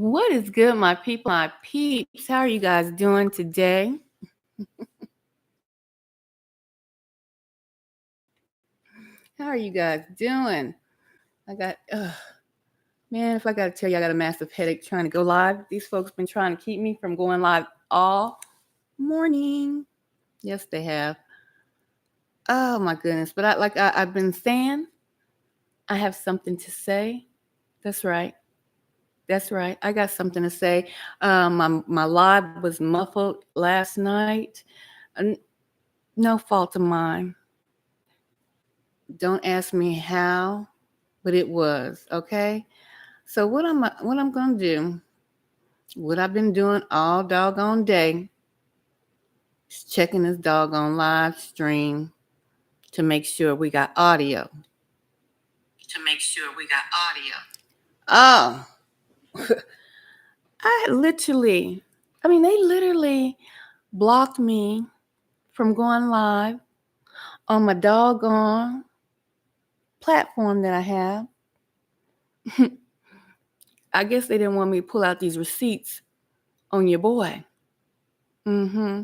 What is good, my people, my peeps? How are you guys doing today? How are you guys doing? I got, man, if I got to tell you, I got a massive headache trying to go live. These folks been trying to keep me from going live all morning. Yes, they have. Oh my goodness! But I've been saying, I have something to say. That's right. That's right. I got something to say. My live was muffled last night. No fault of mine. Don't ask me how, but it was, okay? So what I'm gonna do, what I've been doing all doggone day, is checking this doggone live stream to make sure we got audio. Oh, they literally blocked me from going live on my doggone platform that I have. I guess they didn't want me to pull out these receipts on your boy. Mm-hmm.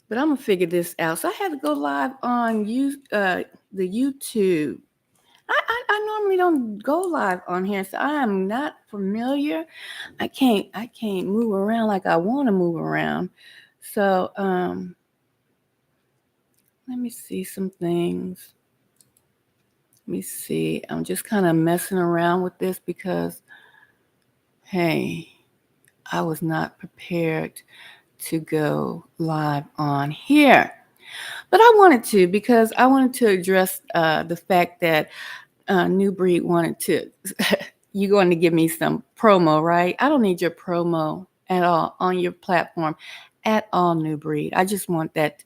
But I'm gonna figure this out. So I had to go live on the YouTube. I normally don't go live on here, so I am not familiar. I can't move around like I want to move around. So let me see some things. Let me see. I'm just kind of messing around with this because, hey, I was not prepared to go live on here. But I wanted to because I wanted to address the fact that New Breed wanted to, you're going to give me some promo, right? I don't need your promo at all on your platform at all, New Breed. I just want that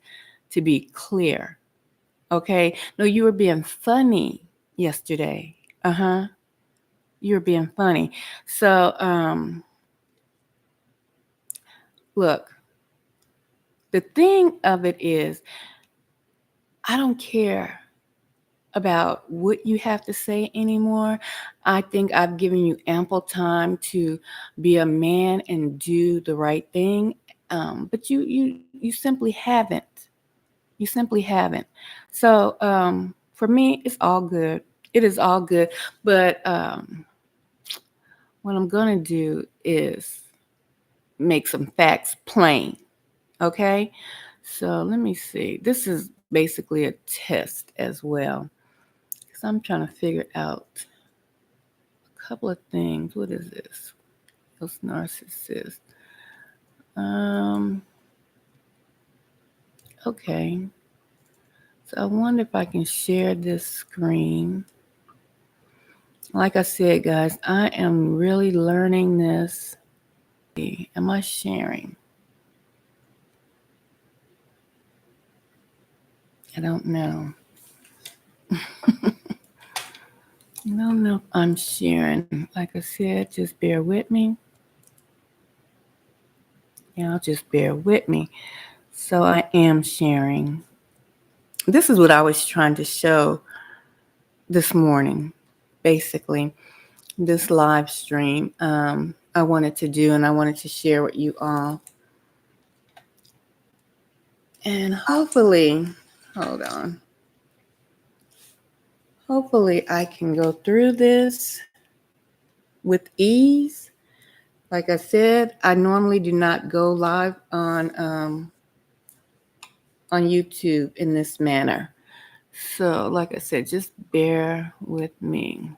to be clear, okay? No, you were being funny yesterday. You were being funny. So, look, the thing of it is, I don't care about what you have to say anymore. I think I've given you ample time to be a man and do the right thing. But you simply haven't. You simply haven't. So for me, it's all good. It is all good. But what I'm gonna do is make some facts plain. Okay. So let me see. This is basically a test as well. Because I'm trying to figure out a couple of things. What is this? Those narcissists. Okay. So I wonder if I can share this screen. Like I said, guys, I am really learning this. Am I sharing? I don't know. I don't know if I'm sharing. Like I said, just bear with me. Y'all just bear with me. So I am sharing. This is what I was trying to show this morning, basically. This live stream I wanted to do, and I wanted to share with you all. And hopefully, hold on. Hopefully I can go through this with ease. Like I said, I normally do not go live on YouTube in this manner. So, like I said, just bear with me.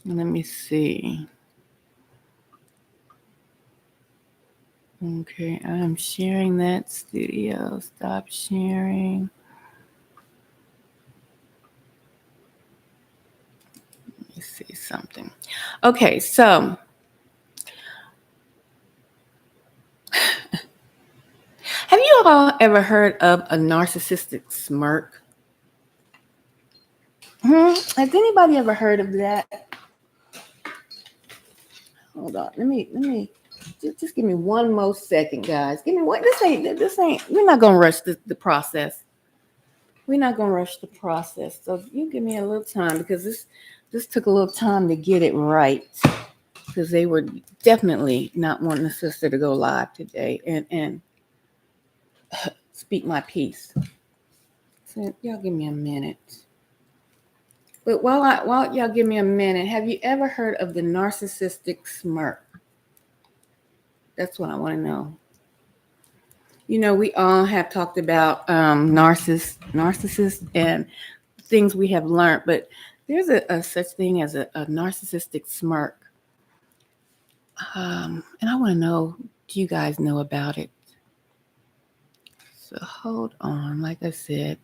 Let me see. Okay, I am sharing that studio. Stop sharing. Let me see something. Okay, so have you all ever heard of a narcissistic smirk? Has anybody ever heard of that? Hold on. Let me just give me one more second, guys. Give me what this ain't we're not gonna rush the process. We're not gonna rush the process. So you give me a little time because this took a little time to get it right. because they were definitely not wanting the sister to go live today and speak my piece. So y'all give me a minute. But while y'all give me a minute, have you ever heard of the narcissistic smirk? That's what I want to know. We all have talked about narcissists and things we have learned, but there's a such thing as a narcissistic smirk. And I want to know, do you guys know about it? So hold on. Like I said,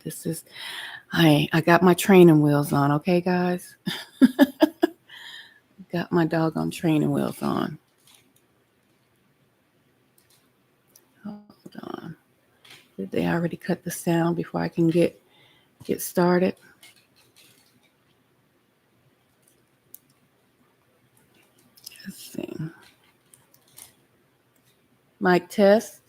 I got my training wheels on, okay, guys? Got my doggone training wheels on. Hold on. Did they already cut the sound before I can get started? Let's see. Mic test.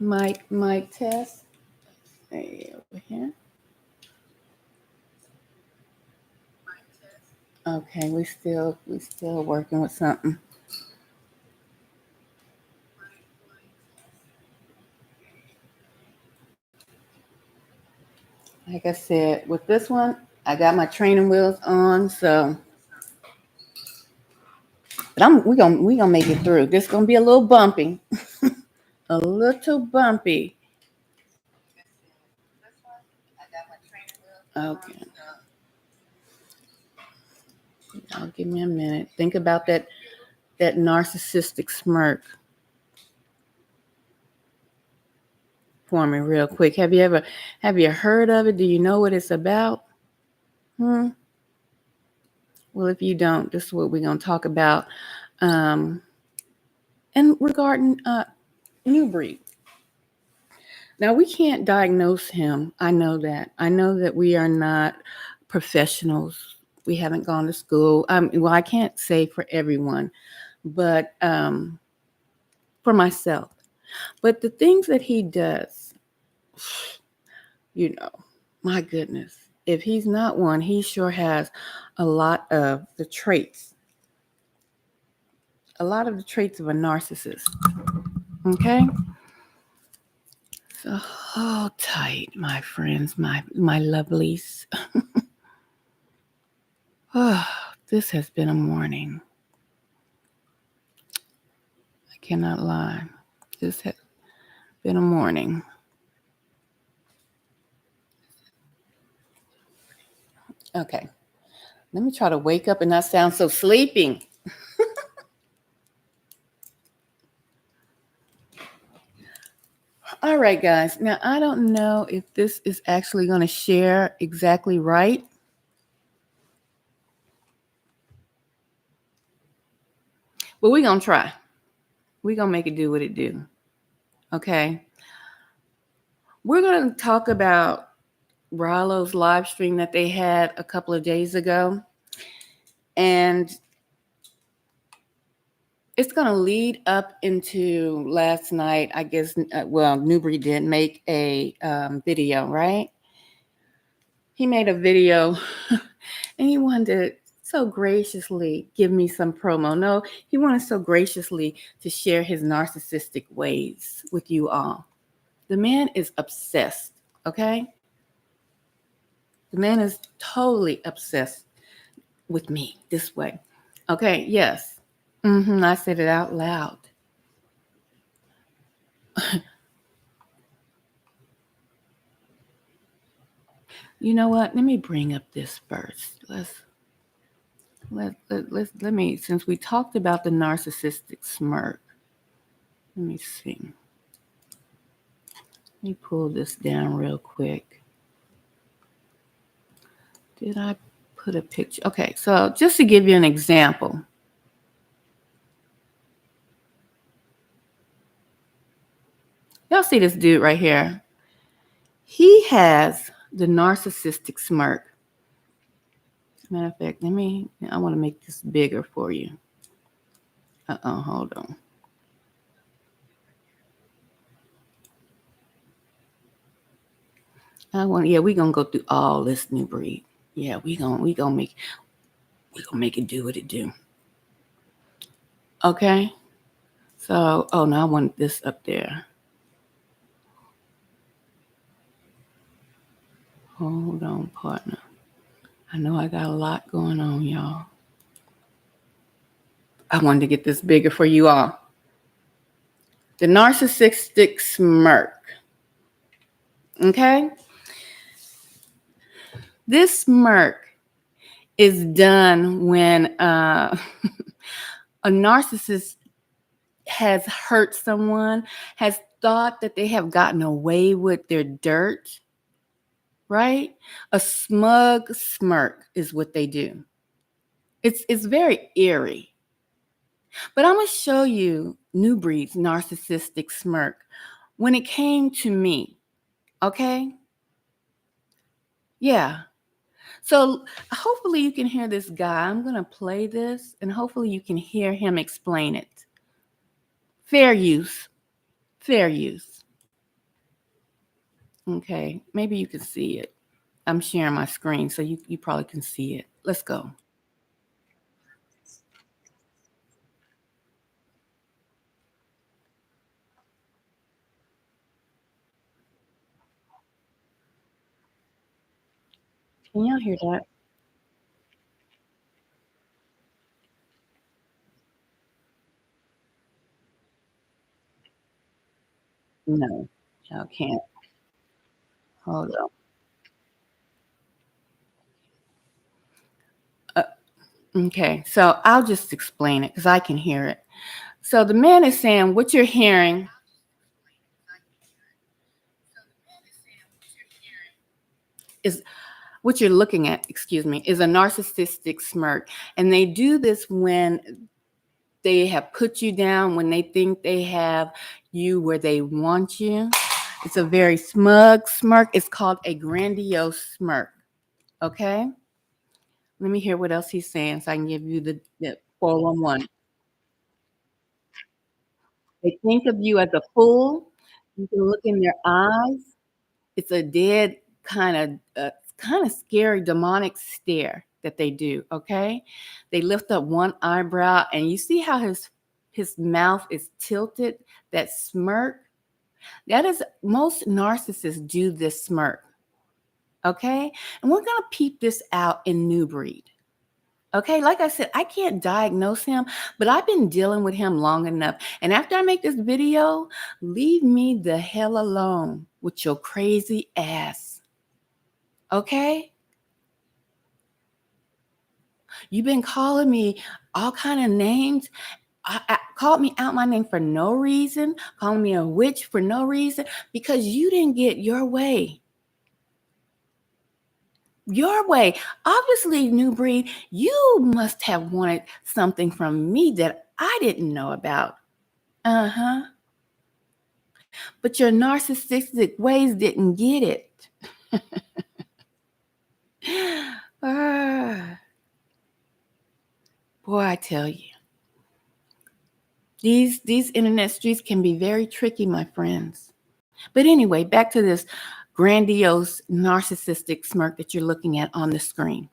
Mic test. Hey, over here. Okay, we still working with something. Like I said, with this one, I got my training wheels on, so but we gonna make it through. This gonna be a little bumpy. A little bumpy. Okay. Now give me a minute. Think about that narcissistic smirk for me real quick. Have you heard of it? Do you know what it's about? Well, if you don't, this is what we're gonna talk about. And regarding New Breed. Now we can't diagnose him. I know that. I know that we are not professionals. We haven't gone to school. Well, I can't say for everyone, but for myself. But the things that he does, my goodness. If he's not one, he sure has a lot of the traits. A lot of the traits of a narcissist. Okay? So hold tight, my friends, my lovelies. Oh, this has been a morning. I cannot lie. This has been a morning. Okay. Let me try to wake up and not sound so sleepy. All right, guys. Now, I don't know if this is actually going to share exactly right. But we're going to try. We're going to make it do what it do. Okay. We're going to talk about Rallo's live stream that they had a couple of days ago. And it's going to lead up into last night. I guess, Newbury did make a video, right? He made a video and he wanted to so graciously give me some promo. No, he wanted so graciously to share his narcissistic ways with you all. The man is obsessed, okay? The man is totally obsessed with me this way. Okay, yes. I said it out loud. You know what? Let me bring up this first. Let me, since we talked about the narcissistic smirk, let me see. Let me pull this down real quick. Did I put a picture? Okay, so just to give you an example. Y'all see this dude right here? He has the narcissistic smirk. As a matter of fact, I want to make this bigger for you. Hold on. We're going to go through all this New Breed. Yeah, we gonna make it do what it do. Okay. So, oh no, I want this up there. Hold on, partner. I know I got a lot going on, y'all. I wanted to get this bigger for you all. The narcissistic smirk. Okay? This smirk is done when a narcissist has hurt someone, has thought that they have gotten away with their dirt, right? A smug smirk is what they do. It's very eerie. But I'm going to show you New Breed's narcissistic smirk when it came to me. Okay? Yeah. So hopefully you can hear this guy. I'm going to play this and hopefully you can hear him explain it. Fair use. Fair use. Okay. Maybe you can see it. I'm sharing my screen so you probably can see it. Let's go. Can y'all hear that? No, y'all can't. Hold on. Uh, okay, so I'll just explain it because I can hear it. So the man is saying, what you're hearing is what you're looking at, excuse me, is a narcissistic smirk. And they do this when they have put you down, when they think they have you where they want you. It's a very smug smirk. It's called a grandiose smirk. Okay? Let me hear what else he's saying so I can give you the 411. They think of you as a fool. You can look in their eyes. It's a dead kind of scary demonic stare that they do, okay? They lift up one eyebrow and you see how his mouth is tilted, that smirk? That is most narcissists do this smirk, okay? And we're going to peep this out in New Breed. Okay, like I said, I can't diagnose him, but I've been dealing with him long enough. And after I make this video, leave me the hell alone with your crazy ass. Okay? You've been calling me all kind of names. Called me out my name for no reason, calling me a witch for no reason, because you didn't get your way. Your way. Obviously, New Breed, you must have wanted something from me that I didn't know about. Uh-huh. But your narcissistic ways didn't get it. Ah, boy, I tell you. These internet streets can be very tricky, my friends. But anyway, back to this grandiose narcissistic smirk that you're looking at on the screen.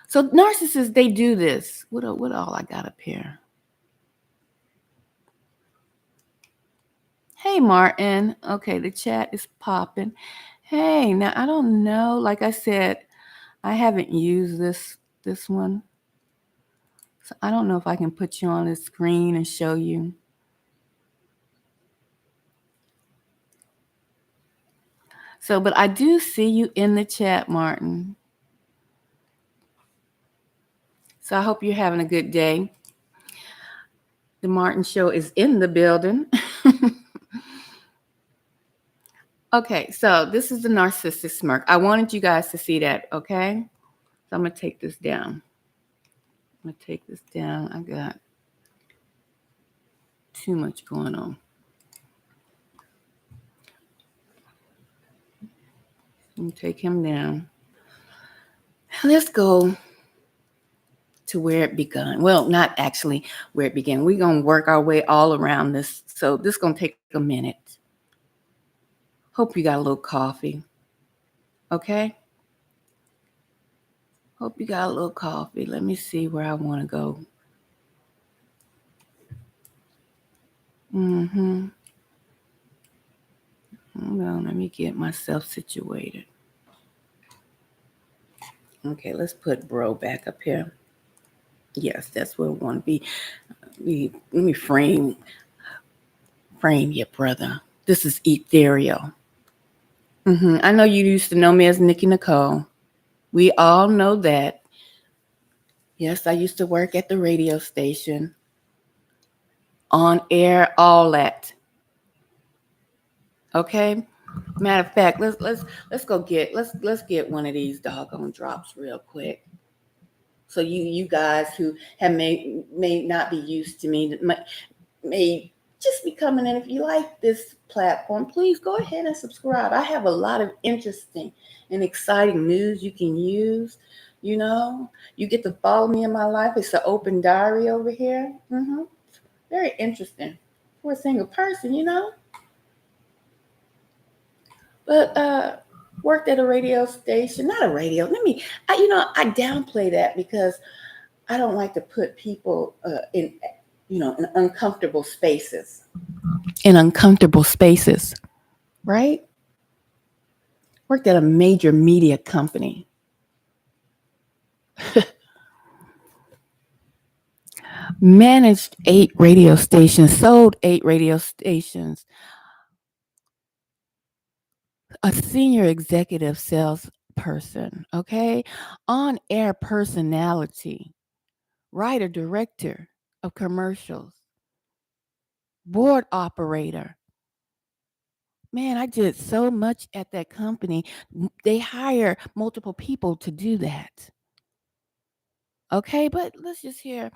So narcissists, they do this. What all I got up here? Hey, Martin. Okay, the chat is popping. Hey, now I don't know. Like I said, I haven't used this one. So I don't know if I can put you on the screen and show you. So, but I do see you in the chat, Martin. So I hope you're having a good day. The Martin Show is in the building. Okay, so this is the narcissistic smirk. I wanted you guys to see that, okay? So I'm going to take this down. I'm going to take this down. I got too much going on. Let me take him down. Let's go to where it began. Well, not actually where it began. We're going to work our way all around this. So this is going to take a minute. Hope you got a little coffee. Okay? Hope you got a little coffee. Let me see where I want to go. Mm-hmm. Hold on, let me get myself situated. Okay, let's put bro back up here. Yes, that's where we want to be. Let me frame you, brother. This is ethereal. I know you used to know me as Nikki Nicole. We all know that. Yes, I used to work at the radio station, on air, all that. Okay. Matter of fact, let's get one of these doggone drops real quick. So you guys who have may not be used to me, may just be coming in. If you like this platform, please go ahead and subscribe. I have a lot of interesting and exciting news you can use. You know, you get to follow me in my life. It's an open diary over here. Very interesting for a single person, you know. But worked at a radio station, not a radio. I downplay that because I don't like to put people in uncomfortable spaces. In uncomfortable spaces, right? Worked at a major media company. Managed 8 radio stations, sold 8 radio stations, a senior executive salesperson, okay? On air personality, writer, director of commercials, board operator. Man, I did so much at that company. They hire multiple people to do that. Okay, but let's just hear.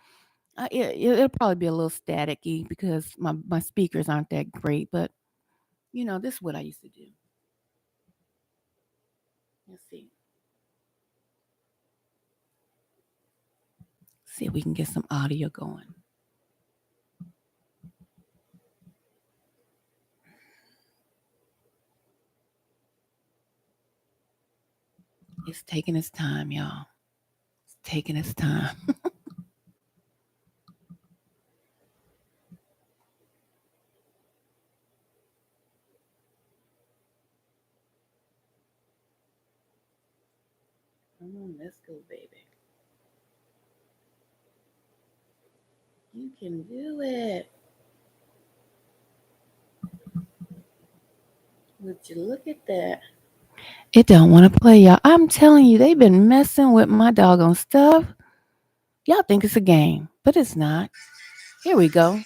It'll probably be a little staticky because my speakers aren't that great, but this is what I used to do. Let's see. See if we can get some audio going. It's taking its time, y'all. It's taking its time. Come on, let's go, baby. You can do it. Would you look at that? It don't want to play, y'all. I'm telling you, they've been messing with my doggone stuff. Y'all think it's a game, but it's not. Here we go.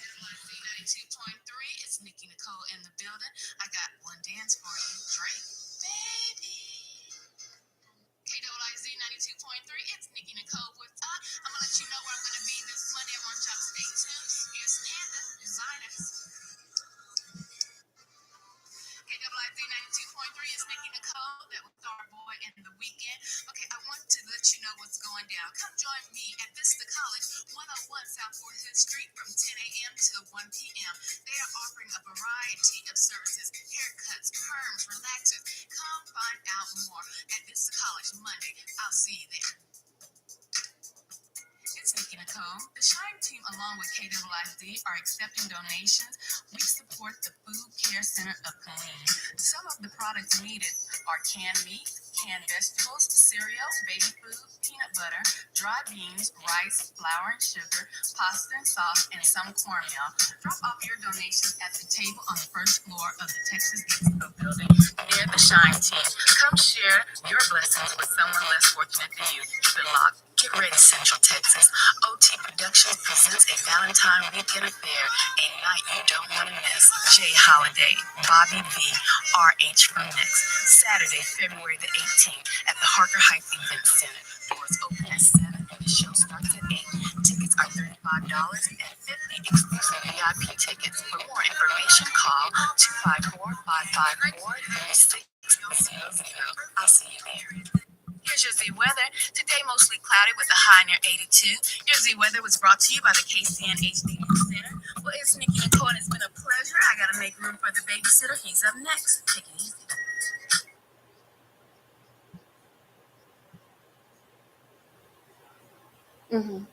Mm-hmm.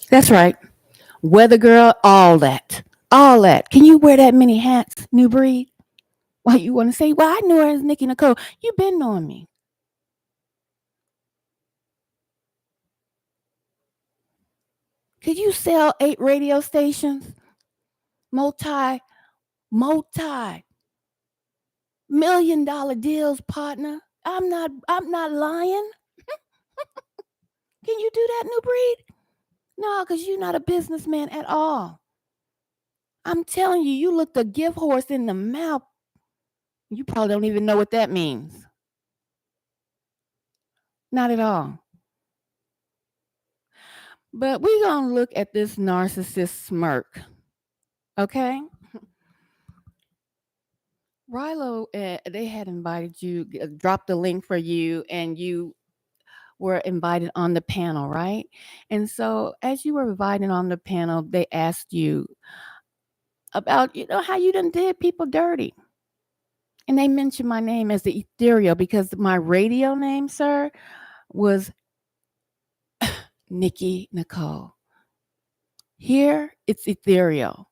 That's right. Weather girl, all that. All that. Can you wear that many hats, New Breed? Why you want to say, well, I knew her as Nikki Nicole. You been knowing me. Could you sell 8 radio stations? Multi $1 million deals, partner. I'm not lying. Can you do that, New Breed? No, because you're not a businessman at all. I'm telling you, you looked a gift horse in the mouth. You probably don't even know what that means. Not at all. But we're going to look at this narcissist smirk. Okay? Rilo, they had invited you, dropped the link for you, and you were invited on the panel, right? And so, as you were invited on the panel, they asked you about, how you done did people dirty. And they mentioned my name as the ethereal because my radio name, sir, was Nikki Nicole. Here, it's ethereal.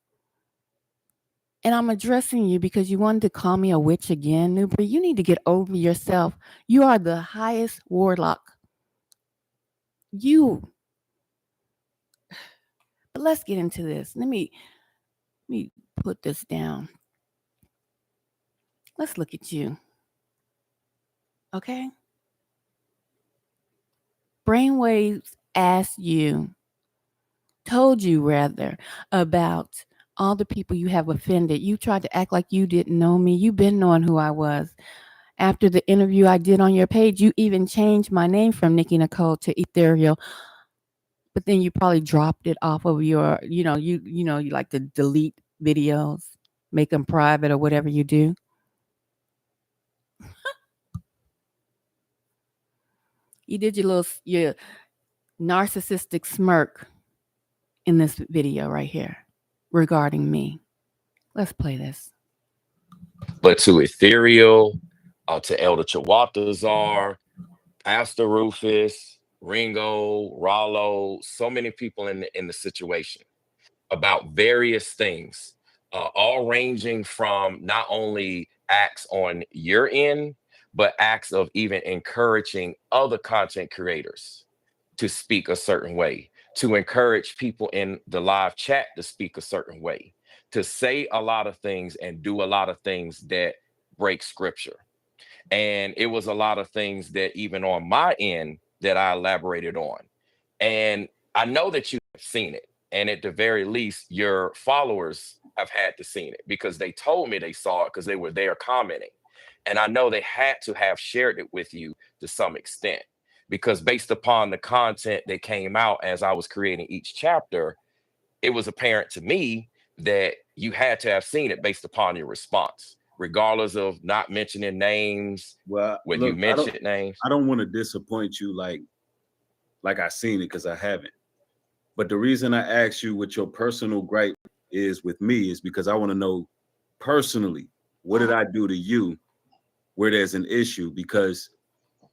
And I'm addressing you because you wanted to call me a witch again, Newbury. You need to get over yourself. You are the highest warlock. You. But let's get into this. Let me put this down. Let's look at you. Okay? Brainwaves asked you, told you rather, about all the people you have offended. You tried to act like you didn't know me. You've been knowing who I was. After the interview I did on your page, you even changed my name from Nikki Nicole to Ethereal. But then you probably dropped it off of your, you like to delete videos, make them private or whatever you do. You did your narcissistic smirk in this video right here regarding me. Let's play this. But to Ethereal, to Elder Chawatazar, Pastor Rufus, Ringo, Rollo, so many people in the situation about various things, all ranging from not only acts on your end, but acts of even encouraging other content creators to speak a certain way, to encourage people in the live chat to speak a certain way, to say a lot of things and do a lot of things that break scripture. And it was a lot of things that even on my end that I elaborated on. And I know that you have seen it. And at the very least, your followers have had to seen it because they told me they saw it because they were there commenting. And I know they had to have shared it with you to some extent because based upon the content that came out as I was creating each chapter, it was apparent to me that you had to have seen it based upon your response, regardless of not mentioning names. Well, Whether you look, mentioned names. I don't want to disappoint you like I seen it because I haven't. But the reason I asked you what your personal gripe is with me is because I want to know personally, what did I do to you where there's an issue? Because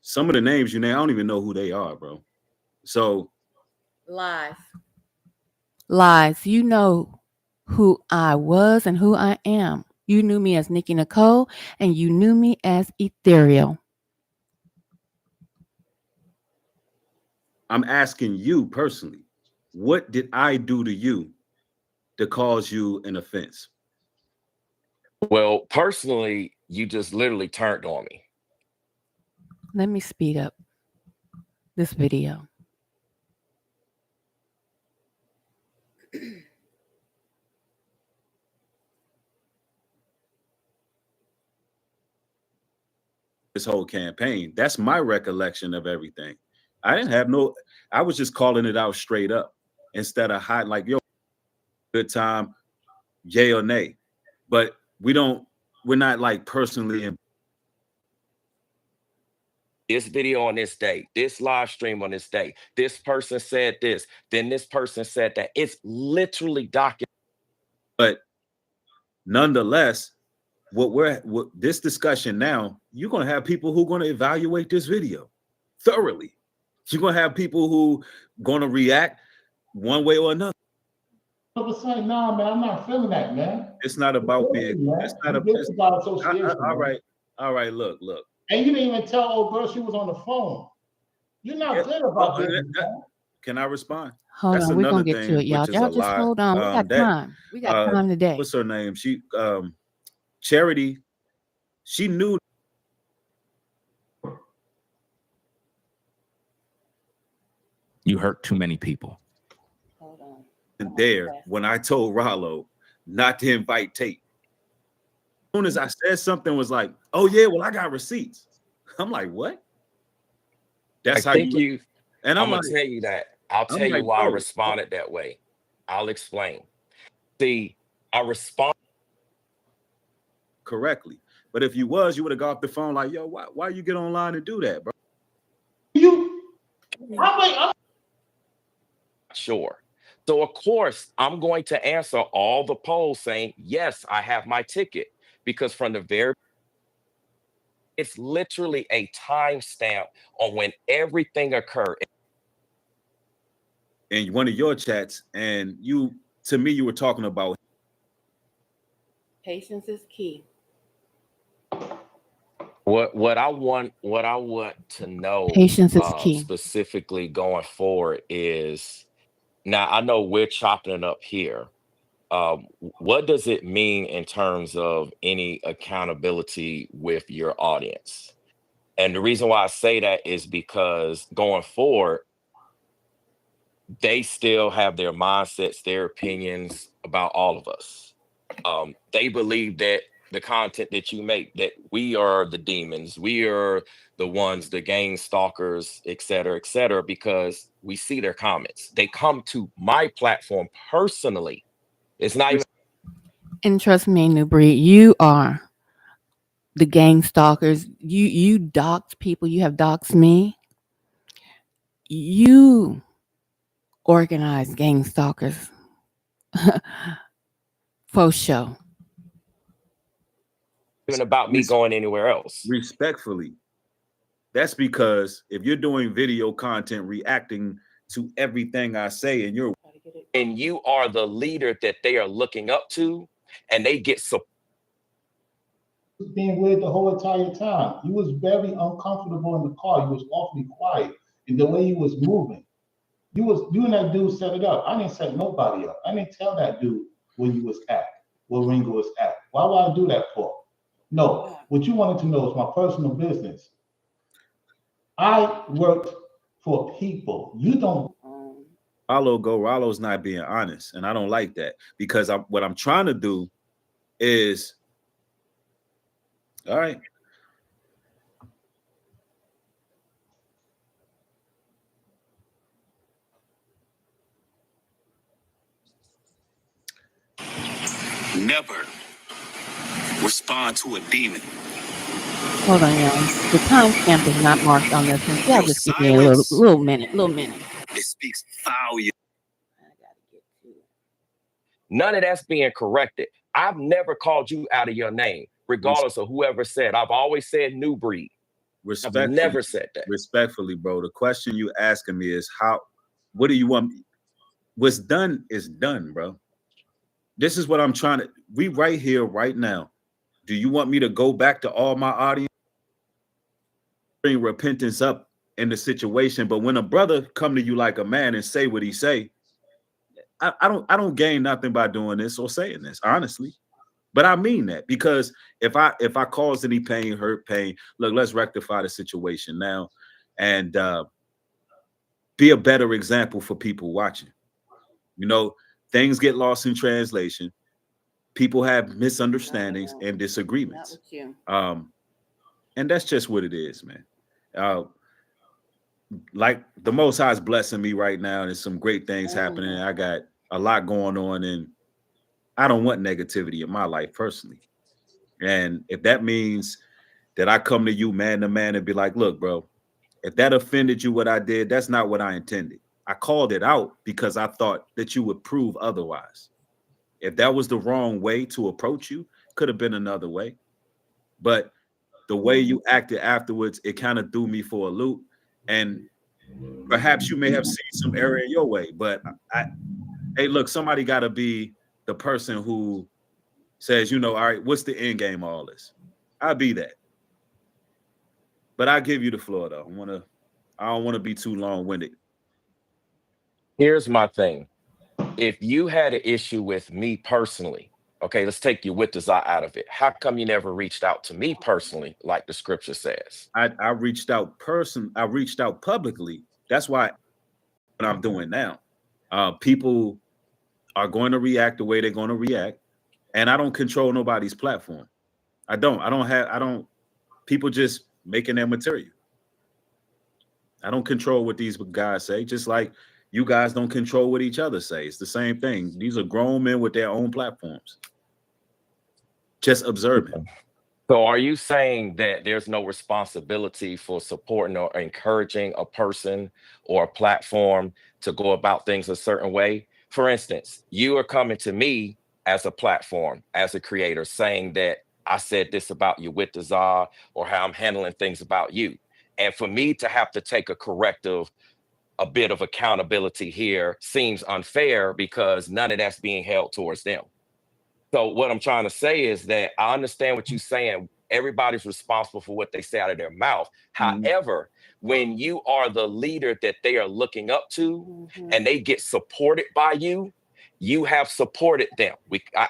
some of the names you name, I don't even know who they are, bro. So Lies. Lies. You know who I was and who I am. You knew me as Nikki Nicole and you knew me as Ethereal. I'm asking you personally, what did I do to you to cause you an offense? Well, personally, you just literally turned on me. Let me speed up this video. This whole campaign, that's my recollection of everything. I didn't have I was just calling it out straight up instead of hiding like, yo, good time, yay or nay. But we're not like personally in. This video on this day, this live stream on this day, this person said this, then this person said that. It's literally documented. But nonetheless, what this discussion now, you're going to have people who are going to evaluate this video thoroughly. You're gonna have people who gonna react one way or another. Saying, nah, man, I'm not feeling that, man. It's not about being. It's not a. It's about association. All right. Look. And you didn't even tell old girl she was on the phone. You're not good about that. Can I respond? Hold on, we're gonna get to it, y'all. Y'all just hold on. We got time. We got time today. What's her name? She Charity. She knew. You hurt too many people. Hold on. And there, when I told Rollo not to invite Tate, as soon as I said something, was like, "Oh yeah, well I got receipts." I'm like, "What?" That's how you. And I'm gonna tell you that. I'll tell you why I responded that way. I'll explain. See, I respond correctly, but if you would have got off the phone like, "Yo, why you get online and do that, bro?" Sure. So of course, I'm going to answer all the polls saying, yes, I have my ticket, because from the very it's literally a timestamp on when everything occurred. In one of your chats, and you were talking about patience is key. What I want to know, patience is key. Specifically going forward is, now I know we're chopping it up here. What does it mean in terms of any accountability with your audience? And the reason why I say that is because going forward, they still have their mindsets, their opinions about all of us. They believe that the content that you make, that we are the demons, we are the ones, the gang stalkers, et cetera, because we see their comments. They come to my platform personally. It's not even. And trust me, New Breed, you are the gang stalkers. You doxed people. You have doxed me. You organize gang stalkers. For sure. Even about me going anywhere else. Respectfully, that's because if you're doing video content reacting to everything I say, and you are the leader that they are looking up to, and they get support. Being weird the whole entire time. You was very uncomfortable in the car. You was awfully quiet in the way you was moving. You and that dude set it up. I didn't set nobody up. I didn't tell that dude where you was at, where Ringo was at. Why would I do that for? No, what you wanted to know is my personal business. I worked for people. You don't. Rollo's not being honest, and I don't like that, because what I'm trying to do is, all right. Never respond to a demon. Hold on, y'all. The timestamp is not marked on this one. Y'all just give me a little minute. It speaks volumes. None of that's being corrected. I've never called you out of your name, regardless of whoever said. I've always said New Breed. I've never said that. Respectfully, bro. The question you asking me is what do you want? What's done is done, bro. This is what I'm trying to. We right here, right now. Do you want me to go back to all my audience, bring repentance up in the situation? But when a brother come to you like a man and say what he say, I don't gain nothing by doing this or saying this, honestly. But I mean that, because if I cause any pain, hurt, pain, look, let's rectify the situation now, and be a better example for people watching. You know, things get lost in translation. People have misunderstandings and disagreements. And that's just what it is, man. Like the Most High is blessing me right now, and there's some great things happening. I got a lot going on, and I don't want negativity in my life personally. And if that means that I come to you man to man and be like, look, bro, if that offended you, what I did, that's not what I intended. I called it out because I thought that you would prove otherwise. If that was the wrong way to approach you, could have been another way. But the way you acted afterwards, it kind of threw me for a loop. And Perhaps you may have seen some error in your way, but hey, look, somebody got to be the person who says, all right, what's the end game of all this? I'll be that. But I give you the floor though. I don't want to be too long-winded. Here's my thing. If you had an issue with me personally, okay, let's take your with desire out of it. How come you never reached out to me personally, like the scripture says? I reached out publicly. That's why what I'm doing now. People are going to react the way they're going to react, and I don't control nobody's platform. I don't. People just making their material. I don't control what these guys say, just like you guys don't control what each other say. It's the same thing. These are grown men with their own platforms. Just observing. So are you saying that there's no responsibility for supporting or encouraging a person or a platform to go about things a certain way? For instance, you are coming to me as a platform, as a creator, saying that I said this about you with desire or how I'm handling things about you. And for me to have to take a corrective, a bit of accountability here seems unfair because none of that's being held towards them. So what I'm trying to say is that I understand what you're saying. Everybody's responsible for what they say out of their mouth. Mhm. However, when you are the leader that they are looking up to and they get supported by you, you have supported them.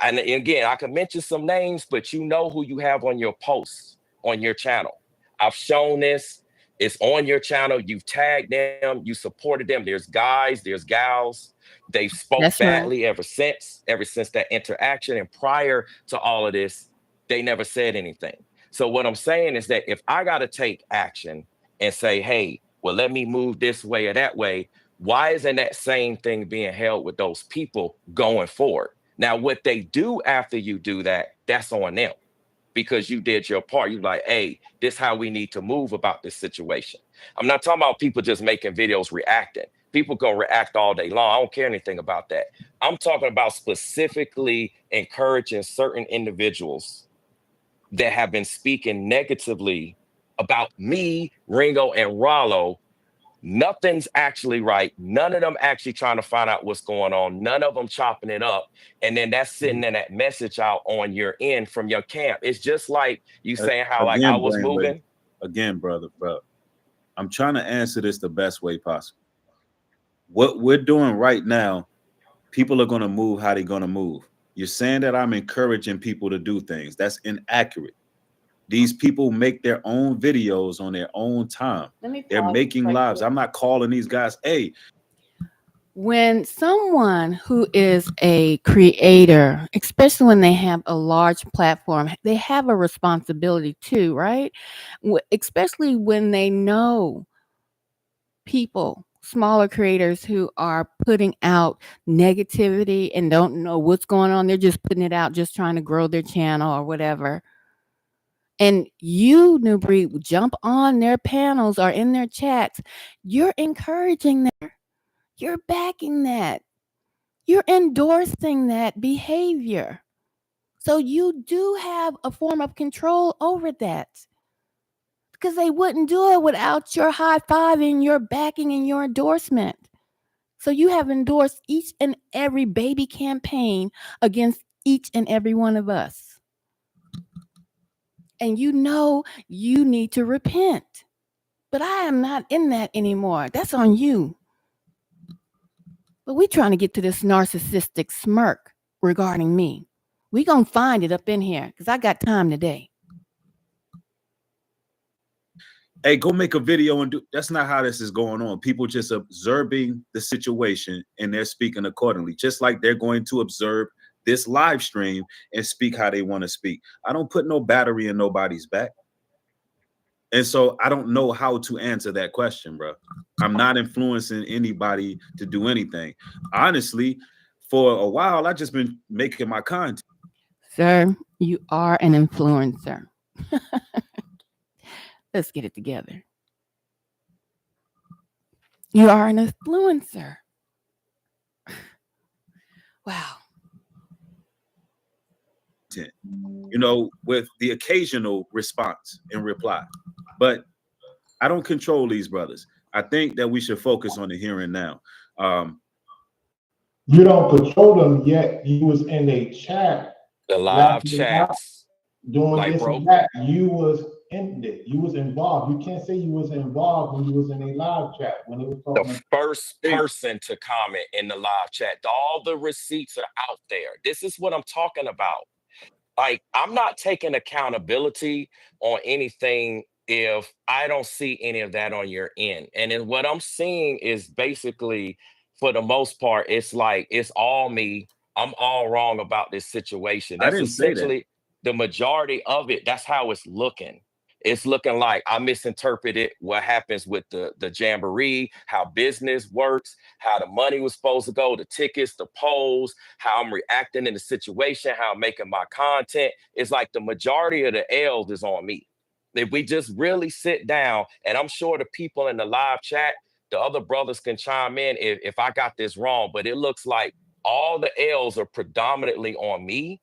And again, I can mention some names, but you know who you have on your posts on your channel. I've shown this. It's on your channel. You've tagged them. You supported them. There's guys, there's gals. They've spoke That's right. badly ever since that interaction. And prior to all of this, they never said anything. So what I'm saying is that if I got to take action and say, hey, well, let me move this way or that way, why isn't that same thing being held with those people going forward? Now, what they do after you do that, that's on them because you did your part. You're like, hey, this is how we need to move about this situation. I'm not talking about people just making videos reacting. People gonna react all day long. I don't care anything about that. I'm talking about specifically encouraging certain individuals that have been speaking negatively about me, Ringo, and Rollo. Nothing's actually right. None of them actually trying to find out what's going on. None of them chopping it up. And then that's sitting in that message out on your end from your camp. It's just like you saying how like I Again, was brainwave. moving. Again, brother. I'm trying to answer this the best way possible. What we're doing right now, people are going to move how they're going to move. You're saying that I'm encouraging people to do things. That's inaccurate. These people make their own videos on their own time. Let me They're pause making right lives. quick. I'm not calling these guys, hey, When someone who is a creator, especially when they have a large platform, they have a responsibility too, right? Especially when they know people, smaller creators who are putting out negativity and don't know what's going on. They're just putting it out, just trying to grow their channel or whatever. And you, New Breed, jump on their panels or in their chats. You're encouraging them. You're backing that. You're endorsing that behavior. So you do have a form of control over that because they wouldn't do it without your high five and your backing and your endorsement. So you have endorsed each and every baby campaign against each and every one of us. And you know you need to repent. But I am not in that anymore. That's on you. But we trying to get to this narcissistic smirk regarding me. We gonna find it up in here because I got time today. hey, go make a video and do. That's not how this is going on. People just observing the situation and they're speaking accordingly, just like they're going to observe this live stream and speak how they want to speak. I don't put no battery in nobody's back. And so I don't know how to answer that question, bro. I'm not influencing anybody to do anything. Honestly, for a while, I just been making my content. Sir, you are an influencer. Let's get it together. You are an influencer. Wow. With the occasional response and reply. But I don't control these brothers. I think that we should focus on the here and now. You don't control them yet. You was in a chat The live laughing out, chats, doing like this and bro, that. You was in it. You was involved. You can't say you was involved when you was in a live chat when they was the talking. first person to comment in the live chat. All the receipts are out there. This is what I'm talking about. Like, I'm not taking accountability on anything if I don't see any of that on your end. And then what I'm seeing is basically, for the most part, it's like it's all me. I'm all wrong about this situation. I That's didn't say that. essentially the majority of it. That's how it's looking. It's looking like I misinterpreted what happens with the jamboree, how business works, how the money was supposed to go, the tickets, the polls, how I'm reacting in the situation, how I'm making my content. It's like the majority of the L's is on me. If we just really sit down, and I'm sure the people in the live chat, the other brothers can chime in if I got this wrong, but it looks like all the L's are predominantly on me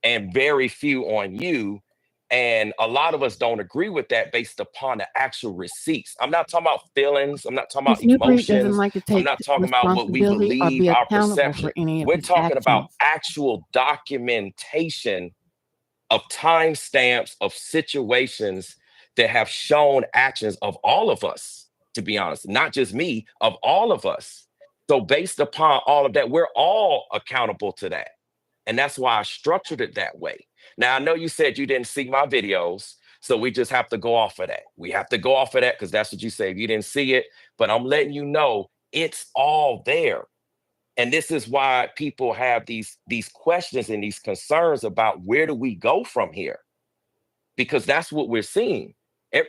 and very few on you. And a lot of us don't agree with that based upon the actual receipts. I'm not talking about feelings. I'm not talking about Miss Newbury doesn't emotions. like to I'm take not talking about what we responsibility or believe, be our accountable perception. for any of We're his talking about actions. actual documentation of timestamps of situations that have shown actions of all of us, to be honest, not just me, of all of us. So, based upon all of that, we're all accountable to that. And that's why I structured it that way. Now, I know you said you didn't see my videos, so we just have to go off of that. We have to go off of that because that's what you say. You didn't see it, but I'm letting you know it's all there. And this is why people have these questions and these concerns about where do we go from here? Because that's what we're seeing.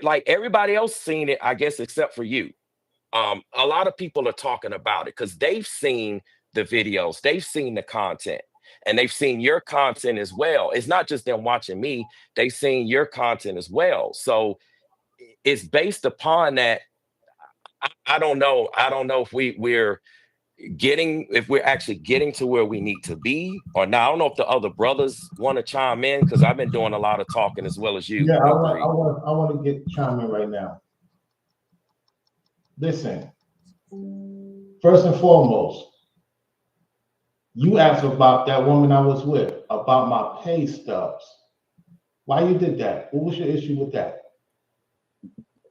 Like everybody else seen it, I guess, except for you. A lot of people are talking about it because they've seen the videos, they've seen the content, and they've seen your content as well. It's not just them watching me, they've seen your content as well. So it's based upon that. I don't know. I don't know if we're actually getting to where we need to be or not. I don't know if the other brothers want to chime in because I've been doing a lot of talking as well as you, Yeah, New Breed. I want to get chime in right now. Listen, first and foremost, you asked about that woman I was with, about my pay stubs. Why you did that? What was your issue with that?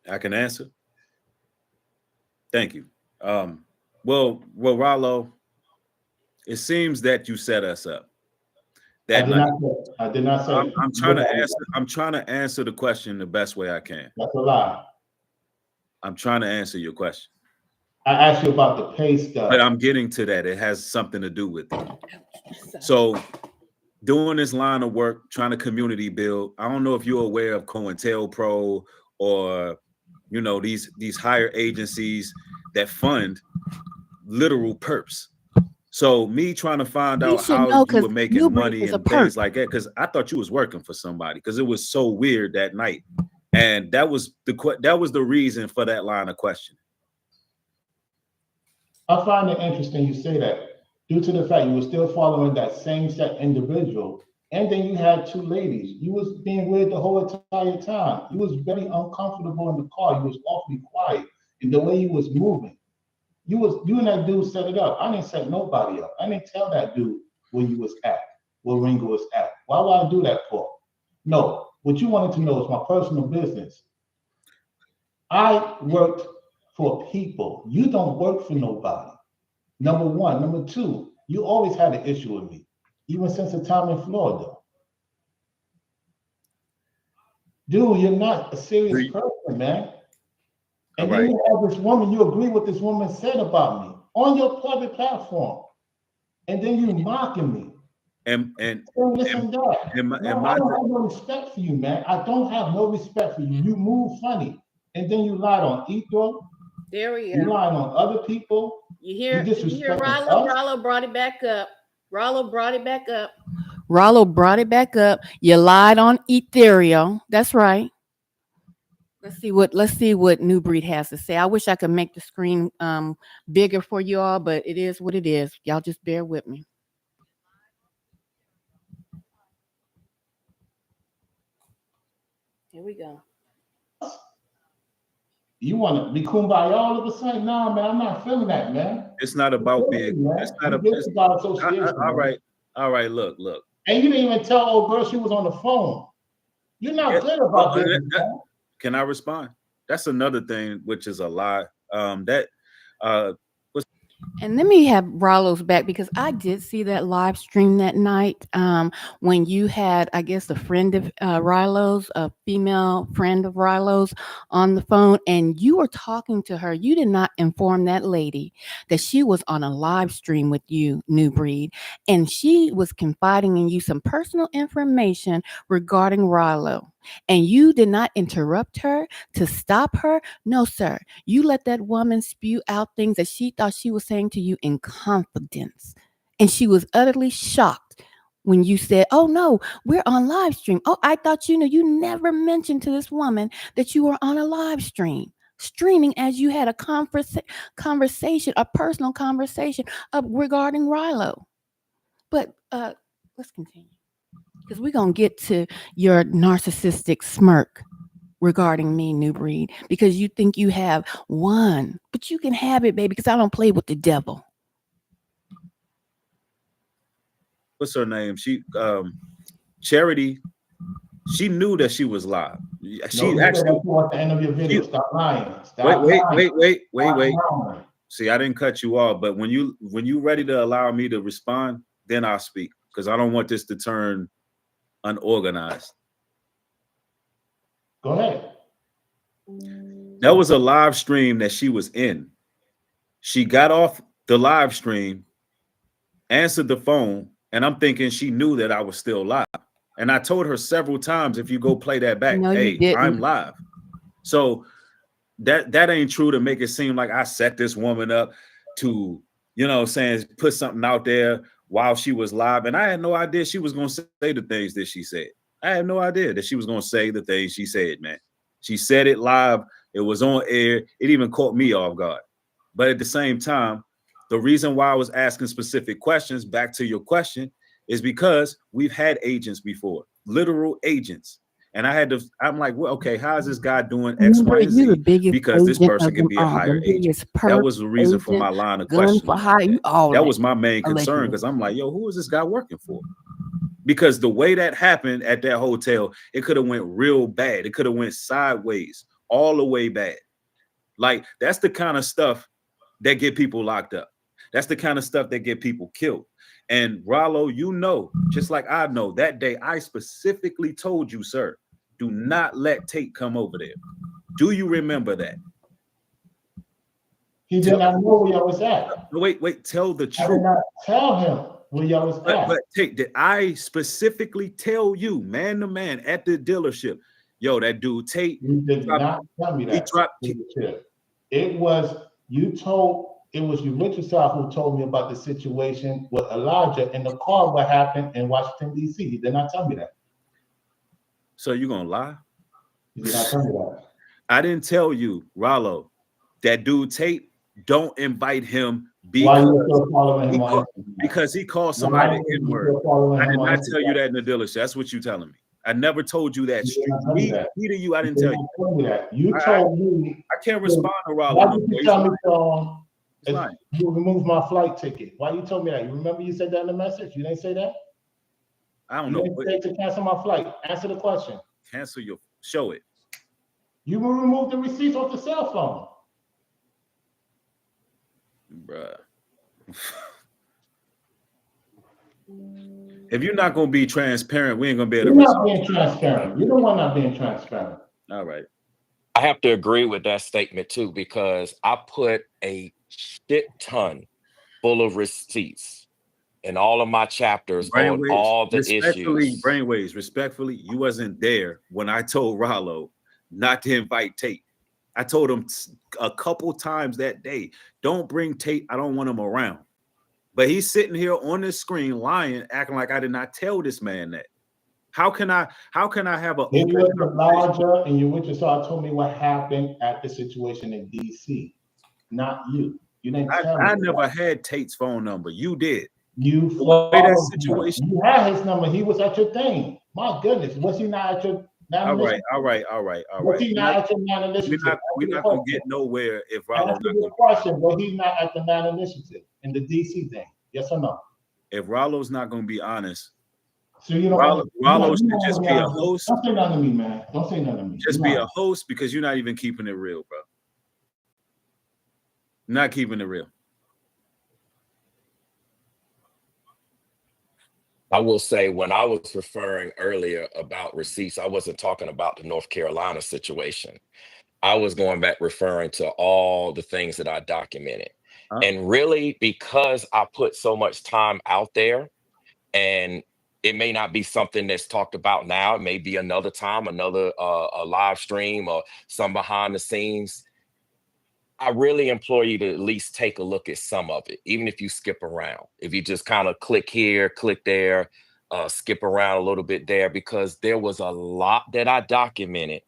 I can answer. Thank you. Rollo, it seems that you set us up I that did night. not say. I did not say. I'm trying to answer. I'm trying to answer the question the best way I can. That's a lie. I'm trying to answer your question. I asked you about the pay stub. But I'm getting to that. It has something to do with it. So, doing this line of work, trying to community build. I don't know if you're aware of COINTELPRO or these higher agencies that fund literal perps. So me trying to find He out should how know you were because making Newbury money is a and perk. things like that, because I thought you was working for somebody, because it was so weird that night, and that was the reason for that line of question. I find it interesting you say that, due to the fact you were still following that same set individual, and then you had two ladies. You was being weird the whole entire time. You was very uncomfortable in the car. You was awfully quiet in the way you was moving. You and that dude set it up. I didn't set nobody up. I didn't tell that dude where you was at, where Ringo was at. Why would I do that for? No. What you wanted to know is my personal business. I worked for people. You don't work for nobody. Number one. Number two, you always had an issue with me, even since the time in Florida. Dude, you're not a serious person, man. And then you have this woman, you agree with this woman said about me on your public platform. And then you mocking me. And this and that. I don't have no respect for you, man. I don't have no respect for you. You move funny. And then you lied on Ethel. There we go. You lied on other people. You hear Rollo? Rollo brought it back up. Rollo brought it back up. Rollo brought it back up. You lied on Ethereal. That's right. Let's see what New Breed has to say. I wish I could make the screen bigger for you all, but it is what it is. Y'all just bear with me. Here we go. You want to be kumbaya all of a sudden? No, man, I'm not feeling that, man. It's not about being. It's not about association. All right. Look. And you didn't even tell old girl she was on the phone. You're not good about this. Can I respond? That's another thing, which is a lie. And let me have Rollo's back because I did see that live stream that night when you had, I guess, a friend of Rilo's, a female friend of Rilo's on the phone, and you were talking to her. You did not inform that lady that she was on a live stream with you, New Breed, and she was confiding in you some personal information regarding Rilo. And you did not interrupt her to stop her. No, sir. You let that woman spew out things that she thought she was saying to you in confidence. And she was utterly shocked when you said, oh, no, we're on live stream. Oh, I thought you knew. You never mentioned to this woman that you were on a live stream, streaming as you had a conversation, a personal conversation regarding Rilo. But let's continue. Because we're going to get to your narcissistic smirk regarding me, New Breed, because you think you have one, but you can have it, baby, because I don't play with the devil. What's her name? Charity, she knew that she was live. She actually at the end of your video. Stop lying. Stop wait. See, I didn't cut you off, but when you ready to allow me to respond, then I'll speak, because I don't want this to turn unorganized. Go ahead. That was a live stream that she was in. She got off the live stream, answered the phone, and I'm thinking she knew that I was still live. And I told her several times, if you go play that back, no, hey, I'm live. So that ain't true to make it seem like I set this woman up to, put something out there while she was live. And I had no idea she was going to say the things that she said. I had no idea that she was going to say the things she said, man. She said it live. It was on air. It even caught me off guard. But at the same time, the reason why I was asking specific questions, back to your question, is because we've had agents before, literal agents. And I'm like, well, okay, how is this guy doing X, Y, and Z? Because this person can be a higher agent. That was the reason for my line of questioning. That was my main concern, because I'm like, yo, who is this guy working for? Because the way that happened at that hotel, it could have went real bad. It could have went sideways, all the way bad. Like, that's the kind of stuff that get people locked up. That's the kind of stuff that get people killed. And Rollo, just like I know, that day I specifically told you, sir, do not let Tate come over there. Do you remember that? He did not know where y'all was at. Wait, tell the truth. I did not tell him where y'all was at. But Tate, did I specifically tell you, man to man, at the dealership, yo, that dude Tate? You did not tell me that. It was you, yourself, who told me about the situation with Elijah in the car, what happened in Washington, D.C. You did not tell me that. So you gonna lie? You did not tell me that. I didn't tell you, Rollo, that dude Tate, don't invite him because he called somebody the N-word. I did not tell you that in the dealership. That's what you're telling me. I never told you that. Neither you, I didn't tell you. You told me. I can't respond to Rollo. Why did you tell me you removed my flight ticket? Why you told me that? You remember you said that in the message? You didn't say that? I don't know. You didn't say to cancel my flight. Answer the question. Cancel your, show it. You will remove the receipts off the cell phone. Bruh. If you're not gonna be transparent, we ain't gonna be able to. You're not being transparent. You're the one not being transparent. All right. I have to agree with that statement too, because I put a shit ton full of receipts in all of my chapters on all the issues. Brainwaves, respectfully, you wasn't there when I told Rollo not to invite Tate. I told him a couple times that day, don't bring Tate. I don't want him around. But he's sitting here on the screen lying, acting like I did not tell this man that. How can I have a open Elijah and your witness told me what happened at the situation in DC, not you. You didn't tell me. I never had Tate's phone number. You did. You that situation. You had his number. He was at your thing. My goodness, was he not at your All right. Was he not at your non-initiative? We're not gonna get nowhere if Rollo Answer the question. Was he not at the non-initiative in the DC thing? Yes or no? If Rollo's not gonna be honest, so you don't. Rollo should just be a host. Don't say nothing to me, man. Don't say nothing to me. Just be a host because you're not even keeping it real, bro. Not keeping it real. I will say when I was referring earlier about receipts, I wasn't talking about the North Carolina situation. I was going back referring to all the things that I documented. And really, because I put so much time out there, and it may not be something that's talked about now, it may be another time, another a live stream or some behind the scenes. I really implore you to at least take a look at some of it, even if you skip around. If you just kind of click here, click there, skip around a little bit there, because there was a lot that I documented,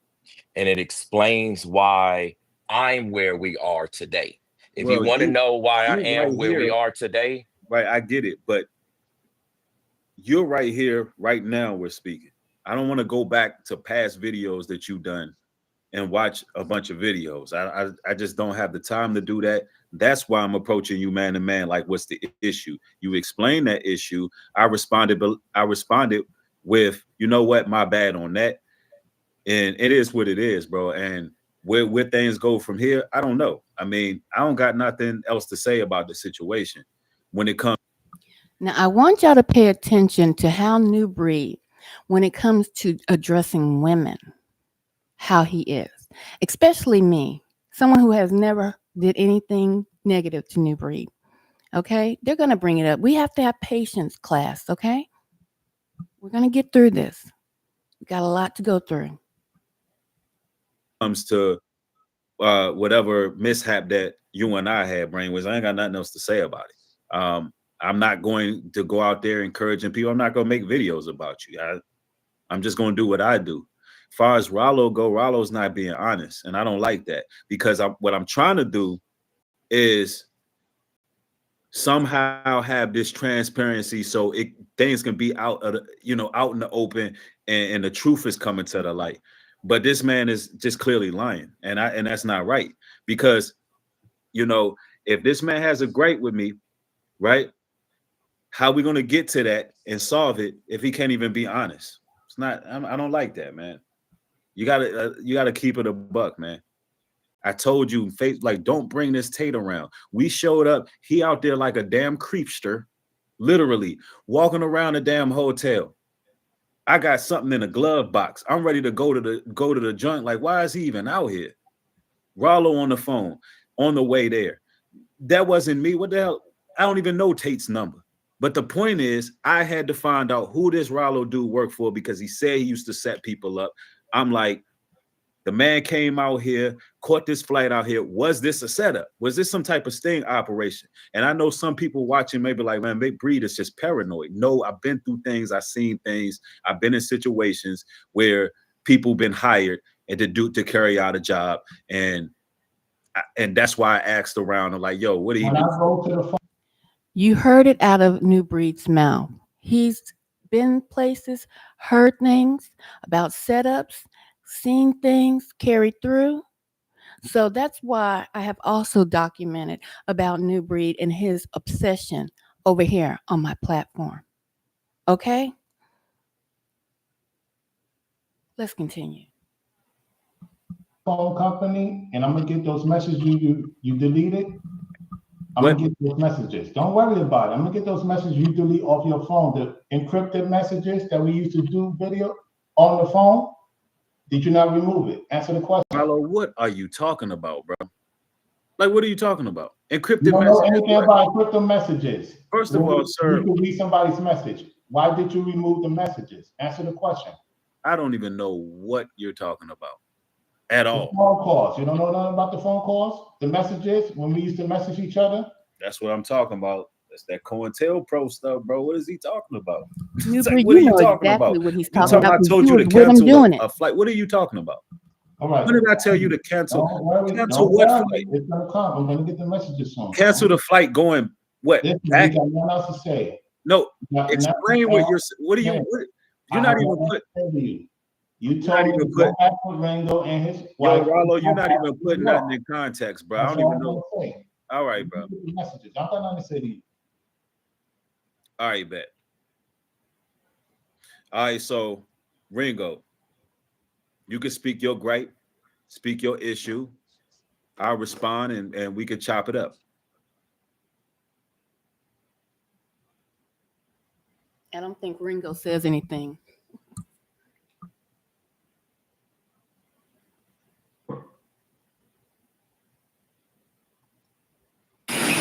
and it explains why I'm where we are today. If you want to know why I am where we are today. Right, I get it, but you're right here, right now we're speaking. I don't want to go back to past videos that you've done and watch a bunch of videos. I just don't have the time to do that. That's why I'm approaching you man to man. Like, what's the issue? You explained that issue. I responded with, you know what, my bad on that. And it is what it is, bro. And where things go from here, I don't know. I mean, I don't got nothing else to say about the situation when it comes. Now, I want y'all to pay attention to how New Breed, when it comes to addressing women, how he is, especially me, someone who has never did anything negative to New Breed. Okay, they're going to bring it up. We have to have patience, class. Okay, we're going to get through this. We got a lot to go through. Comes to whatever mishap that you and I had, Brainwaves, I ain't got nothing else to say about it. I'm not going to go out there encouraging people. I'm not going to make videos about you. I'm just going to do what I do. As far as Rollo go, Rollo's not being honest, and I don't like that, because what I'm trying to do is somehow have this transparency so things can be out of out in the open, and the truth is coming to the light. But this man is just clearly lying, and that's not right, because if this man has a gripe with me, right? How are we going to get to that and solve it if he can't even be honest? It's not. I don't like that, man. You gotta keep it a buck, man. I told you, like, don't bring this Tate around. We showed up. He out there like a damn creepster, literally walking around a damn hotel. I got something in a glove box. I'm ready to go to the joint. Like, why is he even out here? Rollo on the phone on the way there. That wasn't me. What the hell? I don't even know Tate's number. But the point is, I had to find out who this Rollo dude worked for, because he said he used to set people up. I'm like, the man came out here, caught this flight out here. Was this a setup? Was this some type of sting operation? And I know some people watching may be like, man, Big Breed is just paranoid. No, I've been through things. I've seen things. I've been in situations where people been hired and to carry out a job. And that's why I asked around. I'm like, yo, what do you do? You heard it out of New Breed's mouth. He's been places, heard things about setups, seen things carried through. So that's why I have also documented about New Breed and his obsession over here on my platform. Okay? Let's continue. Phone company, and I'm gonna get those messages you deleted. I'm gonna get those messages. Don't worry about it. I'm gonna get those messages you delete off your phone. The encrypted messages that we used to do video on the phone. Did you not remove it? Answer the question. Rollo, what are you talking about, bro? Like, what are you talking about? Encrypted you don't know anything about encrypted messages. First of all, sir, you could read somebody's message. Why did you remove the messages? Answer the question. I don't even know what you're talking about at all. The phone calls. You don't know nothing about the phone calls? The messages when we used to message each other? That's what I'm talking about. That's that COINTELPRO stuff, bro. What is he talking about? Like, what are you talking about? What he's talking about. I told you to cancel a flight. What are you talking about? All right. When did I tell you to cancel? Cancel what flight? It's gonna come. I'm gonna get the messages on. Cancel the flight going what? Listen, back? We got nothing else to say. No, explain what you're. What are you? You're not even. You You're not told me even to put, go back with Ringo and his yo, wife. Rollo, you're Come not back even to New putting York. nothing in context, bro. I That's don't even all I'm know. gonna say. All right, You bro. get the messages. I'm got nothing to say to you. All right, bet. All right, so Ringo, you can speak your gripe, speak your issue. I'll respond and we can chop it up. I don't think Ringo says anything.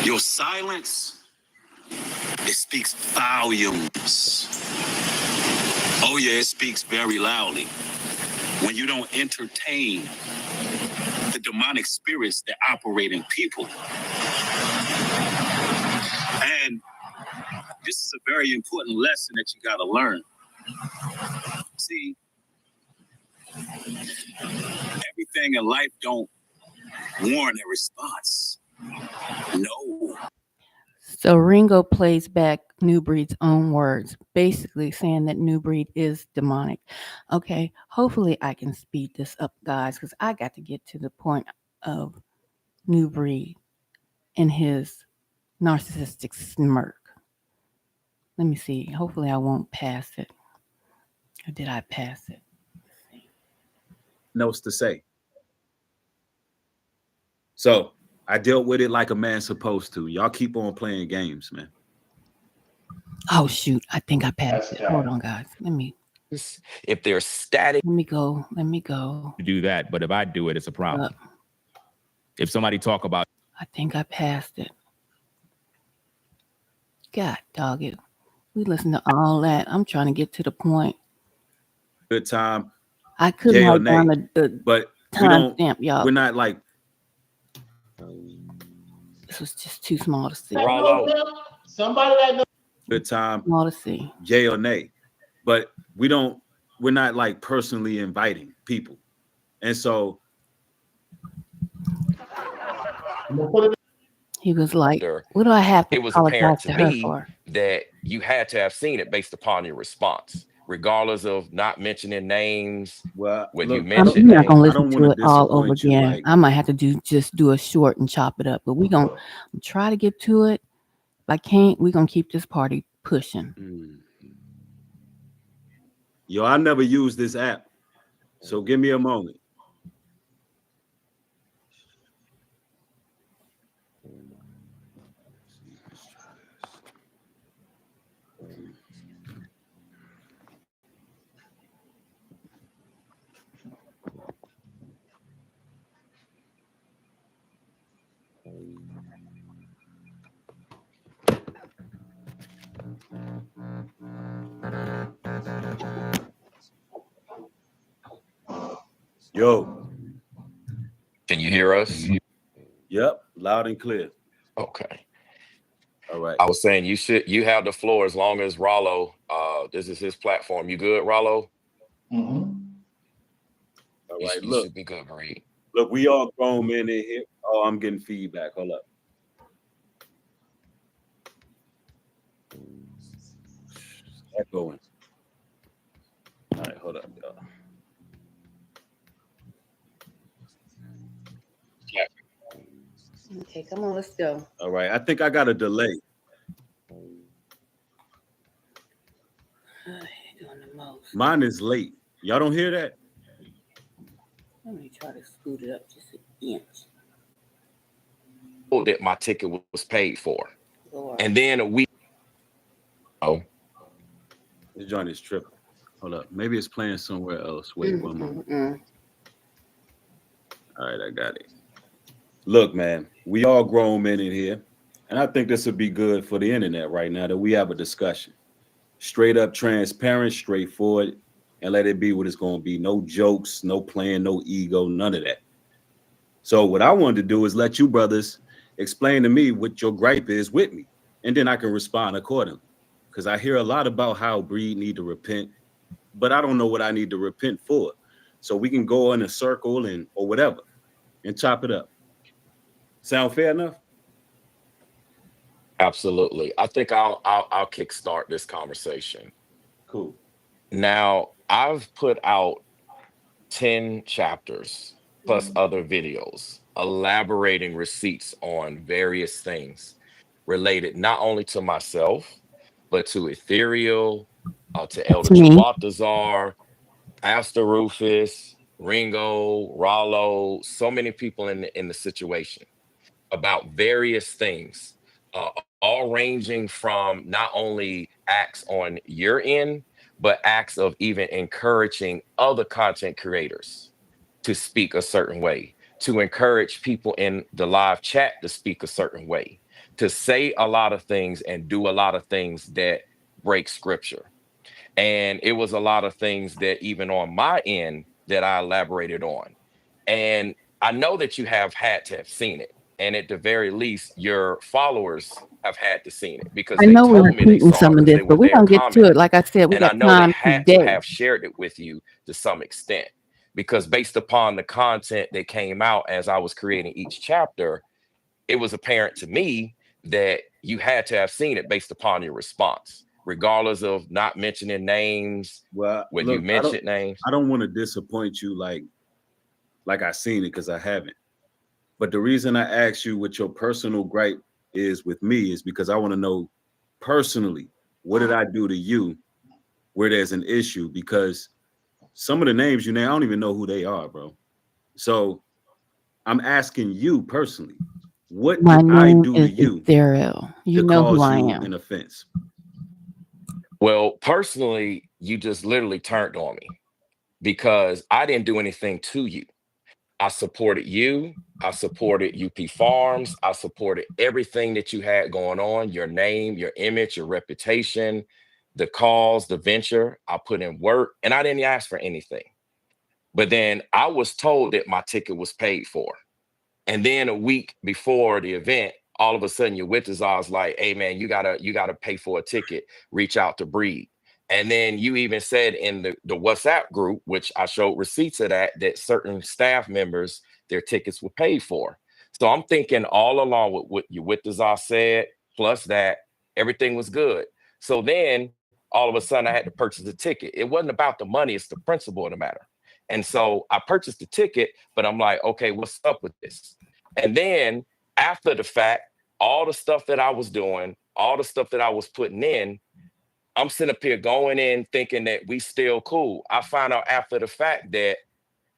Your silence, it speaks volumes. Oh, yeah, it speaks very loudly. When you don't entertain the demonic spirits that operate in people. And this is a very important lesson that you got to learn. See, everything in life don't warrant a response. No. So Ringo plays back New Breed's own words, basically saying that New Breed is demonic. Okay, hopefully I can speed this up, guys, because I got to get to the point of New Breed and his narcissistic smirk. Let me see. Hopefully I won't pass it. Or did I pass it? Notes to say. So I dealt with it like a man supposed to. Y'all keep on playing games, man. Oh shoot! I think I passed That's it. Hold that. on, guys. If there's static, Let me go. Let me go. To do that, but if I do it, it's a problem. If somebody talk about, I think I passed it. God dog it. We listen to all that. I'm trying to get to the point. Good time, I couldn't yay or write down nay. the But we time don't. stamp, y'all. We're not like This was just too small to see. Rollo, Somebody that knows. good time, Small to see. yay or nay. But we don't. We're not like personally inviting people, and so I'm gonna put it He was like, there, "What do I have to it was apparent apologize to to her me for?" that you had to have seen it based upon your response, regardless of not mentioning names. well, Whether you look, mentioned We're not gonna names, I listen don't want to to it all over disappoint you. again. Like, I might have to do a short and chop it up, but we gonna try to get to it. If I can't, we gonna keep this party pushing. yo, I never used this app, so give me a moment. Yo, can you hear us? yep, loud and clear. Okay. All right. I was saying you have the floor as long as Rollo. This is his platform. You good, Rollo? All You, right. you should be good, Reed. Look, we all grown men in here. Oh, I'm getting feedback. Hold up. Echoing. All right, hold up, y'all. Okay, come on, let's go. All right, I think I got a delay. You're doing the most. Mine is late. Y'all don't hear that? Let me try to scoot it up just an inch. That my ticket was paid for, Lord. and then This joint is tripping. Hold up. Maybe it's playing somewhere else. Wait one moment. All right, I got it. Look, man, we all grown men in here. And I think this would be good for the internet right now that we have a discussion. Straight up, transparent, straightforward, and let it be what it's going to be. No jokes, no playing, no ego, none of that. So what I wanted to do is let you brothers explain to me what your gripe is with me, and then I can respond accordingly. Because I hear a lot about how Breed need to repent, but I don't know what I need to repent for. So we can go in a circle and or whatever and chop it up. Sound fair enough? absolutely. I think I'll kickstart this conversation. Cool. Now, I've put out 10 chapters plus other videos elaborating receipts on various things related not only to myself, but to Ethereal, to Elder That's me. Chawatazar, Pastor Rufus, Ringo, Rollo, so many people in the situation about various things, all ranging from not only acts on your end, but acts of even encouraging other content creators to speak a certain way, to encourage people in the live chat to speak a certain way, to say a lot of things and do a lot of things that break scripture. And it was a lot of things that even on my end that I elaborated on. And I know that you have had to have seen it. And at the very least, your followers have had to seen it because I they know we're told me they repeating saw it some of because this, they but were we're there gonna get to it. commenting. Like I said, we And I got know they time had to today. have shared it with you to some extent because based upon the content that came out as I was creating each chapter, it was apparent to me that you had to have seen it based upon your response, regardless of not mentioning names, Well, whether you look, mentioned names. I don't want to disappoint you like I seen it because I haven't. But the reason I asked you what your personal gripe is with me is because I want to know personally, what did I do to you where there's an issue? Because some of the names you name, I don't even know who they are, bro. So I'm asking you personally, what My did I name do to is you Ethereal. You to know who cause I you am. an offense? Well, personally, you just literally turned on me because I didn't do anything to you. I supported you. I supported UP Farms. I supported everything that you had going on, your name, your image, your reputation, the cause, the venture. I put in work and I didn't ask for anything. But then I was told that my ticket was paid for. And then a week before the event, all of a sudden your Wichita's like, hey man, you gotta pay for a ticket, reach out to Breed. And then you even said in the WhatsApp group, which I showed receipts of that certain staff members, their tickets were paid for. So I'm thinking all along with what your Wichita's said, plus that everything was good. So then all of a sudden I had to purchase a ticket. It wasn't about the money, it's the principle of the matter. And so I purchased the ticket, but I'm like, okay, what's up with this? And then after the fact, all the stuff that I was doing, all the stuff that I was putting in, I'm sitting up here going in thinking that we still cool. I found out after the fact that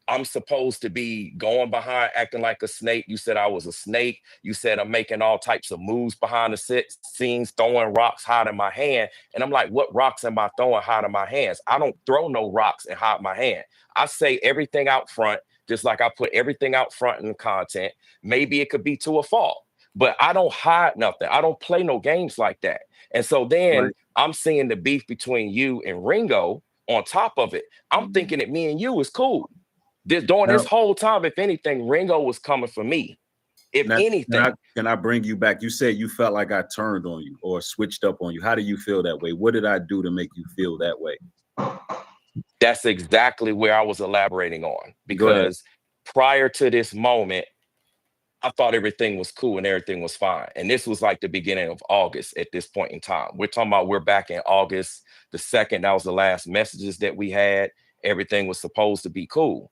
I'm supposed to be going behind, acting like a snake. You said I was a snake. You said I'm making all types of moves behind the scenes, throwing rocks, hiding my hand. And I'm like, what rocks am I throwing, hiding my hands? I don't throw no rocks and hide my hand. I say everything out front, just like I put everything out front in the content. Maybe it could be to a fault, but I don't hide nothing. I don't play no games like that. And so then Right. I'm seeing the beef between you and Ringo on top of it. I'm thinking that me and you is cool. During this Now, whole time, if anything, Ringo was coming for me. If now anything, can I bring you back? You said you felt like I turned on you or switched up on you. How do you feel that way? What did I do to make you feel that way? that's exactly where I was elaborating on. Go ahead. Because prior to this moment, I thought everything was cool and everything was fine. And this was like the beginning of August at this point in time. We're talking about we're back in August the 2nd. That was the last messages that we had. Everything was supposed to be cool.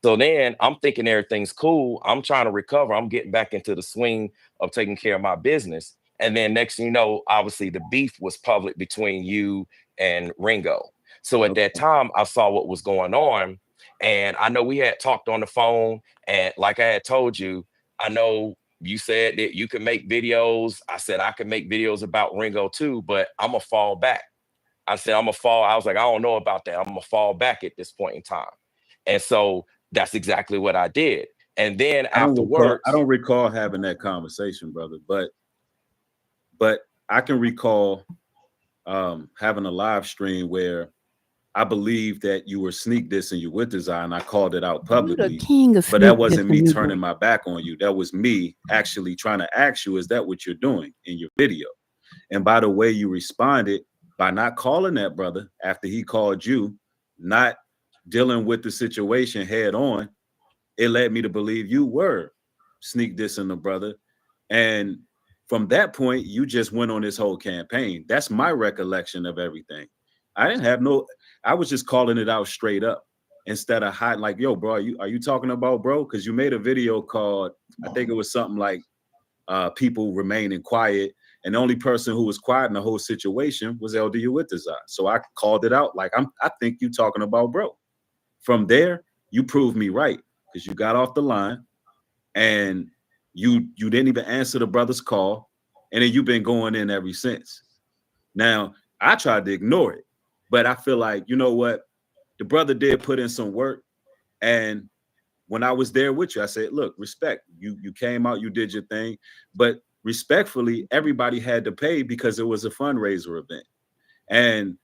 So then I'm thinking everything's cool. I'm trying to recover. I'm getting back into the swing of taking care of my business. And then next thing you know, obviously the beef was public between you and Ringo. So at that Okay. time, I saw what was going on. And I know we had talked on the phone. And like I had told you, I know you said that you can make videos. I said I can make videos about Ringo too, but I'm going to fall back. I said, I'm gonna fall. I was like, I don't know about that. I'm gonna fall back at this point in time. And so that's exactly what I did. And then I afterwards, don't recall having that conversation, brother, but I can recall having a live stream where I believe that you were sneak dissing you with design. I called it out You the publicly, king of but that sneak wasn't me dissing. turning my back on you. That was me actually trying to ask you, is that what you're doing in your video? And by the way you responded, by not calling that brother after he called you, not dealing with the situation head on, it led me to believe you were sneak dissing the brother. And from that point, you just went on this whole campaign. That's my recollection of everything. I didn't have no, I was just calling it out straight up. instead of hiding like, yo, bro, are you talking about bro? Because you made a video called, I think it was something like people remaining quiet. And the only person who was quiet in the whole situation was LD Uwitazai. So I called it out like, I think you talking about bro. From there, you proved me right because you got off the line and you didn't even answer the brother's call. And then you've been going in ever since. Now, I tried to ignore it, but I feel like, you know what? The brother did put in some work. And when I was there with you, I said, look, respect. You came out, you did your thing. But respectfully, everybody had to pay because it was a fundraiser event. And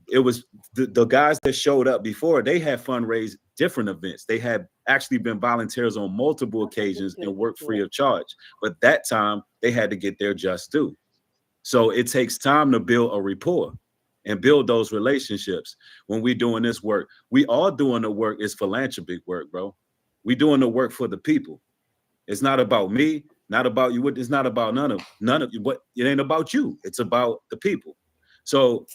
it was the guys that showed up before, they had fundraised different events. They had actually been volunteers on multiple occasions and worked free of charge. But that time, they had to get their just due. So it takes time to build a rapport and build those relationships. When we're doing this work, we all doing the work is philanthropic work, bro. We doing the work for the people. It's not about me, not about you. It's not about none of you. What it ain't about you. It's about the people. So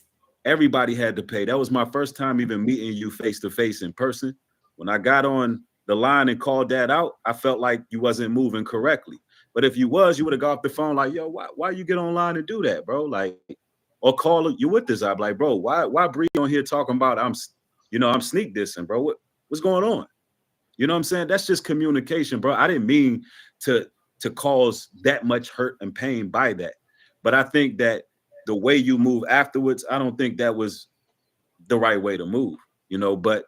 everybody had to pay. That was my first time even meeting you face to face in person. When I got on the line and called that out, I felt like you wasn't moving correctly. But if you was, you would have got off the phone like, yo, why you get online and do that, bro? Like, or call you with this. I'm like, bro, why Bree on here talking about I'm sneak dissing, bro. What's going on? You know what I'm saying? That's just communication, bro. I didn't mean to cause that much hurt and pain by that. But I think that the way you move afterwards, I don't think that was the right way to move, but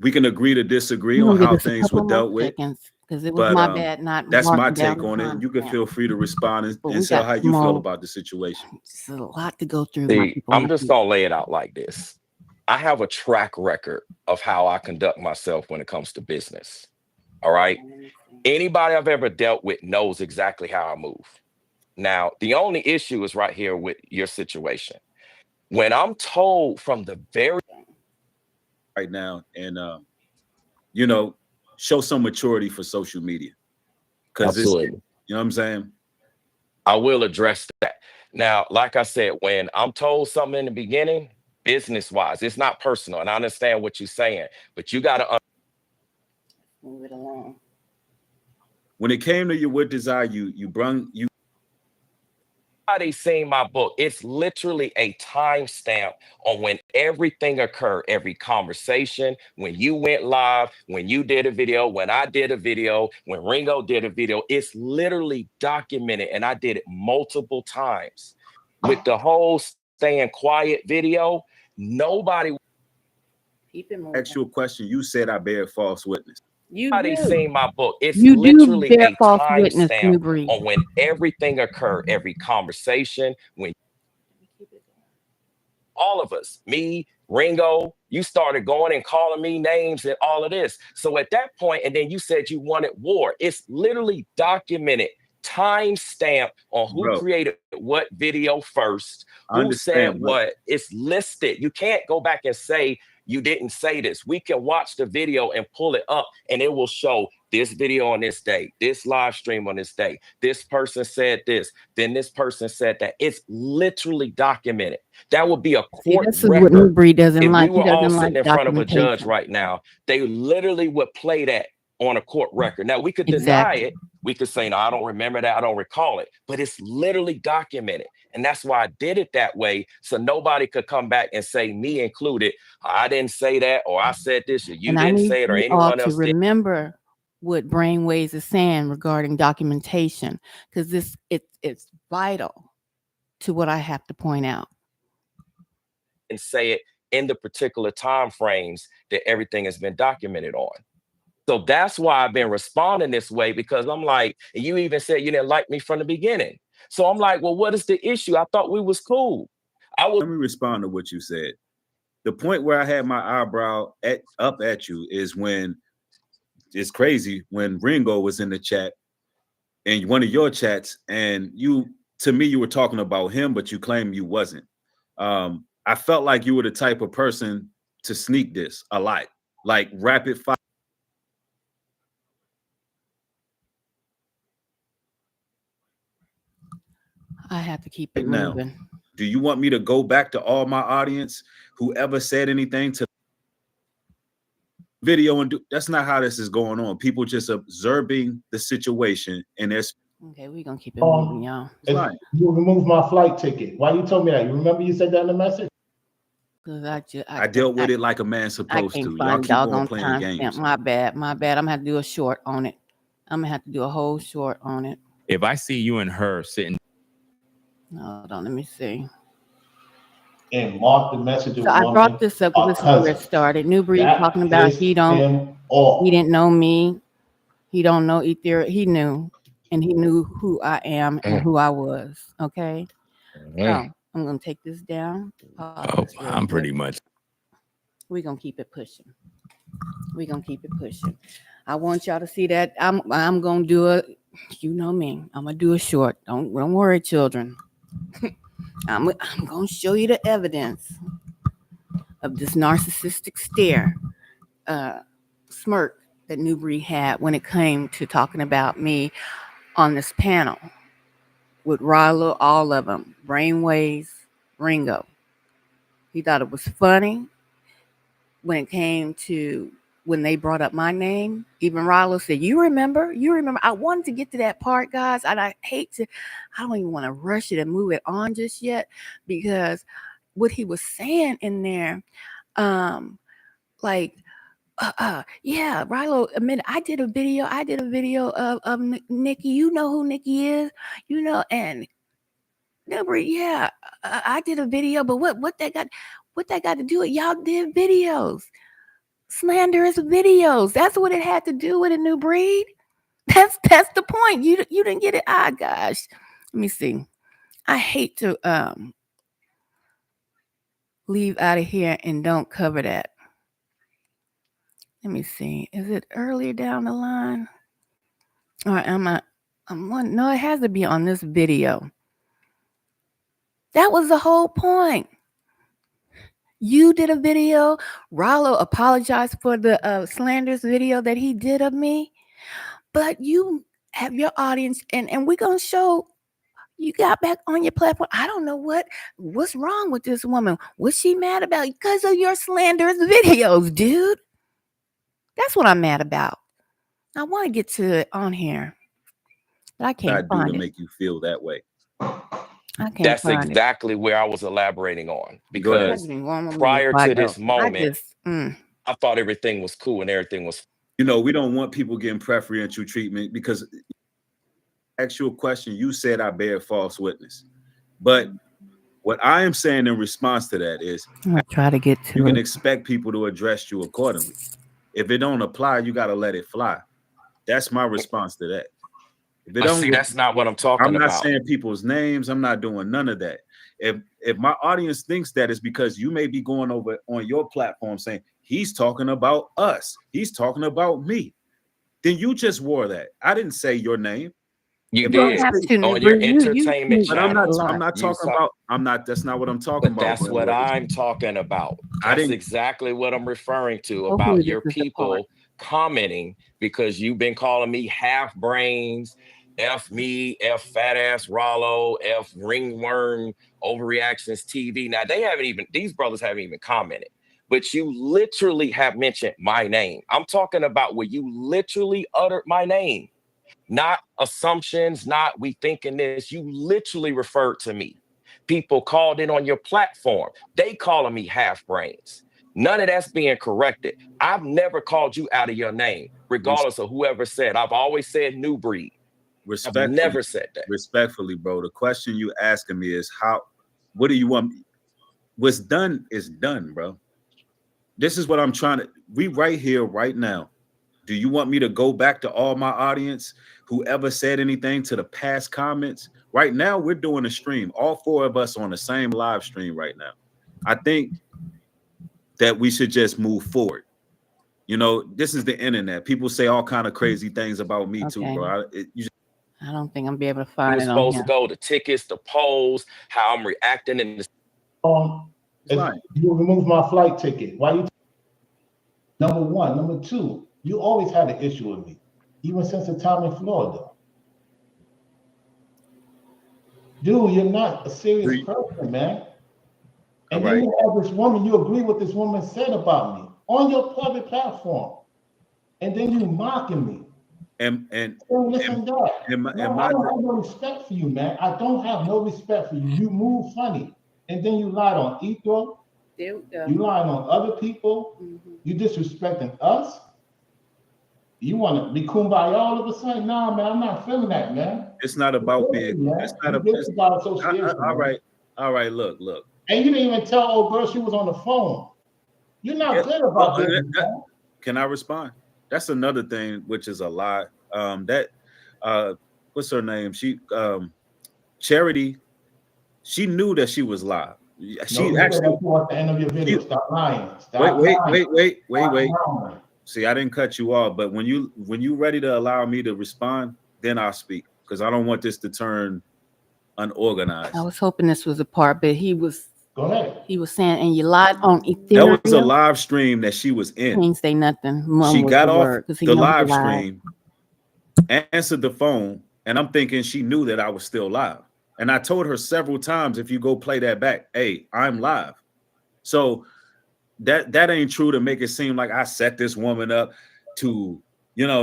we can agree to disagree on how things were dealt with. Because it was my bad not. That's my take on it. You can feel free to respond and say how you feel about the situation. It's a lot to go through. See, I'm just gonna lay it out like this. I have a track record of how I conduct myself when it comes to business. All right. Anybody I've ever dealt with knows exactly how I move. Now, the only issue is right here with your situation. When I'm told from the very right now, and show some maturity for social media. Because it's, you know what I'm saying? I will address that. Now, like I said, when I'm told something in the beginning, business-wise, it's not personal. And I understand what you're saying, but you got to move it along. When it came to your with desire, you Everybody seen my book. It's literally a timestamp on when everything occurred, every conversation, when you went live, when you did a video, when I did a video, when Ringo did a video. It's literally documented, and I did it multiple times. With the whole staying quiet video, nobody. Actual question, you said I bear false witness. Everybody seen my book. It's literally a timestamp on when everything occurred, every conversation, when all of us, me, Ringo, you started going and calling me names and all of this. So at that point, and then you said you wanted war. It's literally documented, timestamp on who created what video first, who said what. It's listed. You can't go back and say you didn't say this. We can watch the video and pull it up, and it will show this video on this day, this live stream on this day. This person said this, then this person said that. It's literally documented. That would be a court record. What Bree doesn't if like. we were all sitting in front of a judge right now, they literally would play that on a court record. Now, we could deny it. We could say, no, I don't remember that. I don't recall it. But it's literally documented. And that's why I did it that way. So nobody could come back and say, me included, I didn't say that, or I said this, or you didn't say it, or anyone else did. Remember what Brainwaves is saying regarding documentation, because it's vital to what I have to point out. And say it in the particular time frames that everything has been documented on. So that's why I've been responding this way, because I'm like, and you even said you didn't like me from the beginning. So I'm like, well, what is the issue? I thought we was cool. Let me respond to what you said. The point where I had my eyebrow up at you is when it's crazy when Ringo was in the chat and one of your chats, and to me, you were talking about him, but you claimed you wasn't. I felt like you were the type of person to sneak this a lot, like rapid fire. I have to keep it moving. Do you want me to go back to all my audience, whoever said anything to video and do. That's not how this is going on. People just observing the situation, and there's Okay, we're gonna keep it moving, y'all. You removed my flight ticket. Why you told me that? You remember you said that in the message? Because I dealt with it like a man supposed to. Y'all keep on playing games. My bad. I'm gonna have to do a short on it. I'm gonna have to do a whole short on it. If I see you and her sitting, hold on, let me see. And mark the message. So I brought this up because this is where it started. New Breed talking about he didn't know me. He don't know Ether. He knew, and he knew who I am and who I was. Okay. So I'm gonna take this down. I'm pretty much. We're gonna keep it pushing. We're gonna keep it pushing. I want y'all to see that. I'm gonna do a, you know me. I'm gonna do a short. Don't worry, children. I'm gonna show you the evidence of this narcissistic stare, smirk that New Breed had when it came to talking about me on this panel with Rilo, all of them, Brainwaves, Ringo. He thought it was funny when it came to when they brought up my name. Even Rilo said, you remember? I wanted to get to that part, guys, and I don't even want to rush it and move it on just yet, because what he was saying in there, yeah, Rilo admitted, I did a video of Nikki. You know who Nikki is, and Nobody, yeah, I did a video, but what that got to do with y'all did videos, slanderous videos. That's what it had to do with a New Breed. That's the point. You didn't get it. Ah, gosh, let me see. I hate to leave out of here and don't cover that. Let me see. Is it earlier down the line, or no, it has to be on this video. That was the whole point. You did a video. Rilo apologized for the slanderous video that he did of me. But you have your audience, and we're going to show you got back on your platform. I don't know what's wrong with this woman. What's she mad about? Because of your slanderous videos, dude. That's what I'm mad about. I want to get to it on here, but I can't find it. To make you feel that way. That's exactly where I was elaborating on, because prior to this moment, I thought everything was cool and everything was. We don't want people getting preferential treatment, because actual question, you said I bear false witness, but what I am saying in response to that is, I'm gonna try to get to you can expect people to address you accordingly. If it don't apply, you got to let it fly. That's my response to that. If it don't, that's not what I'm talking about. I'm not saying people's names. I'm not doing none of that. If my audience thinks that, it's because you may be going over on your platform saying he's talking about us, he's talking about me. Then you just wore that. I didn't say your name. You did on your entertainment channel. I'm not talking about. That's not what I'm talking about. That's what I'm talking about. That's exactly what I'm referring to about your people commenting, because you've been calling me half brains, F me, F fat ass Rilo, F ringworm, overreactions TV. Now these brothers haven't even commented, but you literally have mentioned my name. I'm talking about where you literally uttered my name. Not assumptions, not we thinking this. You literally referred to me. People called in on your platform. They calling me half brains. None of that's being corrected. I've never called you out of your name, regardless of whoever said. I've always said New Breed. I've never said that. Respectfully, bro. The question you asking me is what do you want? What's done is done, bro. This is what I'm trying to, we right here, right now. Do you want me to go back to all my audience, whoever said anything to the past comments? Right now, we're doing a stream, all four of us on the same live stream right now. I think that we should just move forward. This is the internet. People say all kind of crazy things about me too, bro. I don't think I'm be able to find it. Supposed to go the tickets, the polls, how I'm reacting in the. You removed my flight ticket. Why you? Number one, number two. You always had an issue with me, even since the time in Florida. Dude, you're not a serious person, man. And then you have this woman, you agree what this woman said about me on your public platform, and then you mocking me. And Listen, God, and my, and no, I my don't have no respect for you, man. I don't have no respect for you. You move funny, and then you lied on Ethro. There we go. You lying on other people. Mhm. You disrespecting us. You want to be kumbaya all of a sudden? Nah, man, I'm not feeling that, man. it's not about being. It's not You a. guilty about association, All man. right, all right. Look. And you didn't even tell old girl she was on the phone. You're not Yeah, good well, about business, man. can I respond? That's another thing, which is a lie. That what's her name? Charity. She knew that she was live. No, She you said actually. that you at the end of your video. She, Stop lying. wait, Stop wait, lying. wait, wait, wait, Stop wait. lying. See, I didn't cut you off, but when you ready to allow me to respond, then I'll speak because I don't want this to turn unorganized. I was hoping this was a part, but Go ahead. he was saying, and you lied on That was a Ethereum. live stream that she was He in. ain't say nothing. Mom She was got the off word because he the know he live lied. stream, answered the phone, and I'm thinking she knew that I was still live. And I told her several times, if you go play that back, hey, I'm live. So that ain't true to make it seem like I set this woman up to,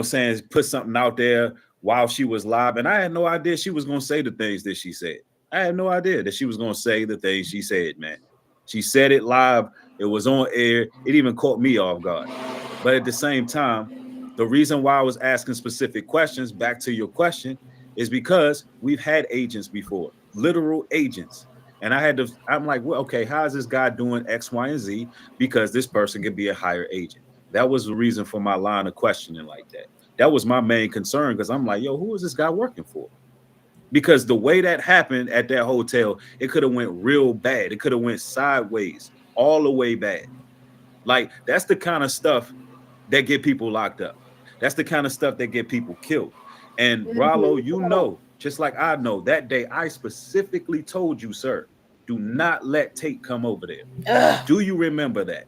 saying put something out there while she was live. And I had no idea she was going to say the things that she said. I had no idea that she was going to say the things she said, man. She said it live. It was on air. It even caught me off guard. But at the same time, the reason why I was asking specific questions, back to your question, is because we've had agents before, literal agents. And I'm like, well, okay, how is this guy doing X, Y, and Z? Because this person could be a higher agent. That was the reason for my line of questioning like that. That was my main concern because I'm like, yo, who is this guy working for? Because the way that happened at that hotel, it could have went real bad. It could have went sideways, all the way bad. Like that's the kind of stuff that get people locked up. That's the kind of stuff that get people killed. And Rollo, just like I know, that day I specifically told you, sir, do not let Tate come over there. Ugh. Do you remember that?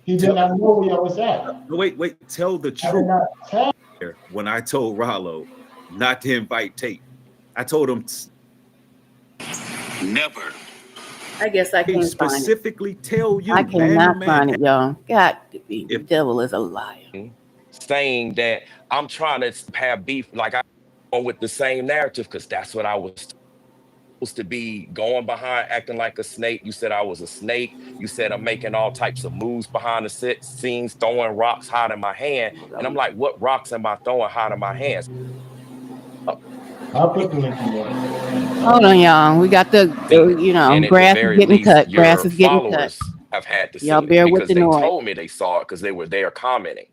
He did not know where I was at. No, wait, tell the I did truth. not tell. When I told Rollo not to invite Tate, I told him Never. I guess I can't find it. specifically tell you, I man. cannot find it, y'all. God, the devil is a liar. Saying that I'm trying to have beef, like I on with the same narrative, because that's what I was supposed to be going behind, acting like a snake. You said I was a snake. You said I'm making all types of moves behind the scenes, throwing rocks hot in my hand. And I'm like, what rocks am I throwing hot in my hands? I'll put the link in there. Hold on, y'all. We got the And at the grass is very getting least, cut. Grass your is getting cut. followers have had to Y'all seen it bear with because the they noise. told me they saw it because they were there commenting.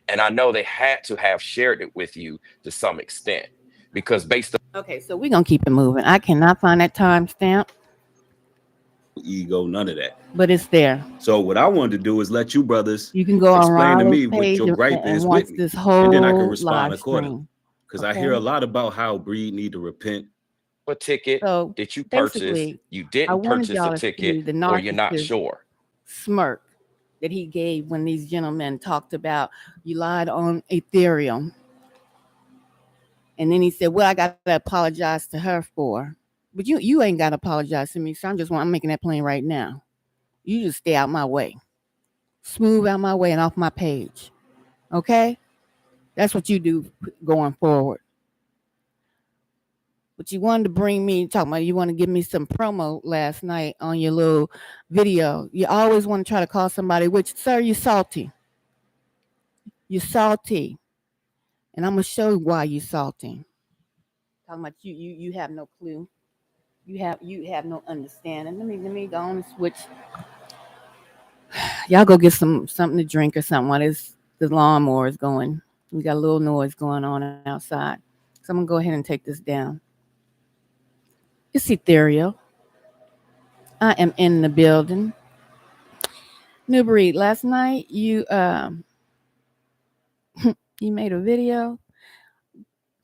And I know they had to have shared it with you to some extent because based on Okay, so we're gonna keep it moving. I cannot find that timestamp, ego, none of that. but it's there. So what I wanted to do is let you brothers You can go on explain to Rollo's me what page your gripe and is watch with me, this and then I can whole respond live accordingly. stream. Because I hear a lot about how Breed need to repent. a ticket So that you purchased, basically, you I didn't wanted purchase a y'all to see ticket, the or you're not narcissist sure. smirk that he gave when these gentlemen talked about you lied on Ethereum. And then he said, well, I got to apologize to her for. But you ain't got to apologize to me. So I'm making that plain right now. You just stay out my way. Smooth out my way and off my page. Okay? That's what you do going forward. But you wanted to bring me, talking about you want to give me some promo last night on your little video. You always want to try to call somebody, which, sir, you're salty. You're salty. And I'm going to show you why you're salty. Talking about you have no clue. You have no understanding. Let me go on and switch. Y'all go get something to drink or something while the lawnmower is going. We got a little noise going on outside. So I'm gonna go ahead and take this down. It's ethereal. I am in the building. Newbury, last night you you made a video.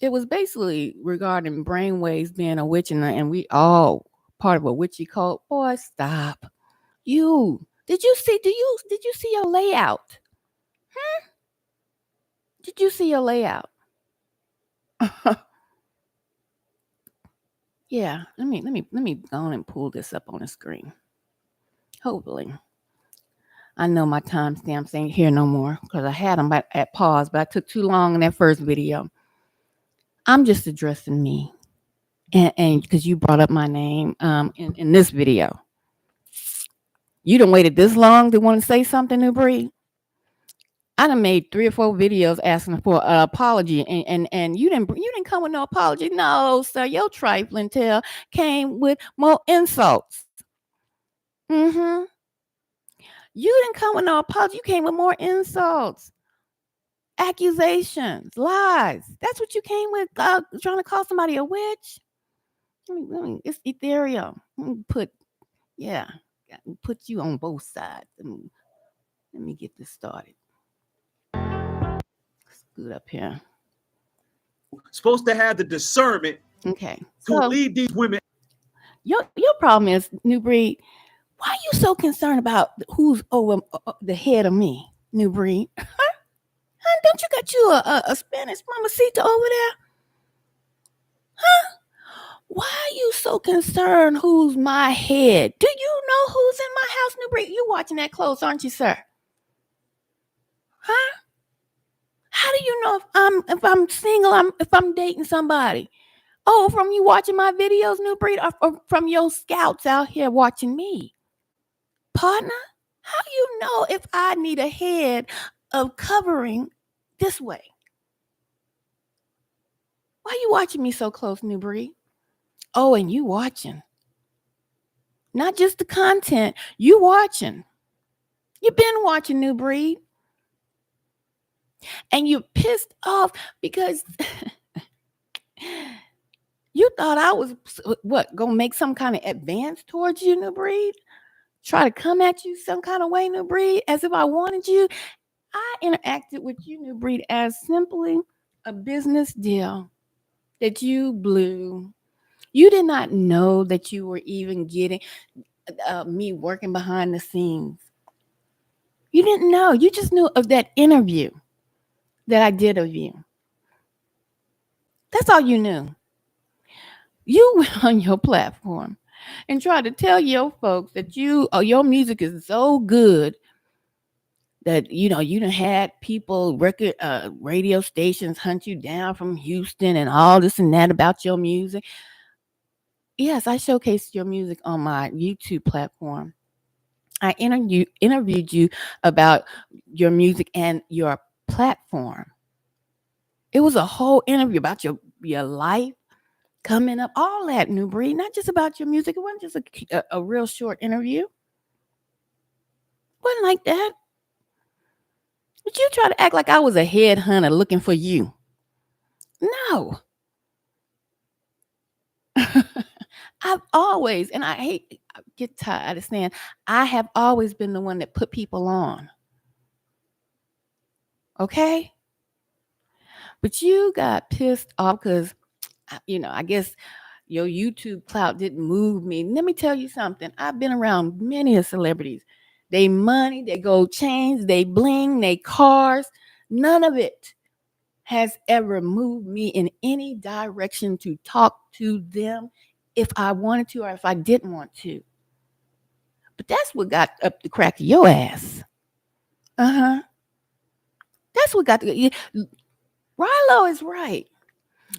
It was basically regarding brainwaves being a witch and we all part of a witchy cult. Boy, stop. Did you see your layout? Did you see your layout? Yeah, let me go on and pull this up on the screen. Hopefully. I know my timestamps ain't here no more because I had them at pause, but I took too long in that first video. I'm just addressing me, and because you brought up my name in this video, you done waited this long to want to say something, New Breed. I done made 3 or 4 videos asking for an apology, and you didn't come with no apology. No, sir, your trifling tale came with more insults. Mm-hmm. You didn't come with no apology. You came with more insults, accusations, lies. That's what you came with, trying to call somebody a witch. It's ethereal. Yeah, put you on both sides. Let me get this started. Scoot up here. Supposed to have the discernment Okay, to lead these women. Your problem is, New Breed. Why are you so concerned about who's over the head of me, New Breed? Huh? Don't you got you a Spanish mamacita over there? Huh? Why are you so concerned who's my head? Do you know who's in my house, New Breed? You watching that close, aren't you, sir? Huh? How do you know if I'm single, if I'm dating somebody? Oh, from you watching my videos, New Breed, or from your scouts out here watching me? Partner, how do you know if I need a head of covering this way? Why are you watching me so close, New Breed? Oh, and you watching. Not just the content, you watching. You've been watching, New Breed. And you're pissed off because you thought I was, gonna make some kind of advance towards you, New Breed? Try to come at you some kind of way, New Breed, as if I wanted you. I interacted with you, New Breed, as simply a business deal that you blew. You did not know that you were even getting me working behind the scenes. You didn't know. You just knew of that interview that I did of you. That's all you knew. You went on your platform and tried to tell your folks that your music is so good that you done had people radio stations hunt you down from Houston and all this and that about your music. Yes, I showcased your music on my YouTube platform. I interviewed you about your music and your platform. It was a whole interview about your life coming up, all that, New Breed, not just about your music. It wasn't just a real short interview. It wasn't like that. But you try to act like I was a headhunter looking for you. No. I've always, and I get tired of saying, I have always been the one that put people on. Okay? But you got pissed off because, I guess your YouTube clout didn't move me. Let me tell you something. I've been around many of celebrities. They money, they gold chains, they bling, they cars. None of it has ever moved me in any direction to talk to them if I wanted to or if I didn't want to. But that's what got up the crack of your ass. Uh-huh. That's what got the... Rilo is right.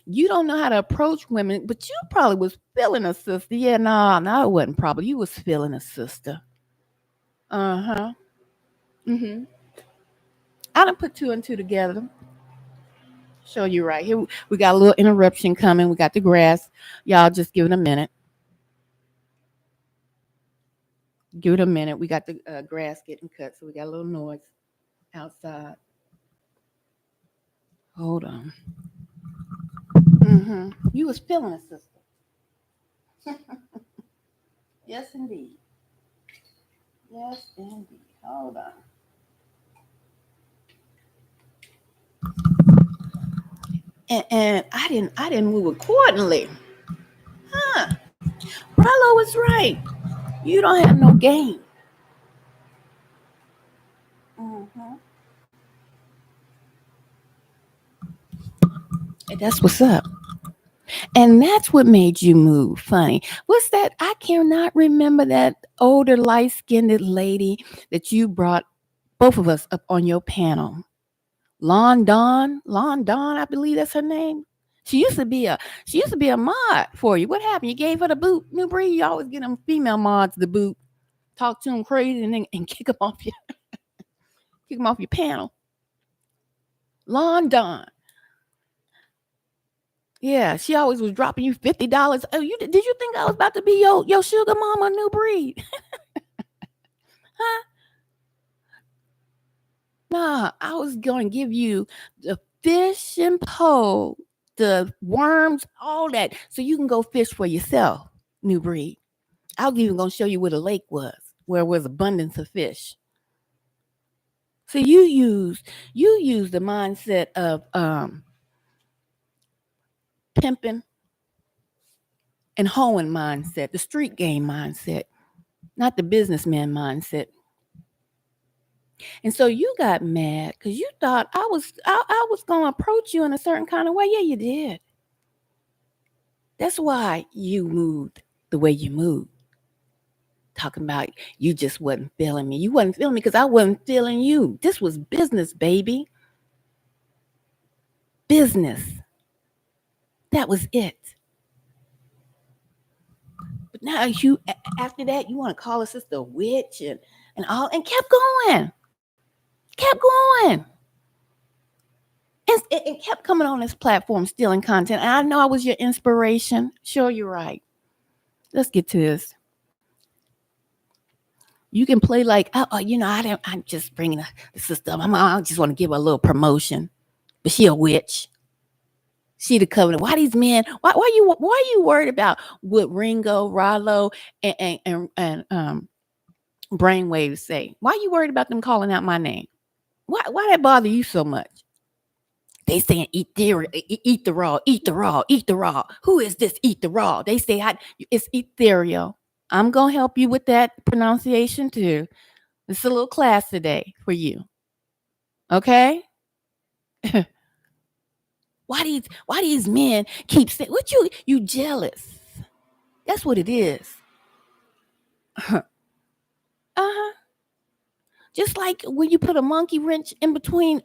You don't know how to approach women, but you probably was feeling a sister. Yeah, no, it wasn't probably. You was feeling a sister. Uh-huh. Mm-hmm. I done put 2 and 2 together. Show you right here. We got a little interruption coming. We got the grass. Y'all just give it a minute. Give it a minute. We got the grass getting cut, so we got a little noise outside. Hold on. Mm-hmm. You was feeling a sister. Yes, indeed. Yes, indeed. Hold on. And I didn't move accordingly. Huh? Rollo was right. You don't have no game. Mm-hmm. And that's what's up. And that's what made you move funny. What's that? I cannot remember that older light skinned lady that you brought both of us up on your panel. Lon Dawn, I believe that's her name. She used to be a mod for you. What happened? You gave her the boot. New breed. You always get them female mods the boot. Talk to them crazy and then and kick them off your kick them off your panel. Lon Dawn. Yeah, she always was dropping you $50. Oh, did you think I was about to be your sugar mama, New breed? Huh? Nah, I was going to give you the fish and pole, the worms, all that, so you can go fish for yourself, New breed. I was even going to show you where the lake was, where was abundance of fish. So you use the mindset of pimping and hoeing mindset, the street game mindset, not the businessman mindset. And so you got mad because you thought I was going to approach you in a certain kind of way. Yeah, you did. That's why you moved the way you moved. Talking about you just wasn't feeling me. You wasn't feeling me because I wasn't feeling you. This was business, baby. Business. That was it. But now after that, you want to call a sister a witch and all, and kept going. Kept going. And kept coming on this platform stealing content. And I know I was your inspiration. Sure, you're right. Let's get to this. You can play like, I'm just bringing the sister up. I just want to give her a little promotion. But she a witch. She the covenant. Why these men? Why you worried about what Ringo, Rollo, and Brainwaves say? Why you worried about them calling out my name? Why that bother you so much? They saying eat the raw, eat the raw, eat the raw. Who is this? Eat the raw. They say it's ethereal. I'm gonna help you with that pronunciation too. It's a little class today for you. Okay? Why these men keep saying what you jealous? That's what it is. Uh-huh. Just like when you put a monkey wrench in between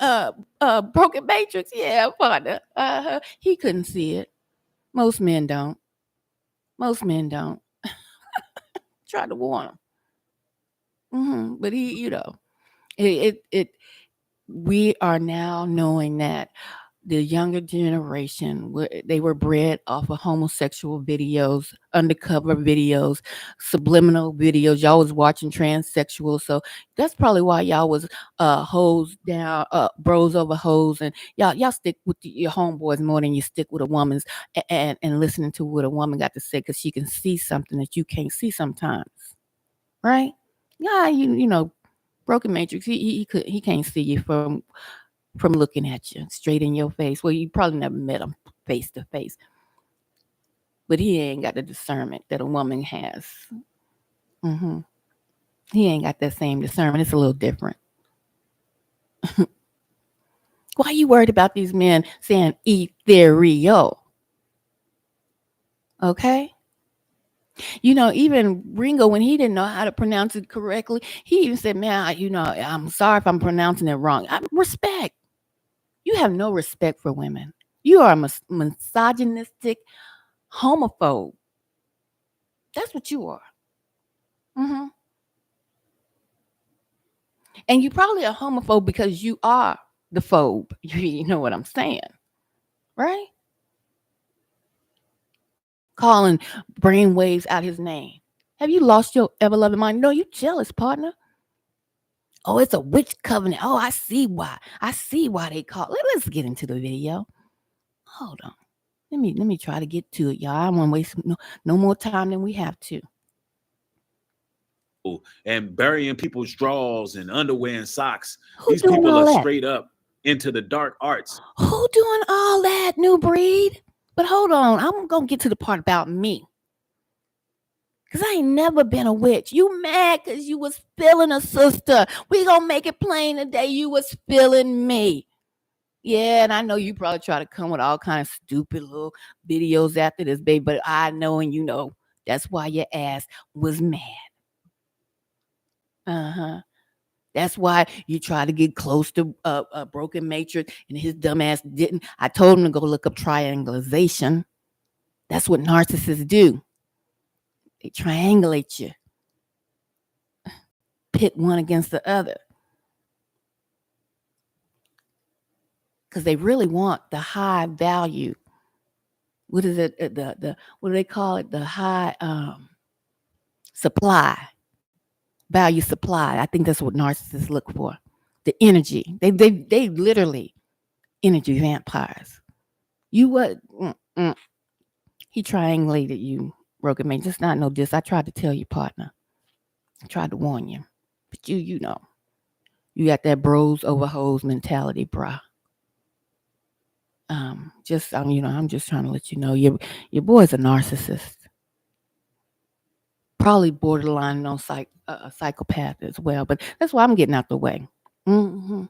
broken matrix. Yeah, partner. He couldn't see it. Most men don't. Most men don't. Try to warn him. But he, it we are now knowing that the younger generation, they were bred off of homosexual videos, undercover videos, subliminal videos. Y'all was watching transsexuals, so that's probably why y'all was hoes down, bros over hoes, and y'all stick with your homeboys more than you stick with a woman's, and listening to what a woman got to say because she can see something that you can't see sometimes, right? Yeah, broken matrix. He can't see you from looking at you straight in your face. Well, you probably never met him face to face, but he ain't got the discernment that a woman has. He ain't got that same discernment. It's a little different. Why are you worried about these men saying ethereal? Okay. Even Ringo, when he didn't know how to pronounce it correctly, he even said, man, I'm sorry if I'm pronouncing it wrong. Respect. You have no respect for women. You are a misogynistic homophobe. That's what you are. And you probably are homophobe because you are the phobe. You know what I'm saying, right? Calling brainwaves out his name. Have you lost your ever loving mind? No, you jealous, partner. Oh, it's a witch covenant. Oh, I see why. I see why they call. Let's get into the video. Hold on. Let me try to get to it, y'all. I don't want to waste no more time than we have to. And burying people's drawers and underwear and socks. Who These people are that? straight up into the dark arts. Who doing all that, New breed? But hold on, I'm gonna get to the part about me. Cause I ain't never been a witch. You mad cause you was feeling a sister. We gonna make it plain today. You was feeling me. Yeah, and I know you probably try to come with all kind of stupid little videos after this, baby, but I know and you know that's why your ass was mad. Uh-huh. That's why you try to get close to a broken matrix and his dumb ass didn't. I told him to go look up triangulation. That's what narcissists do. They triangulate you, pit one against the other. Because they really want the high value. What is it? The what do they call it? The high supply, value supply. I think that's what narcissists look for. The energy. They literally energy vampires. You what? He triangulated you, broken man. Just not know this. I tried to tell you, partner. I tried to warn you, but you know, you got that bros over hoes mentality, bruh. I'm just trying to let you know your boy's a narcissist, probably borderline on a psychopath as well. But that's why I'm getting out the way. Mm-hmm.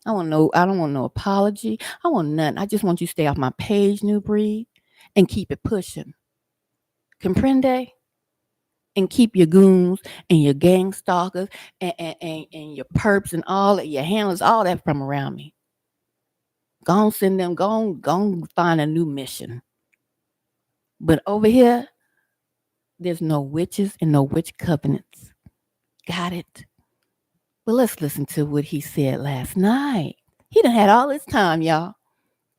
I don't want no apology. I want nothing. I just want you to stay off my page, New Breed, and keep it pushing. Comprende? And keep your goons and your gang stalkers and your perps and all that, your handlers, all that from around me. Go on, send them, go on find a new mission. But over here, there's no witches and no witch covenants. Got it? But let's listen to what he said last night. He done had all his time, y'all.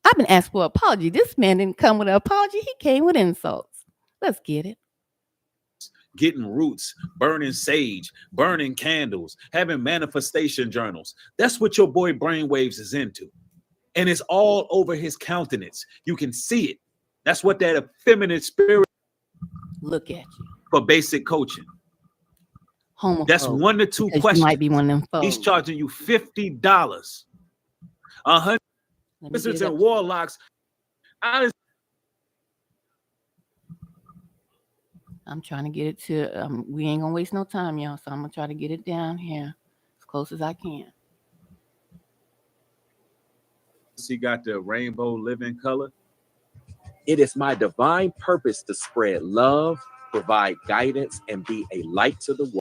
I've been asked for an apology. This man didn't come with an apology. He came with insults. Let's get it. Getting roots, burning sage, burning candles, having manifestation journals. That's what your boy Brainwaves is into. And it's all over his countenance. You can see it. That's what that effeminate spirit look at you for basic coaching. Homophobe. That's 1 to 2 questions. Might be one of them folks. He's charging you $50. 100 wizards and warlocks. I'm trying to get it to, we ain't gonna waste no time, y'all. So I'm gonna try to get it down here as close as I can. He got the rainbow living color. It is my divine purpose to spread love, provide guidance, and be a light to the world.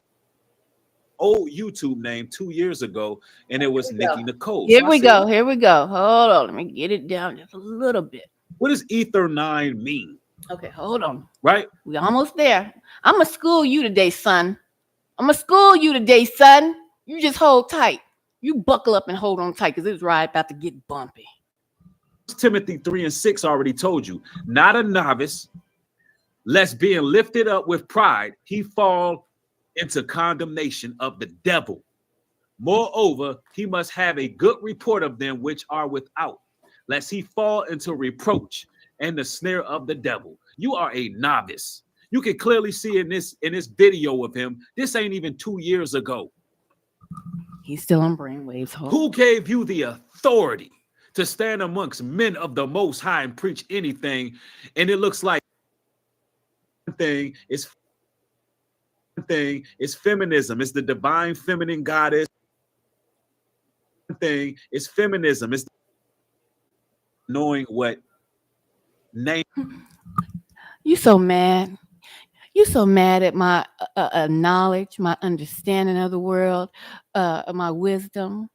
Old YouTube name 2 years ago, and it was Nikki Nicole. Here we go. Here we go. Hold on. Let me get it down just a little bit. What does Ether 9 mean? Okay, hold on. Right? We almost there. I'm going to school you today, son. I'm going to school you today, son. You just hold tight. You buckle up and hold on tight because this ride about to get bumpy. Timothy 3:6 already told you, not a novice, lest being lifted up with pride, he fall into condemnation of the devil. Moreover, he must have a good report of them which are without, lest he fall into reproach and the snare of the devil. You are a novice. You can clearly see in this video of him, this ain't even 2 years ago. He's still on brainwaves. Who gave you the authority to stand amongst men of the Most High and preach anything? And it looks like thing is feminism. It's the divine feminine goddess. Thing is feminism. It's knowing what name. You so mad. You so mad at my knowledge, my understanding of the world, my wisdom.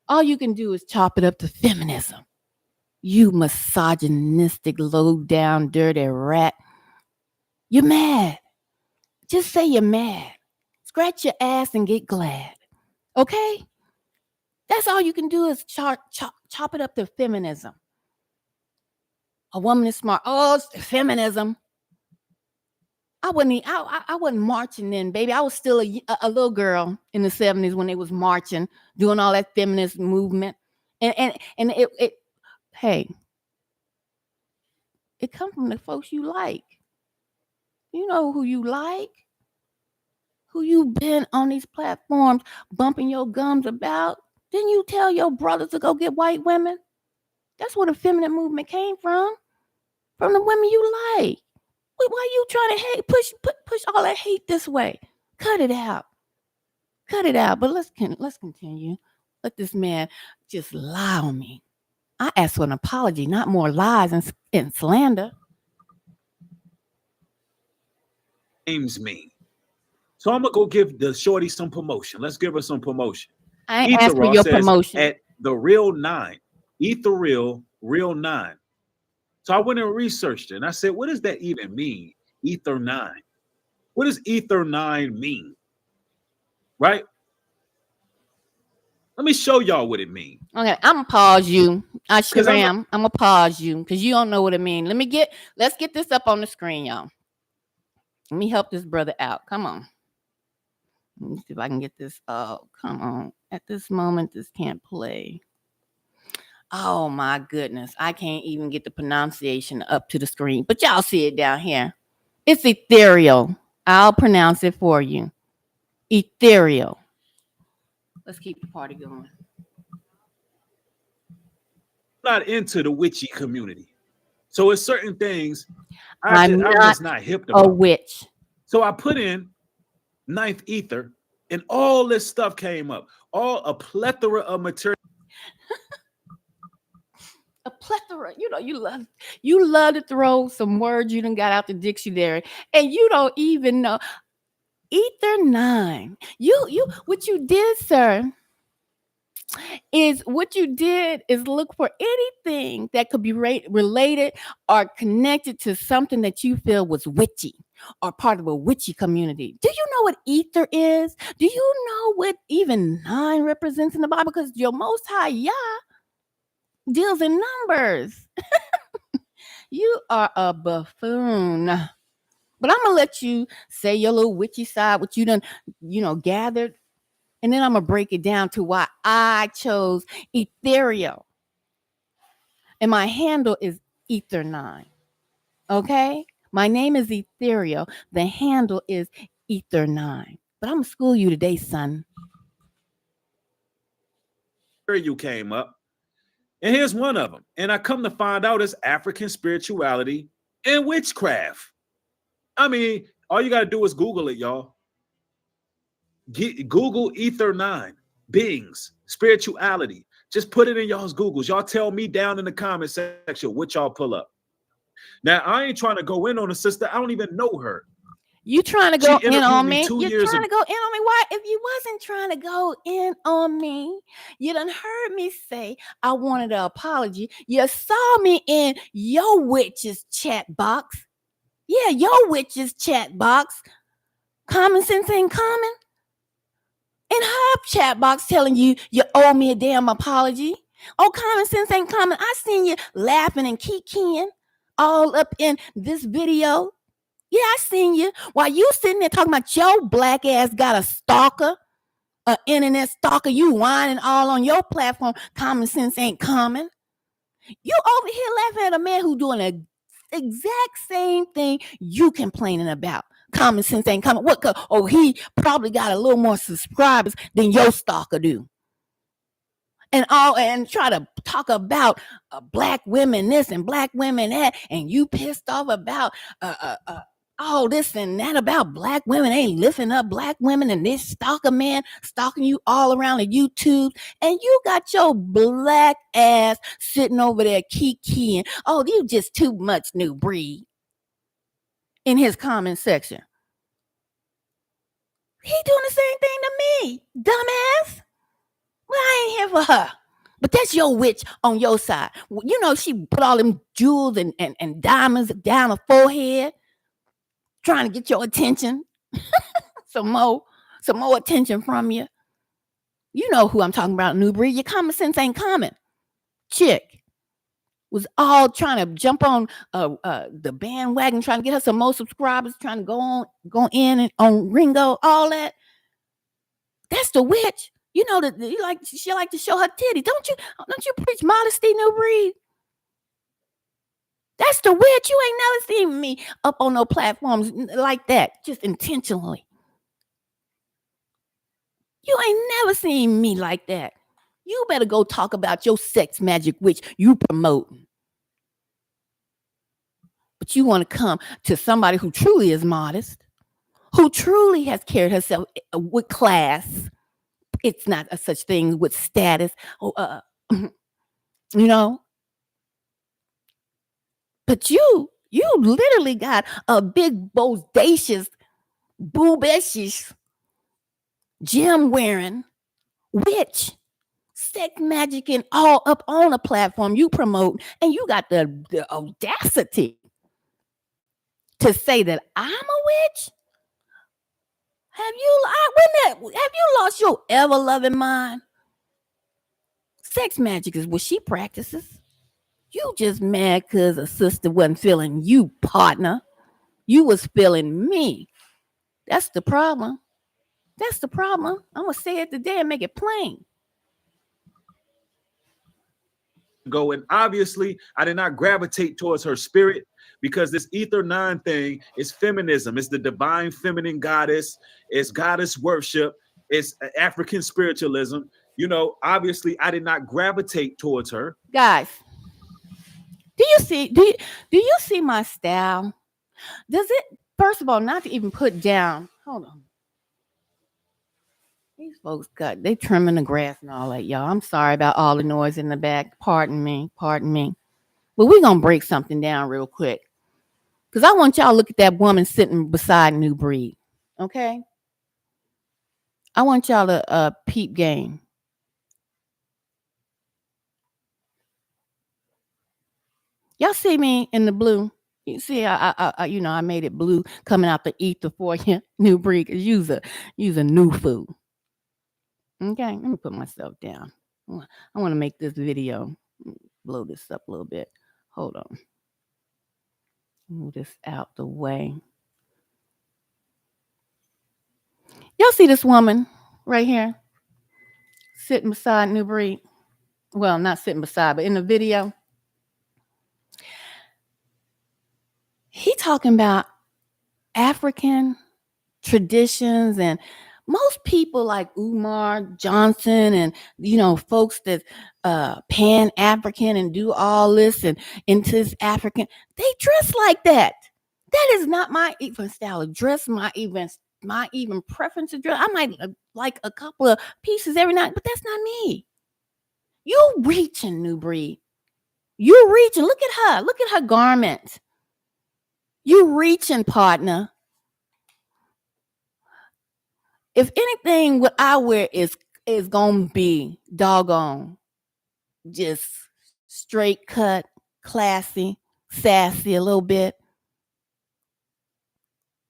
All you can do is chop it up to feminism. You misogynistic, low down, dirty rat. You're mad. Just say you're mad. Scratch your ass and get glad. Okay? That's all you can do is chop it up to feminism. A woman is smart. Oh, it's feminism. I wasn't marching then, baby. I was still a little girl in the 70s when they was marching, doing all that feminist movement. And it hey, it come from the folks you like. You know who you like, who you been on these platforms bumping your gums about. Didn't you tell your brothers to go get white women? That's where the feminine movement came from the women you like. Why you trying to hate, push all that hate this way? Cut it out. But let's continue. Let this man just lie on me. I asked for an apology, not more lies and slander. Names mean. So I'm gonna go give the shorty some promotion. Let's give her some promotion. I ain't asked for your says promotion. at the real 9. Ethereal, real 9. So I went and researched it and I said, what does that even mean? Ether 9. What does Ether 9 mean? Right? Let me show y'all what it means. Okay, I'm gonna pause you. I sure 'Cause am. I'm gonna pause you because you don't know what it means. Let's get this up on the screen, y'all. Let me help this brother out. Come on. Let me see if I can get this. Oh, come on. At this moment, this can't play. Oh my goodness. I can't even get the pronunciation up to the screen. But y'all see it down here. It's ethereal. I'll pronounce it for you. Ethereal. Let's keep the party going. Not into the witchy community. So it's certain things I'm just not hip a about. witch. So I put in 9th ether and all this stuff came up. All a plethora of material. A plethora. You know, you love to throw some words you done got out the dictionary and you don't even know. Ether 9. What you did, sir, is look for anything that could be related or connected to something that you feel was witchy or part of a witchy community. Do you know what ether is? Do you know what even 9 represents in the Bible? Because your Most High Yah deals in numbers. You are a buffoon. But I'm gonna let you say your little witchy side, what you done, gathered. And then I'm going to break it down to why I chose ethereal. And my handle is Ether9. Okay? My name is Ethereal. The handle is Ether9. But I'm going to school you today, son. You came up. And here's one of them. And I come to find out it's African spirituality and witchcraft. I mean, all you got to do is Google it, y'all. Google Ether 9, beings, spirituality. Just put it in y'all's Googles. Y'all tell me down in the comment section what y'all pull up. Now, I ain't trying to go in on a sister. I don't even know her. You trying to go in on me? You're trying to go in on me. Why? If you wasn't trying to go in on me, you done heard me say I wanted an apology. You saw me in your witch's chat box. Yeah, your witch's chat box. Common sense ain't common. In her chat box telling you owe me a damn apology. Oh, common sense ain't common. I seen you laughing and kikiing all up in this video. Yeah, I seen you. While you sitting there talking about your black ass got a stalker, an internet stalker, you whining all on your platform. Common sense ain't common. You over here laughing at a man who doing the exact same thing you complaining about. Common sense ain't common. What? Oh, he probably got a little more subscribers than your stalker do. And try to talk about black women this and black women that, and you pissed off about all this and that about black women ain't lifting up black women, and this stalker man stalking you all around the YouTube, and you got your black ass sitting over there kikiing. Oh, you just too much new breed. In his comment section, he doing the same thing to me, dumbass. Well, I ain't here for her. But that's your witch on your side. You know, she put all them jewels and diamonds down her forehead, trying to get your attention. some more attention from you. You know who I'm talking about, new breed. Your common sense ain't common. Chick was all trying to jump on the bandwagon, trying to get her some more subscribers, trying to go in and on Ringo, all that. That's the witch. You know that she like to show her titty. Don't you preach modesty, new breed? That's the witch. You ain't never seen me up on no platforms like that, just intentionally. You ain't never seen me like that. You better go talk about your sex magic witch you promoting. But you want to come to somebody who truly is modest, who truly has carried herself with class. It's not a such thing with status. You know, But you literally got a big bodacious, boobacious, gem wearing witch, sex magic and all up on a platform you promote, and you got the audacity to say that I'm a witch? Have you lost your ever loving mind? Sex magic is what she practices. You just mad because a sister wasn't feeling you, partner. You was feeling me. That's the problem. That's the problem. I'm gonna say it today and make it plain. Go, and obviously I did not gravitate towards her spirit because this ether 9 thing is feminism. It's the divine feminine goddess. It's goddess worship. It's African spiritualism. You know, obviously I did not gravitate towards her. Guys, do you see my style? Does it, first of all, not to even put down, hold on. These folks they trimming the grass and all that, y'all. I'm sorry about all the noise in the back. Pardon me. But we're gonna break something down real quick. Because I want y'all to look at that woman sitting beside New Breed. Okay? I want y'all to peep game. Y'all see me in the blue? You see, I made it blue coming out the ether for you, New Breed, because you's a new fool. Okay, let me put myself down. I want to make this video, blow this up a little bit. Hold on. Move this out the way. Y'all see this woman right here sitting beside New Breed? Well, not sitting beside, but in the video. He talking about African traditions, and most people like Umar Johnson and folks that pan-African and do all this and into this African, they dress like that. That is not my even style of dress, my even preference to dress. I might like a couple of pieces every night, but that's not me. You reaching, New Breed. You reaching. Look at her. Look at her garment. You reaching, partner. If anything, what I wear is gonna be doggone just straight cut, classy, sassy a little bit.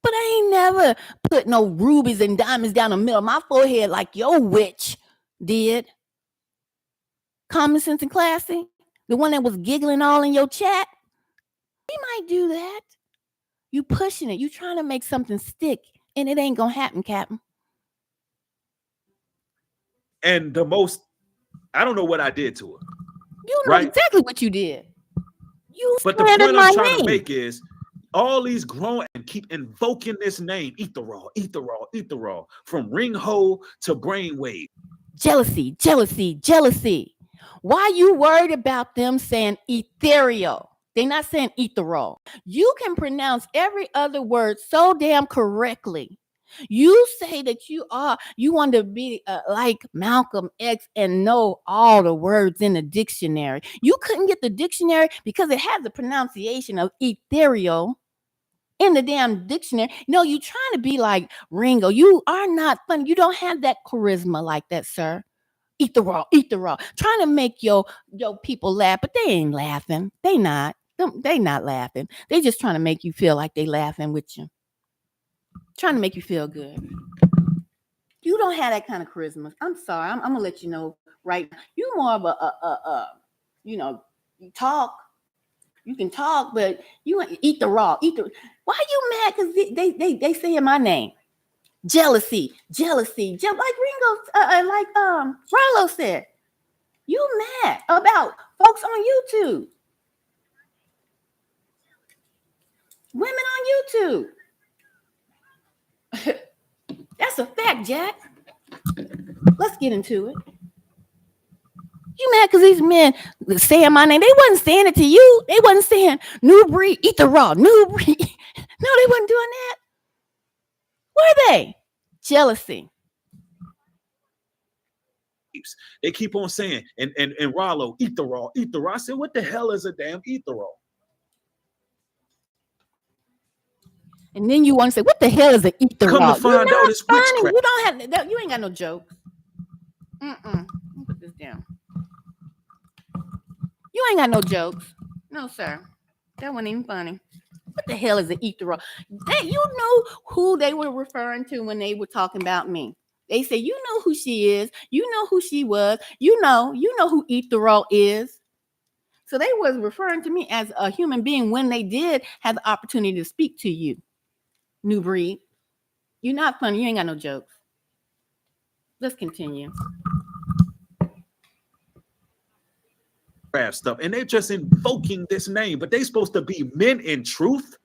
But I ain't never put no rubies and diamonds down the middle of my forehead like your witch did. Common sense and classy, the one that was giggling all in your chat. We might do that. You pushing it. You trying to make something stick, and it ain't gonna happen, Captain. And the most, I don't know what I did to her. You know exactly what you did. But the point I'm trying to make is all these grown and keep invoking this name, Etherol, from ring hole to brainwave. Jealousy. Why you worried about them saying ethereal? They're not saying ethereal. You can pronounce every other word so damn correctly. You say that you want to be like Malcolm X and know all the words in the dictionary. You couldn't get the dictionary because it has the pronunciation of ethereal in the damn dictionary. No, you trying to be like Ringo. You are not funny. You don't have that charisma like that, sir. Ethereal. Trying to make your people laugh, but they ain't laughing. They not laughing. They just trying to make you feel like they laughing with you. Trying to make you feel good. You don't have that kind of charisma. I'm sorry. I'm gonna let you know right now. You more of you talk. You can talk, but you eat the raw. Why you mad? Because they saying my name. Jealousy. Like Ringo, like Rollo said. You mad about folks on YouTube. Women on YouTube. That's a fact, Jack. Let's get into it. You mad because these men saying my name? They wasn't saying it to you. They wasn't saying New Breed, eat the raw, New Breed. No, they wasn't doing that. Were they? Jealousy. They keep on saying, and Rollo, eat the raw. I said, what the hell is a damn etherol? And then you want to say, what the hell is an ether? Come to You're find out not it's funny. witchcraft. You don't have, you ain't got no jokes. Let me put this down. You ain't got no jokes. No, sir. That wasn't even funny. What the hell is an ether? You know who they were referring to when they were talking about me. They say, you know who she is. You know who she was. You know who Ethereal is. So they was referring to me as a human being when they did have the opportunity to speak to you. New breed. You're not funny. You ain't got no jokes. Let's continue. Stuff, and they're just invoking this name, but they supposed to be men in truth.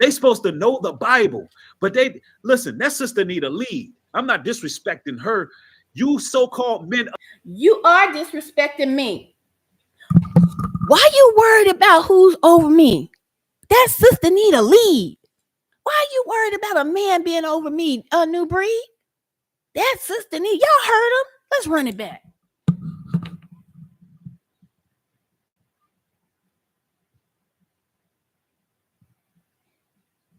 They supposed to know the Bible, but they listen. That sister need a lead. I'm not disrespecting her. You so-called men. You are disrespecting me. Why you worried about who's over me? That sister need a lead. Why are you worried about a man being over me, New breed? That sister need. Y'all heard him. Let's run it back.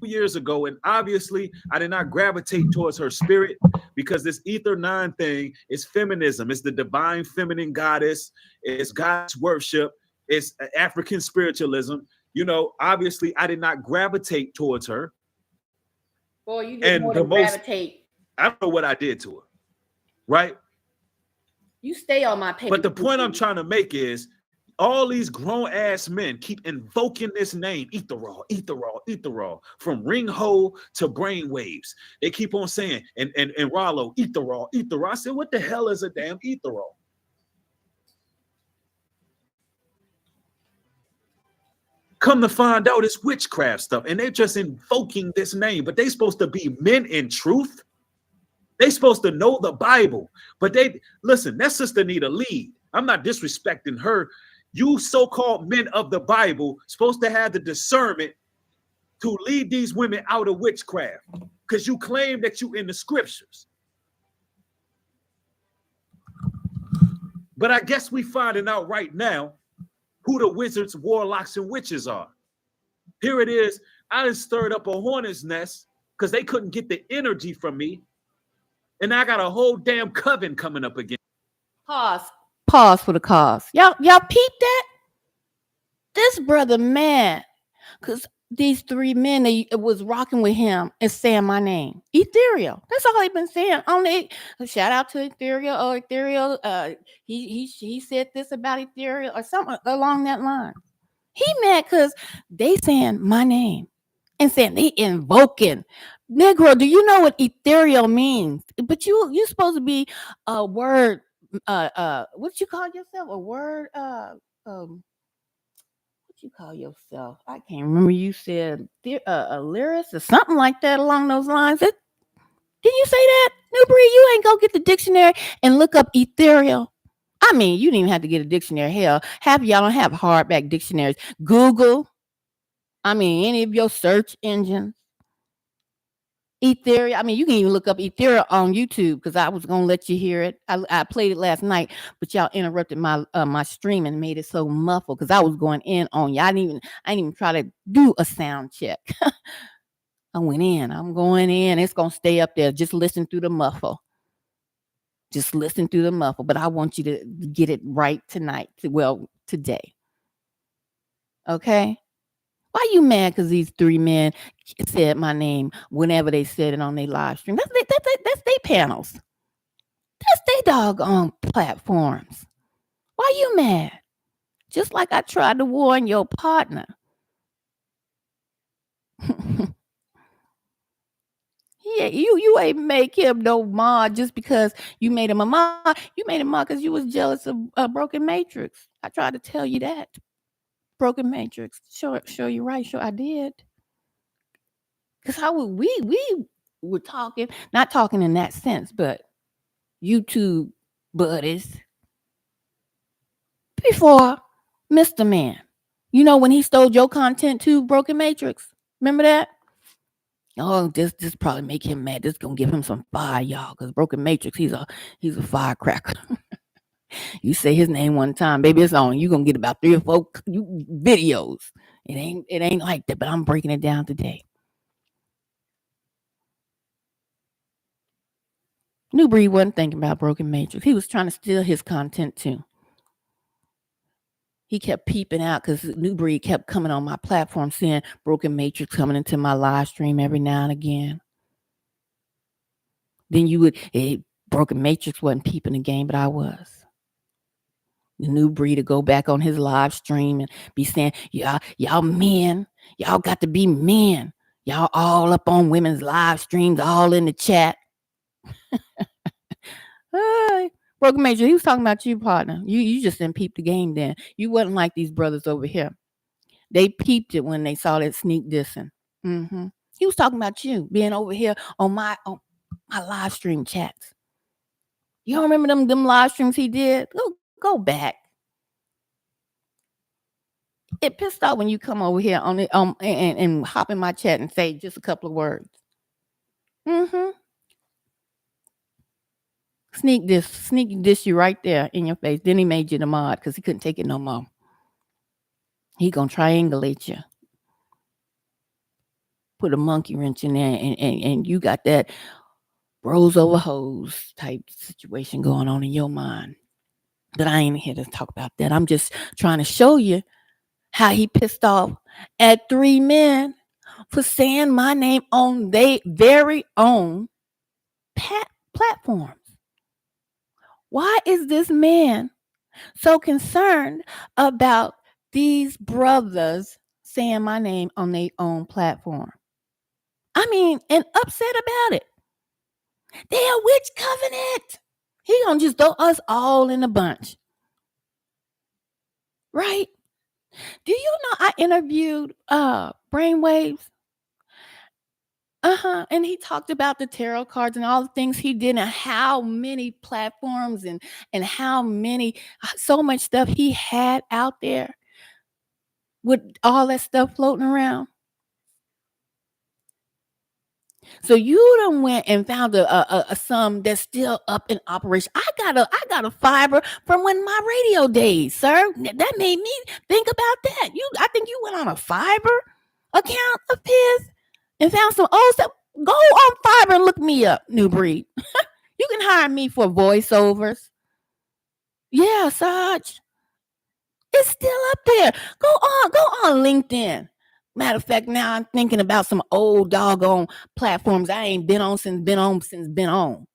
Years ago, and obviously I did not gravitate towards her spirit because this ether 9 thing is feminism. It's the divine feminine goddess. It's God's worship. It's African spiritualism. You know, obviously I did not gravitate towards her. Boy, you did more than gravitate. I don't know what I did to her, right? You stay on my page. But the point I'm trying to make is all these grown-ass men keep invoking this name, Ethereal, Ethereal, Ethereal, from ring hole to brainwaves. They keep on saying, and Rollo, Ethereal, Ethereal. I said, what the hell is a damn Ethereal? Come to find out it's witchcraft stuff, and they're just invoking this name, but they supposed to be men in truth. They supposed to know the Bible, but they, listen, that sister need a lead. I'm not disrespecting her. You so-called men of the Bible supposed to have the discernment to lead these women out of witchcraft because you claim that you in the scriptures. But I guess we finding out right now who the wizards, warlocks, and witches are. Here it is. I just stirred up a hornet's nest because they couldn't get the energy from me. And I got a whole damn coven coming up again. Pause for the cause. Y'all peep that? This brother mad because these 3 men that was rocking with him and saying my name. Ethereal. That's all they've been saying. Only shout out to Ethereal or Ethereal. He said this about Ethereal or something along that line. He mad because they saying my name and saying they invoking. Negro, do you know what ethereal means? But you supposed to be a word. What you call yourself? A word. What you call yourself? I can't remember. You said a lyricist or something like that along those lines. Did you say that, Newbury? You ain't go get the dictionary and look up ethereal. I mean, you didn't even have to get a dictionary. Hell, half of y'all don't have hardback dictionaries. Google. I mean, any of your search engines. Ethereal. I mean, you can even look up Ethereal on YouTube because I was gonna let you hear it. I played it last night, but y'all interrupted my my stream and made it so muffled because I was going in on you. I didn't even try to do a sound check. I went in. I'm going in. It's gonna stay up there. Just listen through the muffle. Just listen through the muffle. But I want you to get it right tonight. Well, today. Okay. Why you mad because these 3 men said my name whenever they said it on their live stream? That's their panels. That's their doggone platforms. Why you mad? Just like I tried to warn your partner. Yeah, you ain't make him no mod just because you made him a mod. You made him mod because you was jealous of Broken Matrix. I tried to tell you that. Broken Matrix. Sure, you're right. Sure, I did. Because how would we were talking, not talking in that sense, but YouTube buddies before Mr. Man. You know when he stole your content too, Broken Matrix. Remember that? Oh, this probably make him mad. This gonna give him some fire, y'all. Because Broken Matrix, he's a firecracker. You say his name one time, baby, it's on. You gonna get about 3 or 4 videos. It ain't like that, but I'm breaking it down today. New Breed wasn't thinking about Broken Matrix. He was trying to steal his content too. He kept peeping out because New Breed kept coming on my platform seeing Broken Matrix coming into my live stream every now and again. Then you would, Broken Matrix wasn't peeping the game, but I was. The New Breed to go back on his live stream and be saying, y'all men, y'all got to be men. Y'all all up on women's live streams, all in the chat. Broken Major, he was talking about you, partner. You just didn't peep the game then. You wasn't like these brothers over here. They peeped it when they saw that sneak dissing. Mm-hmm. He was talking about you being over here on my live stream chats. You don't remember them live streams he did? Go back. It pissed off when you come over here on it and hop in my chat and say just a couple of words. Mm-hmm. Sneak this you right there in your face. Then he made you the mod because he couldn't take it no more. He gonna triangulate you. Put a monkey wrench in there and you got that bros over hoes type situation going on in your mind. But I ain't here to talk about that. I'm just trying to show you how he pissed off at 3 men for saying my name on their very own platforms. Why is this man so concerned about these brothers saying my name on their own platform? I mean, and upset about it. They're a witch covenant. He gonna just throw us all in a bunch. Right? Do you know I interviewed Brainwaves? And he talked about the tarot cards and all the things he did and how many platforms and how many, so much stuff he had out there with all that stuff floating around. So you done went and found a sum that's still up in operation. I got a fiber from when my radio days, sir. That made me think about that. I think you went on a fiber account of his and found some old stuff. Go on Fiverr and look me up, New Breed. You can hire me for voiceovers. Yeah, Sarge. It's still up there. Go on LinkedIn. Matter of fact, now I'm thinking about some old doggone platforms I ain't been on since been on.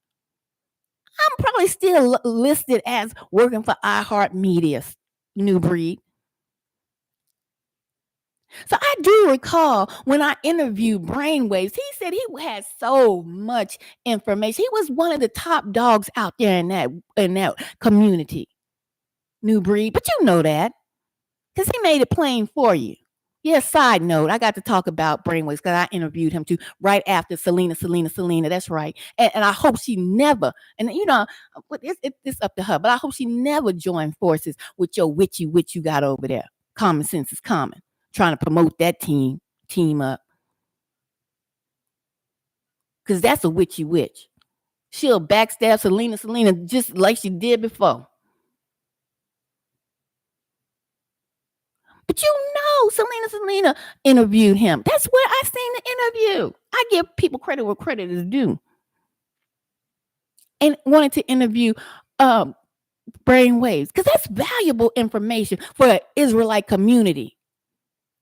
I'm probably still listed as working for iHeartMedia, New Breed. So I do recall when I interviewed Brainwaves, he said he had so much information. He was one of the top dogs out there in that community, New Breed. But you know that because he made it plain for you. Yeah, side note, I got to talk about Brainwaves because I interviewed him too right after Selena. That's right. And I hope she never, and you know, it's up to her, but I hope she never joined forces with your witch you got over there. Common sense is common. Trying to promote that team up. Because that's a witchy witch. She'll backstab Selena just like she did before. But you know, Selena interviewed him. That's where I seen the interview. I give people credit where credit is due. And wanted to interview Brainwaves because that's valuable information for the Israelite community.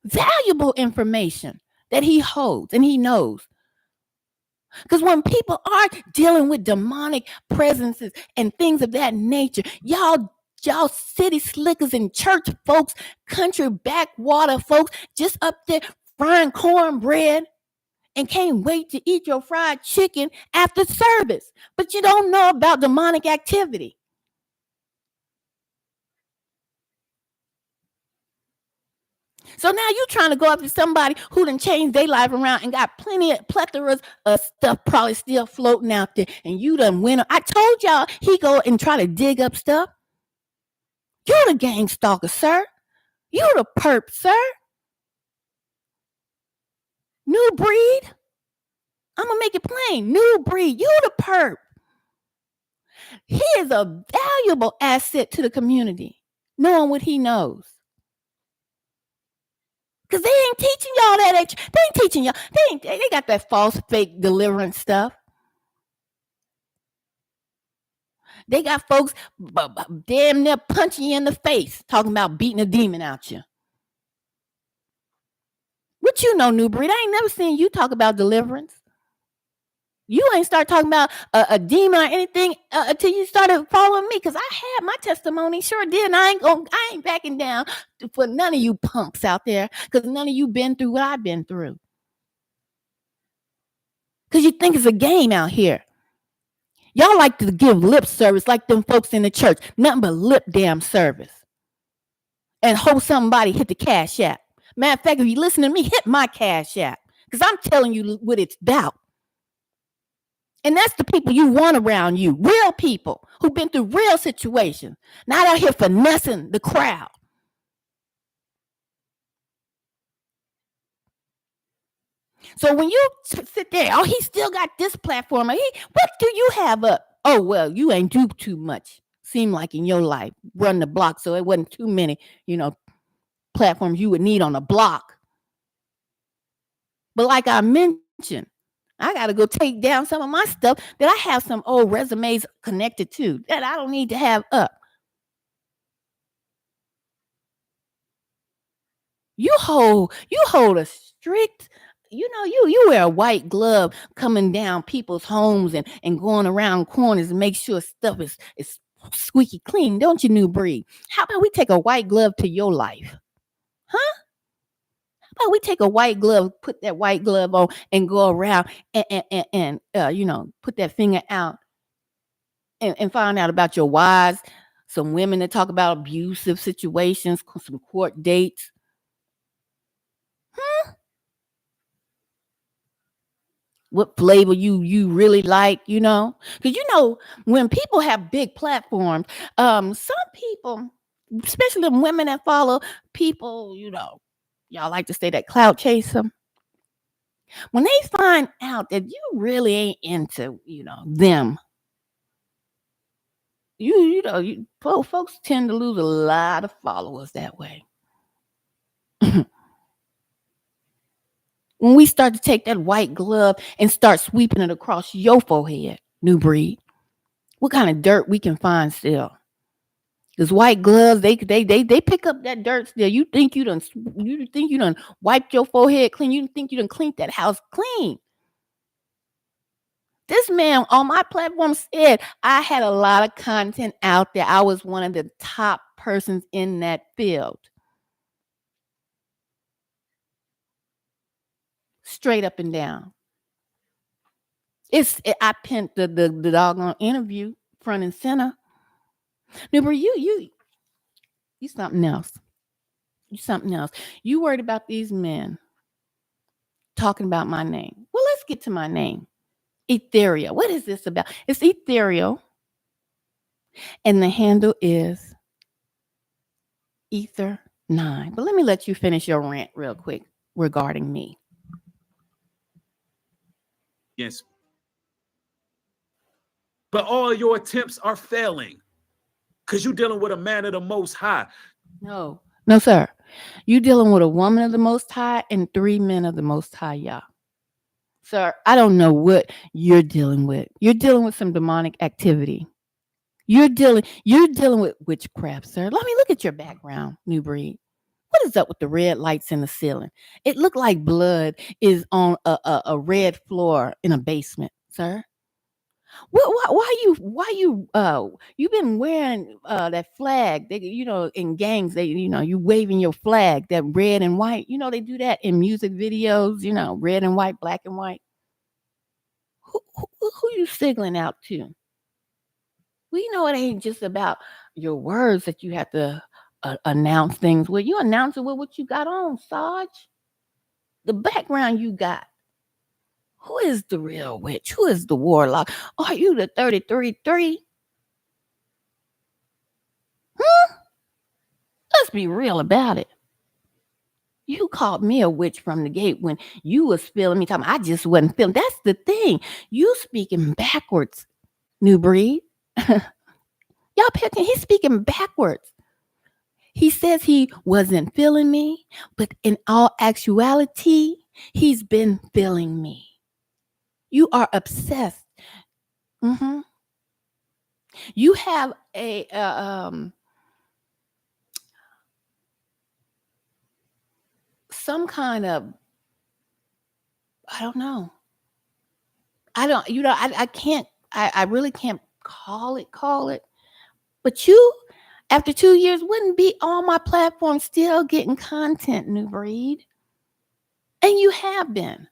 Valuable information that he holds and he knows. Because when people are dealing with demonic presences and things of that nature, y'all city slickers and church folks, country backwater folks, just up there frying cornbread and can't wait to eat your fried chicken after service. But you don't know about demonic activity. So now you're trying to go up to somebody who done changed their life around and got plethoras of stuff probably still floating out there. And you done went. I told y'all he go and try to dig up stuff. You're the gang stalker, sir. You're the perp, sir. New Breed. I'm going to make it plain. New Breed. You're the perp. He is a valuable asset to the community, knowing what he knows. Because they ain't teaching y'all that. They ain't teaching y'all. They got that false, fake deliverance stuff. They got folks damn near punching you in the face, talking about beating a demon out you. What you know, New Breed? I ain't never seen you talk about deliverance. You ain't start talking about a demon or anything until you started following me, because I had my testimony, sure did. And I ain't backing down for none of you punks out there, because none of you been through what I've been through. Because you think it's a game out here. Y'all like to give lip service like them folks in the church. Nothing but lip damn service. And hope somebody hit the Cash App. Matter of fact, if you listen to me, hit my Cash App. Because I'm telling you what it's about. And that's the people you want around you. Real people who've been through real situations. Not out here finessing the crowd. So when you sit there, oh, he still got this platform. What do you have up? Oh, well, you ain't do too much. Seemed like in your life, run the block. So it wasn't too many, platforms you would need on a block. But like I mentioned, I got to go take down some of my stuff that I have some old resumes connected to that I don't need to have up. You hold a strict, you wear a white glove coming down people's homes and going around corners and make sure stuff is squeaky clean, don't you, New Breed? How about we take a white glove to your life? Huh? How about we take a white glove, put that white glove on and go around and put that finger out and find out about your wives, some women that talk about abusive situations, some court dates. What flavor you really like, because when people have big platforms, some people, especially the women that follow people, y'all like to say that clout chaser. When they find out that you really ain't into, them, folks tend to lose a lot of followers that way. When we start to take that white glove and start sweeping it across your forehead, New Breed, what kind of dirt we can find still? Because white gloves, they pick up that dirt still. You think you done wiped your forehead clean? You think you done cleaned that house clean? This man on my platform said I had a lot of content out there. I was one of the top persons in that field. Straight up and down. I pinned the doggone interview front and center. No, you something else. You something else. You worried about these men talking about my name. Well, let's get to my name. Ethereal. What is this about? It's ethereal. And the handle is Ether9. But let me let you finish your rant real quick regarding me. Yes. But all your attempts are failing because you're dealing with a man of the Most High. No, sir. You dealing with a woman of the Most High and 3 men of the Most High, y'all. Sir, I don't know what you're dealing with. You're dealing with some demonic activity. You're dealing with witchcraft, sir. Let me look at your background, New Breed. What is up with the red lights in the ceiling? It looked like blood is on a red floor in a basement, sir. Why you've been wearing that flag? They, in gangs, you waving your flag, that red and white. They do that in music videos. Red and white, black and white. Who you signaling out to? Well, it ain't just about your words that you have to announce things with. You announce it with what you got on, Sarge. The background you got. Who is the real witch? Who is the warlock? Are you the 33-3? Let's be real about it. You called me a witch from the gate when you was feeling me talking. I just wasn't feeling. That's the thing. You speaking backwards, New Breed. Y'all picking. He's speaking backwards. He says he wasn't feeling me, but in all actuality, he's been feeling me. You are obsessed. You have a some kind of, I don't know. I can't, I really can't call it. But you, after 2 years, wouldn't be on my platform still getting content, New Breed. And you have been.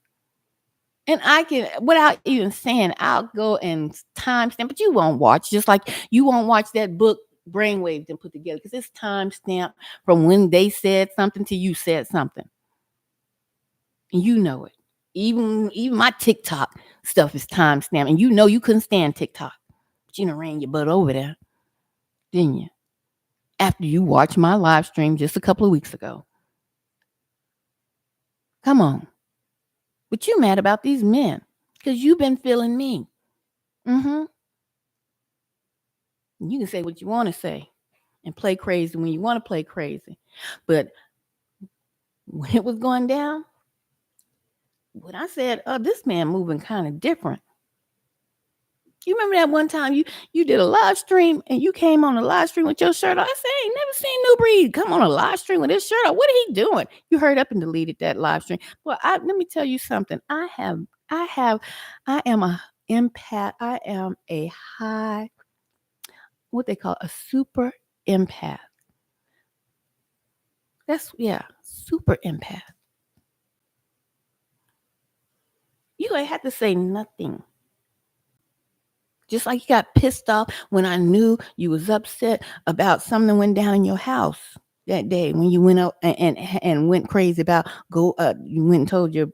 And I can, without even saying, I'll go and timestamp, but you won't watch. Just like you won't watch that book, Brainwaves, and put together, because it's timestamped from when they said something to you said something. And you know it. Even my TikTok stuff is timestamped, and you know you couldn't stand TikTok, but you done ran your butt over there, didn't you? After you watched my live stream just a couple of weeks ago. Come on. But you mad about these men because you've been feeling me. Mm-hmm. You can say what you want to say and play crazy when you want to play crazy. But when it was going down, when I said, oh, this man moving kind of different. You remember that one time you did a live stream and you came on a live stream with your shirt on? I said, I ain't never seen New Breed come on a live stream with his shirt on. What are he doing? You hurried up and deleted that live stream. Well, let me tell you something. I am a empath. I am a high, what they call a super empath. Super empath. You ain't have to say nothing. Just like you got pissed off when I knew you was upset about something that went down in your house that day when you went out and went crazy about you went and told your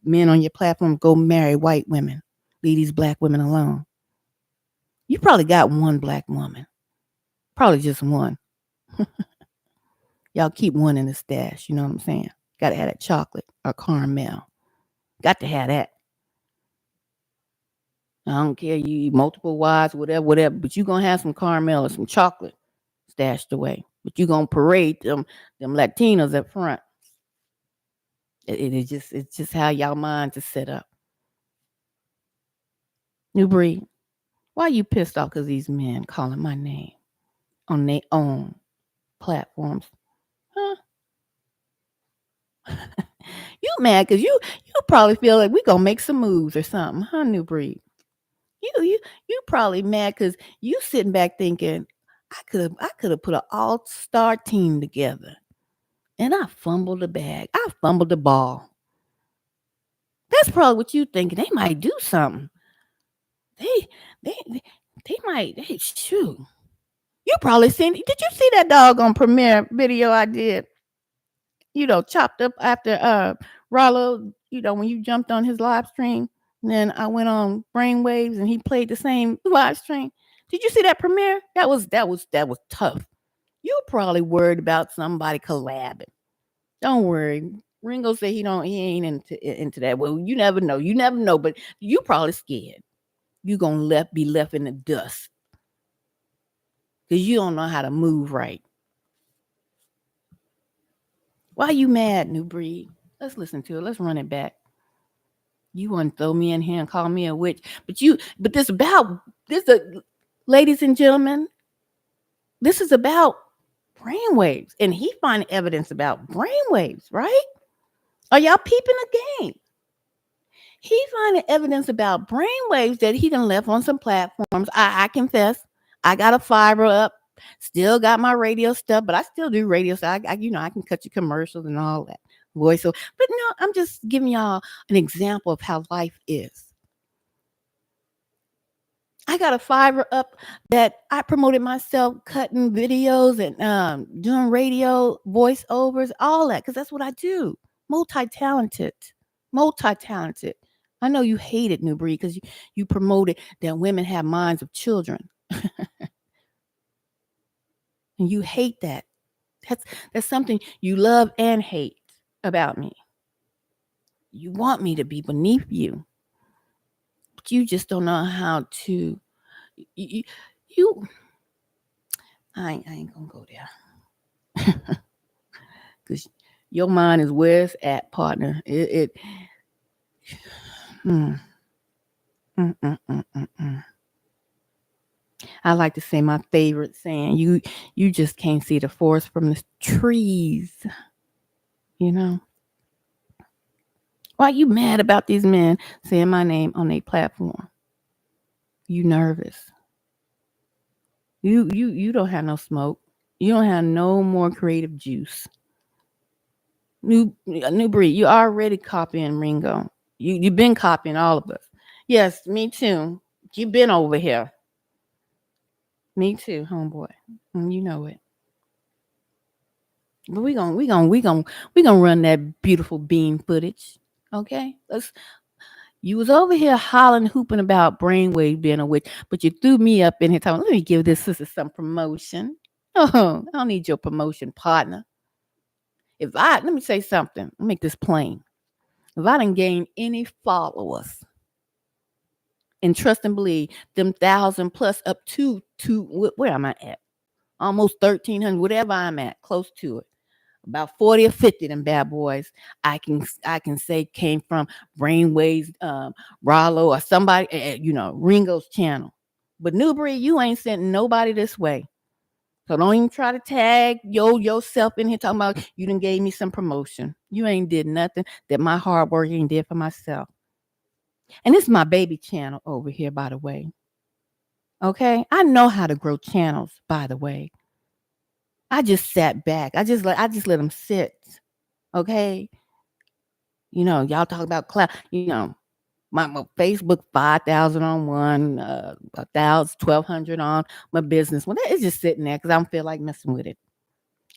men on your platform, go marry white women, leave these black women alone. You probably got one black woman, probably just one. Y'all keep one in the stash, you know what I'm saying? Got to have that chocolate or caramel. Got to have that. I don't care, you eat multiple wives, whatever, but you gonna have some caramel or some chocolate stashed away. But you gonna parade them Latinos up front. It's just how y'all minds are set up. New Breed, why you pissed off because these men calling my name on their own platforms? Huh? You mad because you probably feel like we gonna make some moves or something, huh, New Breed? You probably mad because you sitting back thinking, I could have put an all-star team together. And I fumbled the bag. I fumbled the ball. That's probably what you thinking. They might do something. They might. Shoot. You probably seen. Did you see that doggone premiere video I did? Chopped up after Rollo. When you jumped on his live stream, and then I went on Brainwaves and he played the same live stream. Did you see that premiere? That was tough. You probably worried about somebody collabing. Don't worry. Ringo said he ain't into that. Well, you never know, but you probably scared. You gonna be left in the dust. Because you don't know how to move right. Why you mad, New Breed? Let's listen to it. Let's run it back. You want to throw me in here and call me a witch. But ladies and gentlemen, this is about brainwaves. And he find evidence about brainwaves, right? Are y'all peeping the game? He finding evidence about brainwaves that he done left on some platforms. I confess, I got a fiber up, still got my radio stuff, but I still do radio stuff. I can cut your commercials and all that voiceover. But no, I'm just giving y'all an example of how life is. I got a fiber up that I promoted myself cutting videos and doing radio voiceovers, all that, because that's what I do. Multi-talented. I know you hate it, New Breed, because you promoted that women have minds of children. And you hate that. That's something you love and hate about me. You want me to be beneath you. But you just don't know how to. I ain't gonna go there. Because your mind is where it's at, partner. I like to say my favorite saying, you just can't see the forest from the trees, you know. Why you mad about these men saying my name on a platform? You nervous. You don't have no smoke. You don't have no more creative juice. New breed. You already copying Ringo. You've been copying all of us. Yes, me too. You've been over here. Me too, homeboy. You know it. But we gonna run that beautiful beam footage. Okay? You was over here hollering, hooping about brainwave being a witch, but you threw me up in here talking, let me give this sister some promotion. Oh, I don't need your promotion, partner. Let me say something, I'll make this plain. If I didn't gain any followers and trust and believe them 1,000 plus up to where am I at? Almost 1,300, whatever I'm at, close to it. About 40 or 50 of them bad boys I can say came from Brainwaves, Rollo or somebody, Ringo's channel. But Newbury, you ain't sent nobody this way. So don't even try to tag yourself in here talking about you done gave me some promotion. You ain't did nothing that my hard work ain't did for myself. And this is my baby channel over here, by the way. Okay? I know how to grow channels, by the way. I just sat back. I just let them sit. Okay? Y'all talk about cloud. My Facebook 5,000 on one, 1,000, 1,200 on my business one. It's just sitting there because I don't feel like messing with it.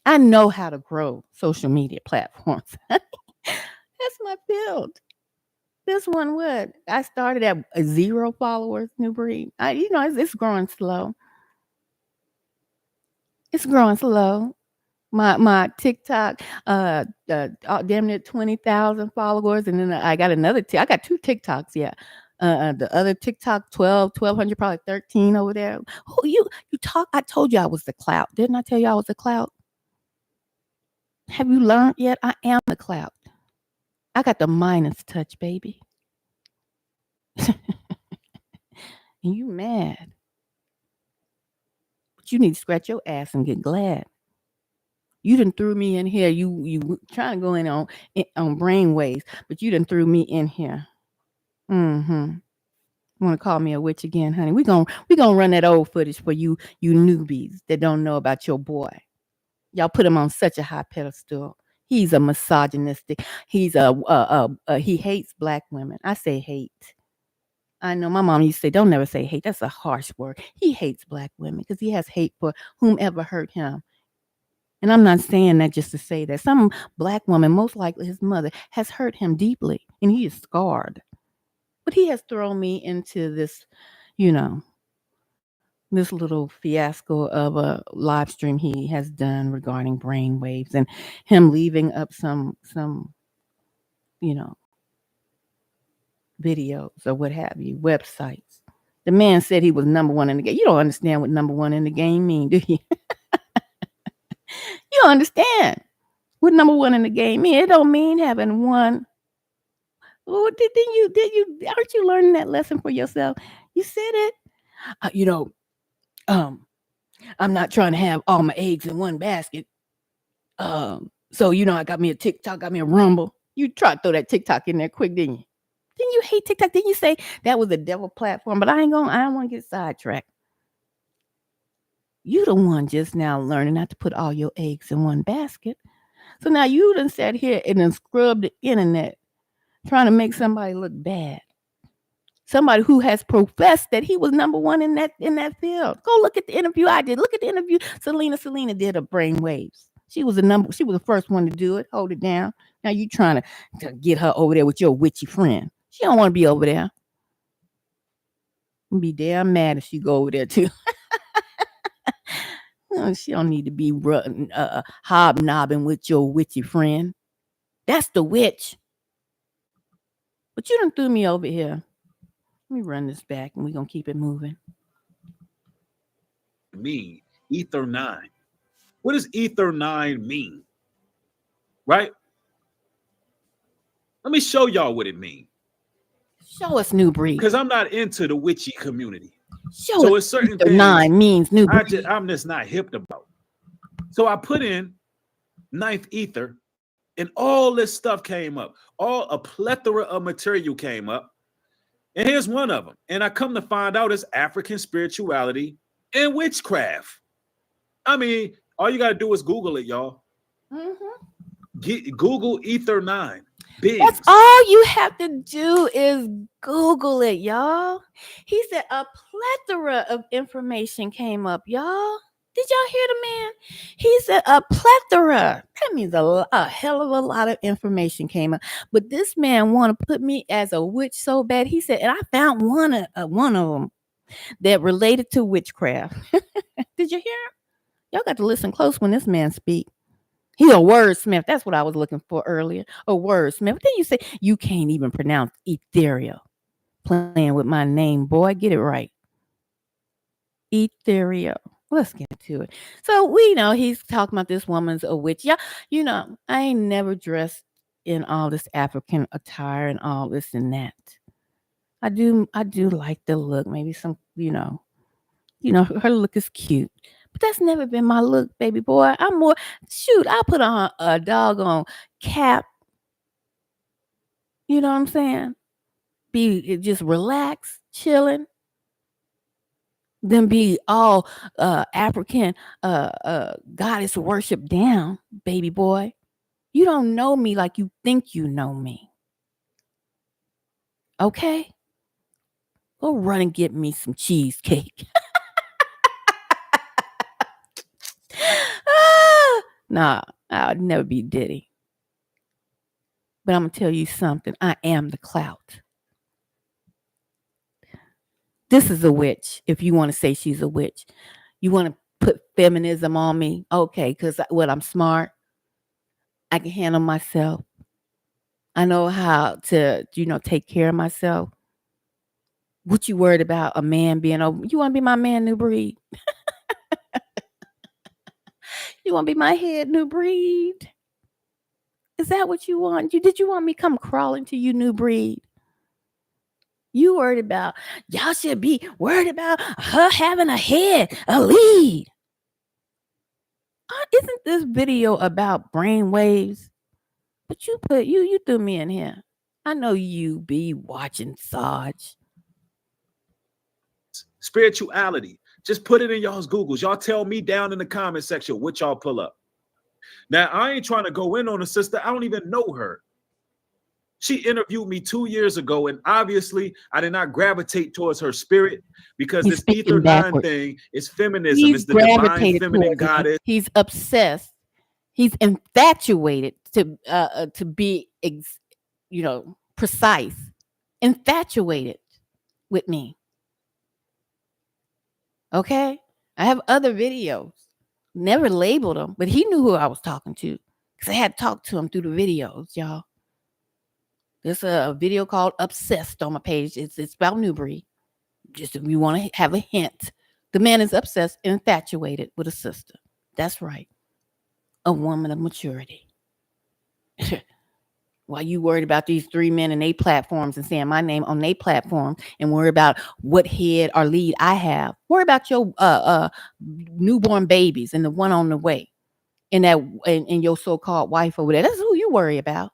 I know how to grow social media platforms. That's my field. This one would. I started at 0 followers, New Breed. It's growing slow. It's growing slow. My TikTok, damn near 20,000 followers, and then I got another. I got 2 TikToks. Yeah, the other TikTok 1,200, probably 13 over there. Oh, you talk. I told you I was the clout. Didn't I tell you I was the clout? Have you learned yet? I am the clout. I got the Midas touch, baby. And you mad? But you need to scratch your ass and get glad. You done threw me in here. You trying to go in on brainwaves, but you done threw me in here. Mm-hmm. Want to call me a witch again, honey? We gonna run that old footage for you newbies that don't know about your boy. Y'all put him on such a high pedestal. He's a misogynistic. He hates black women. I say hate. I know my mom used to say, don't never say hate. That's a harsh word. He hates black women because he has hate for whomever hurt him. And I'm not saying that just to say that. Some black woman, most likely his mother, has hurt him deeply and he is scarred. But he has thrown me into this, this little fiasco of a live stream he has done regarding brainwaves and him leaving up some videos or what have you, websites. The man said he was number 1 in the game. You don't understand what number 1 in the game mean, do you? You don't understand what number 1 in the game mean. It don't mean having one. Oh, did you aren't you learning that lesson for yourself? You said it. I'm not trying to have all my eggs in one basket. So I got me a TikTok, got me a Rumble. You tried to throw that TikTok in there quick, didn't you? Didn't you hate TikTok? Didn't you say that was a devil platform? But I don't want to get sidetracked. You the one just now learning not to put all your eggs in one basket. So now you done sat here and then scrubbed the internet trying to make somebody look bad. Somebody who has professed that he was number 1 in that field. Go look at the interview I did. Look at the interview Selena did of brainwaves. She was the first one to do it. Hold it down. Now you trying to get her over there with your witchy friend. She don't want to be over there. I'd be damn mad if she go over there too. She don't need to be hobnobbing with your witchy friend. That's the witch. But you done threw me over here. Let me run this back and we're going to keep it moving. Mean Ether 9. What does Ether 9 mean? Right? Let me show y'all what it means. Show us, New Breed. Because I'm not into the witchy community. So it's certain things 9 means new breed. I'm just not hip about. So I put in ninth ether, and all this stuff came up. A plethora of material came up. And here's one of them. And I come to find out it's African spirituality and witchcraft. I mean, all you got to do is Google it, y'all. Google Ether 9. Biggs. That's all you have to do is Google it, y'all. He said a plethora of information came up, y'all. Did y'all hear the man? He said a plethora. That means a hell of a lot of information came up. But this man want to put me as a witch so bad. He said, and I found one of them that related to witchcraft. Did you hear him? Y'all got to listen close when this man speak. He a wordsmith. That's what I was looking for earlier. A wordsmith. Then you say you can't even pronounce ethereal. Playing with my name, boy. Get it right. Ethereal. Let's get to it. So we know he's talking about this woman's a witch. Yeah, you know, I ain't never dressed in all this African attire and all this and that. I do like the look. Maybe some, her look is cute. But that's never been my look, baby boy. I'm more, I'll put on a doggone cap. You know what I'm saying? Be just relaxed, chilling. Then be all African goddess worship down, baby boy. You don't know me like you think you know me. Okay? Go run and get me some cheesecake. Nah, I'd never be Diddy. But I'm going to tell you something. I am the clout. This is a witch, if you want to say she's a witch. You want to put feminism on me? Okay, because I'm smart. I can handle myself. I know how to, take care of myself. What you worried about a man being over? You want to be my man, new breed? You want to be my head, new breed? Is that what you want? Did you want me come crawling to you, new breed? You worried about, y'all should be worried about her having a head, a lead. Isn't this video about brain waves? But you threw me in here. I know you be watching Sarge. Spirituality. Just put it in y'all's Googles. Y'all tell me down in the comment section what y'all pull up. Now, I ain't trying to go in on a sister. I don't even know her. She interviewed me 2 years ago, and obviously I did not gravitate towards her spirit because this Ether 9 thing is feminism. It's the divine feminine goddess. He's obsessed. He's infatuated to be, precise. Infatuated with me. Okay? I have other videos. Never labeled them, but he knew who I was talking to because I had talked to him through the videos, y'all. There's a video called Obsessed on my page. It's about New Breed. Just if you want to have a hint. The man is obsessed and infatuated with a sister. That's right. A woman of maturity. While you worried about these 3 men and their platforms and saying my name on their platform and worry about what head or lead I have. Worry about your newborn babies and the one on the way and your so-called wife over there. That's who you worry about.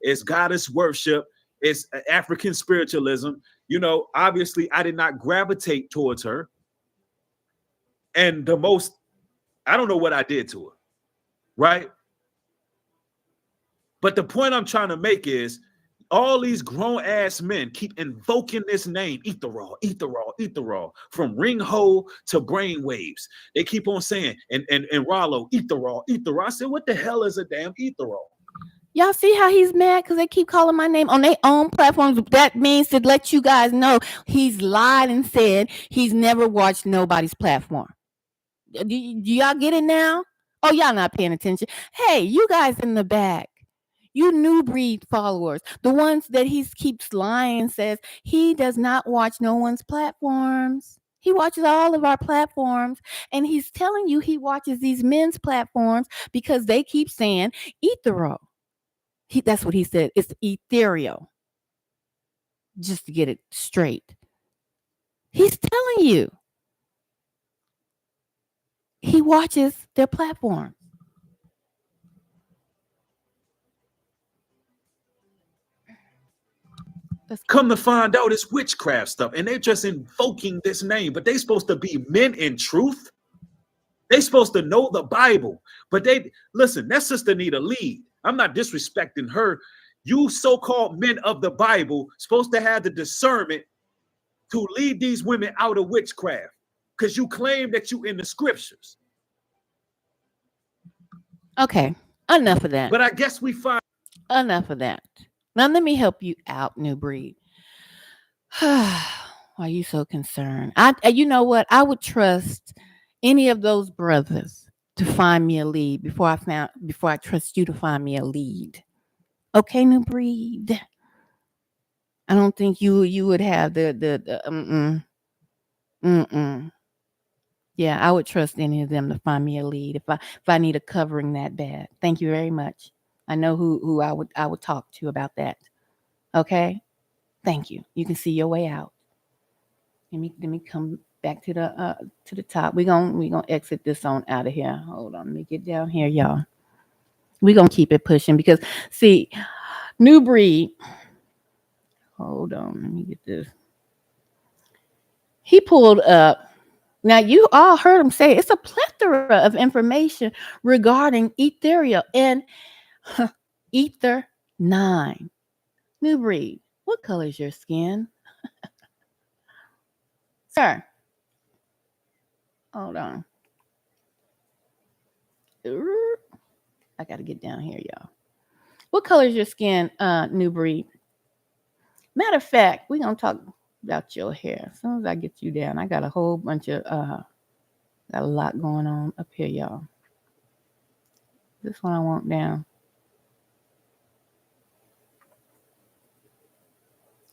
It's goddess worship. It's African spiritualism. Obviously I did not gravitate towards her. And I don't know what I did to her. Right? But the point I'm trying to make is all these grown ass men keep invoking this name, Etherol, Etherol, Etherol, from ring hole to brain waves. They keep on saying, and Rollo, Etherol, Etherol. I said, what the hell is a damn Etherol? Y'all see how he's mad because they keep calling my name on their own platforms. That means to let you guys know he's lied and said he's never watched nobody's platform. Do y'all get it now? Oh, y'all not paying attention. Hey, you guys in the back. You New Breed followers, the ones that he keeps lying, says he does not watch no one's platforms. He watches all of our platforms, and he's telling you he watches these men's platforms because they keep saying ethereal. That's what he said. It's ethereal. just to get it straight. He's telling you. He watches their platform. Come to find out it's witchcraft stuff, and they're just invoking this name, but they supposed to be men in truth. They supposed to know the Bible, but they listen. That sister need a lead. I'm not disrespecting her. You so-called men of the Bible supposed to have the discernment to lead these women out of witchcraft, because you claim that you in the scriptures. Okay, enough of that. But I guess we find Enough of that. Now let me help you out, New Breed. Why are you so concerned? You know what? I would trust any of those brothers to find me a lead before I trust you to find me a lead. Okay, New Breed. I don't think you would have the Yeah, I would trust any of them to find me a lead if I need a covering that bad. Thank you very much. I know who I would talk to about that. Okay? Thank you. You can see your way out. Let me come back to the top. We gonna exit this on out of here. Hold on, let me get down here, y'all. We gonna keep it pushing because see, New Breed. Hold on, let me get this. He pulled up. Now you all heard him say it's a plethora of information regarding Ethereal and Ether 9. New Breed, what color is your skin? Sir. Hold on. I gotta get down here, y'all. What color is your skin, New Breed? Matter of fact, we're gonna talk about your hair. As soon as I get you down, I got a whole bunch of got a lot going on up here, y'all. This one I want down.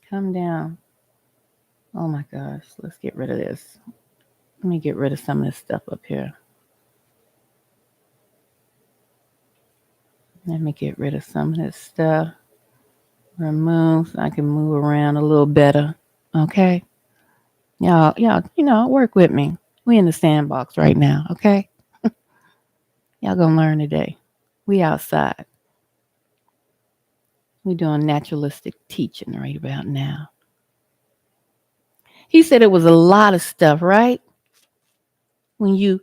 Come down. Oh my gosh, let's get rid of this. Let me get rid of some of this stuff up here. Let me get rid of some of this stuff. Remove so I can move around a little better. Okay? Y'all, work with me. We in the sandbox right now, okay? Y'all gonna learn today. We outside. We doing naturalistic teaching right about now. He said it was a lot of stuff, right? When you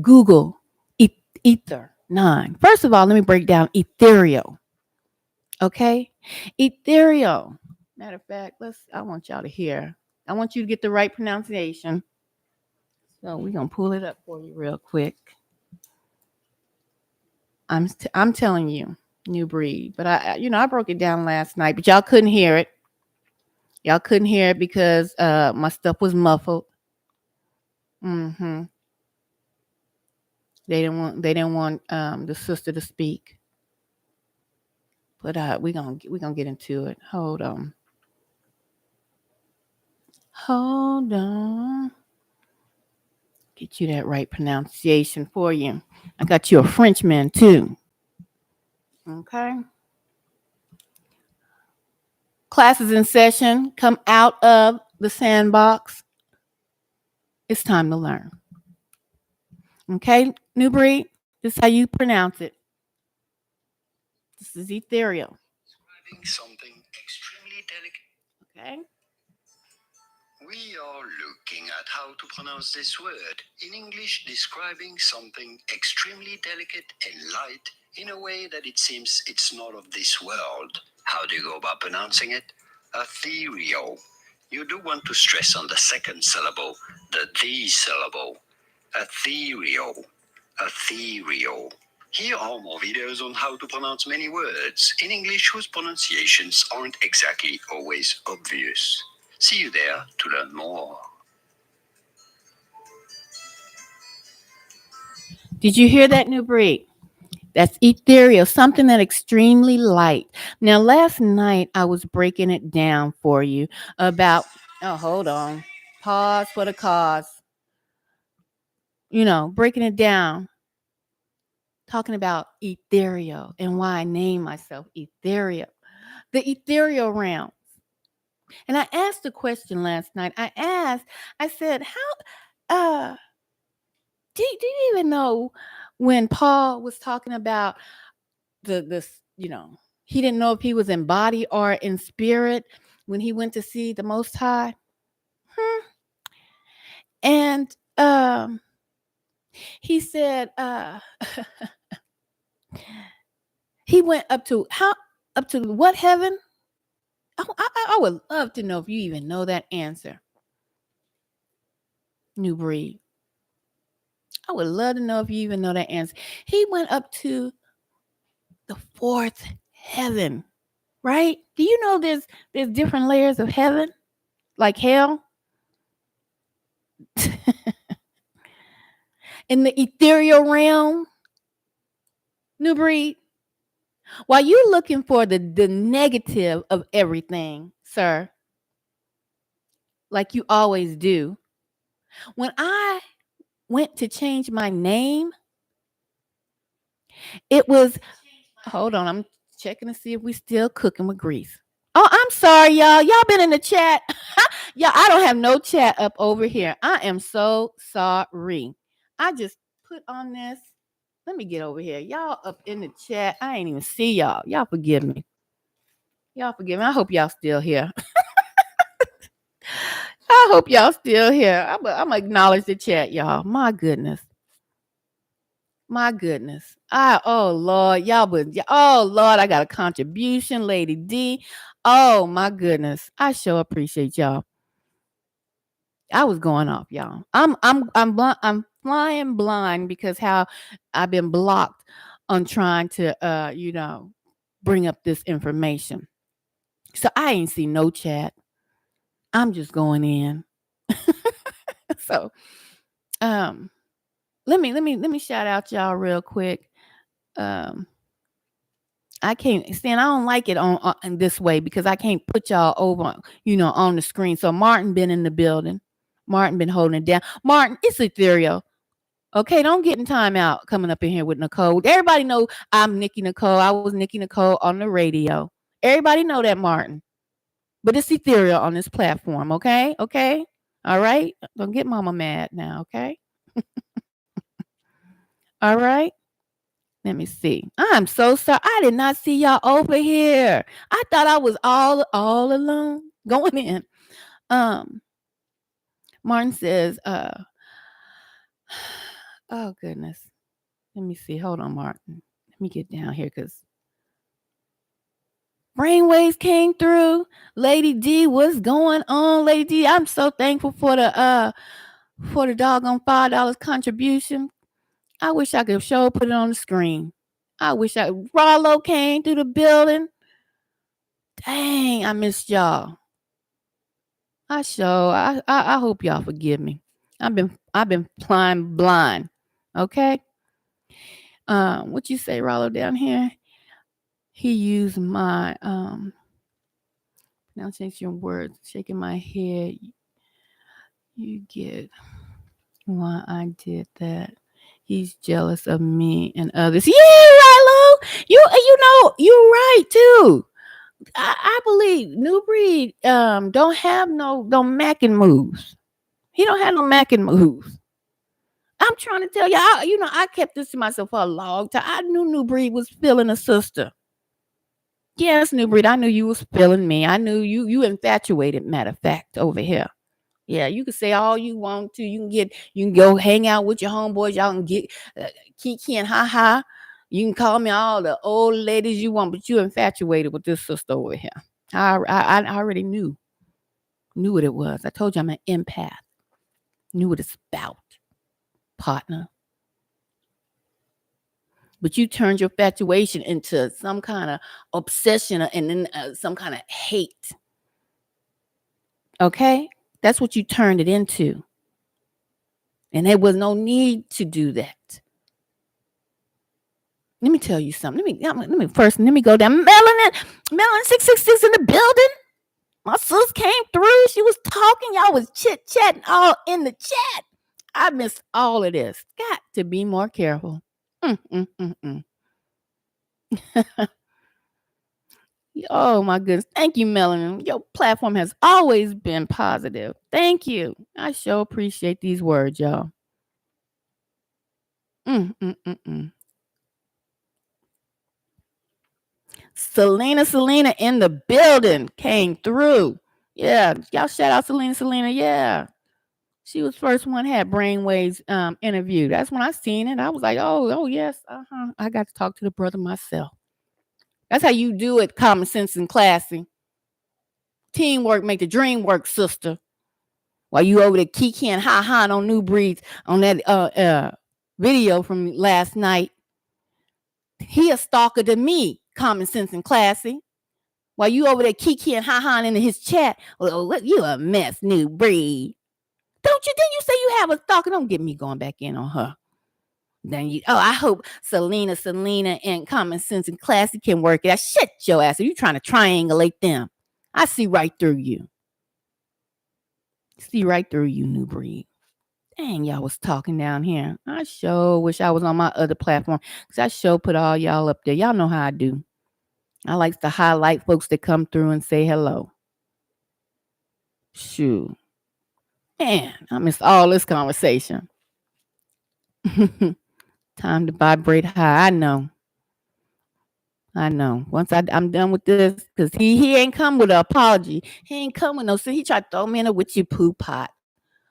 Google Ether 9. First of all, let me break down ethereal. Okay? Ethereal. Matter of fact, I want y'all to hear. I want you to get the right pronunciation. So we're gonna pull it up for you real quick. I'm telling you, New Breed. But I broke it down last night, but y'all couldn't hear it. Y'all couldn't hear it because my stuff was muffled. Mm-hmm. They didn't want the sister to speak. But we're gonna get into it. Hold on. Hold on. Get you that right pronunciation for you. I got you a Frenchman too. Okay. Classes in session. Come out of the sandbox. It's time to learn. Okay, New Breed. This is how you pronounce it. This is ethereal. Something extremely delicate. Okay. We are looking at how to pronounce this word in English, describing something extremely delicate and light in a way that it seems it's not of this world. How do you go about pronouncing it? Ethereal. You do want to stress on the second syllable, the syllable. Ethereal. Ethereal. Here are more videos on how to pronounce many words in English whose pronunciations aren't exactly always obvious. See you there to learn more. Did you hear that, New Breed? That's ethereal, something that extremely light. Now, last night I was breaking it down for you about. Oh, hold on. Pause for the cause. Breaking it down, talking about ethereal and why I named myself ethereal. The ethereal realm. And I asked a question last night. I said, uh do you even know when Paul was talking about he didn't know if he was in body or in spirit when he went to see the Most High? Hmm. And he said he went up to what heaven? I would love to know if you even know that answer. New breed. I would love to know if you even know that answer. He went up to the fourth heaven, right? Do you know there's different layers of heaven, like hell? In the ethereal realm, new breed. While you're looking for the negative of everything, sir, like you always do, when I went to change my name, it was, hold on, I'm checking to see if we still cooking with grease. Oh, I'm sorry, y'all. Y'all been in the chat. Yeah, I don't have no chat up over here. I am so sorry. I just put on this. Let me get over here. Y'all up in the chat. I ain't even see y'all. Y'all forgive me. Y'all forgive me. I hope y'all still here. I hope y'all still here. I'm going to acknowledge the chat, y'all. My goodness. My goodness. Oh Lord, oh Lord, I got a contribution, Lady D. Oh my goodness. I sure appreciate y'all. I was going off, y'all. I'm flying blind because how I've been blocked on trying to bring up this information. So I ain't see no chat. I'm just going in. So let me shout out y'all real quick. I can't stand. I don't like it on in this way because I can't put y'all over, on the screen. So Martin been in the building. Martin been holding it down. Martin, it's ethereal. Okay, don't get in time out coming up in here with Nicole. Everybody know I'm Nikki Nicole. I was Nikki Nicole on the radio. Everybody know that, Martin. But it's ethereal on this platform. Okay, okay, all right. Don't get Mama mad now. Okay, all right. Let me see. I'm so sorry. I did not see y'all over here. I thought I was all alone going in. Martin says, oh goodness. Let me see. Hold on, Martin. Let me get down here because brainwaves came through. Lady D, what's going on, Lady D? I'm so thankful for the doggone $5 contribution. I wish I could put it on the screen. Rollo came through the building. Dang, I missed y'all. I hope y'all forgive me. I've been flying blind. Okay. What you say, Rollo, down here? He used my pronunciation words, shaking my head. You get why I did that. He's jealous of me and others. Yeah, Rollo. You're right too. I believe New Breed don't have no macking moves. He don't have no macking moves. I'm trying to tell you, I kept this to myself for a long time. I knew New Breed was feeling a sister. Yes, New Breed, I knew you was feeling me. I knew you infatuated, matter of fact, over here. Yeah, you can say all you want to. You can go hang out with your homeboys. Y'all can get kiki and ha. You can call me all the old ladies you want, but you infatuated with this sister over here. I already knew what it was. I told you I'm an empath. Knew what it's about, partner. But you turned your infatuation into some kind of obsession and then some kind of hate. Okay? That's what you turned it into. And there was no need to do that. Let me tell you something. Let me go down. Melon 666 in the building. My sis came through. She was talking. Y'all was chit-chatting all in the chat. I missed all of this. Got to be more careful. Oh my goodness. Thank you, Melanie. Your platform has always been positive. Thank you. I sure appreciate these words, y'all. Mm. Selena in the building came through. Yeah. Y'all shout out Selena. Yeah. She was first one had Brainwaves interview. That's when I seen it. I was like, oh yes. I got to talk to the brother myself. That's how you do it, common sense and classy. Teamwork make the dream work, sister. While you over there kiki and ha on New Breeds on that video from last night. He a stalker to me, common sense and classy. While you over there kiki and ha into his chat. Well, you a mess, New Breed. Don't you? Didn't you say you have a stalker? Don't get me going back in on her. Then you. Oh, I hope Selena, and common sense and classy can work it out. Shut your ass. Are you trying to triangulate them? I see right through you. See right through you, New Breed. Dang, y'all was talking down here. I sure wish I was on my other platform because I sure put all y'all up there. Y'all know how I do. I like to highlight folks that come through and say hello. Shoot. Man, I missed all this conversation. Time to vibrate high. I know. Once I'm done with this, because he ain't come with an apology. He ain't come with no. So he tried to throw me in a witchy poo pot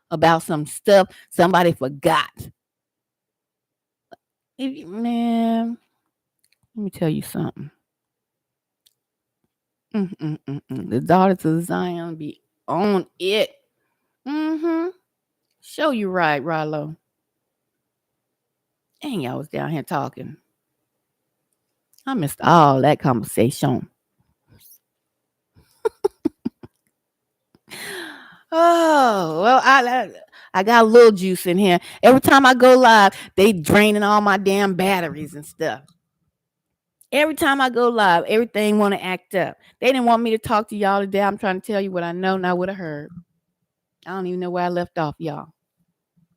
about some stuff somebody forgot. Man, let me tell you something. The daughters of Zion be on it. Show you right, Rallo. Dang, y'all was down here talking. I missed all that conversation. Oh, well, I got a little juice in here. Every time I go live, they draining all my damn batteries and stuff. Every time I go live, everything want to act up. They didn't want me to talk to y'all today. I'm trying to tell you what I know, not what I heard. I don't even know where I left off, y'all.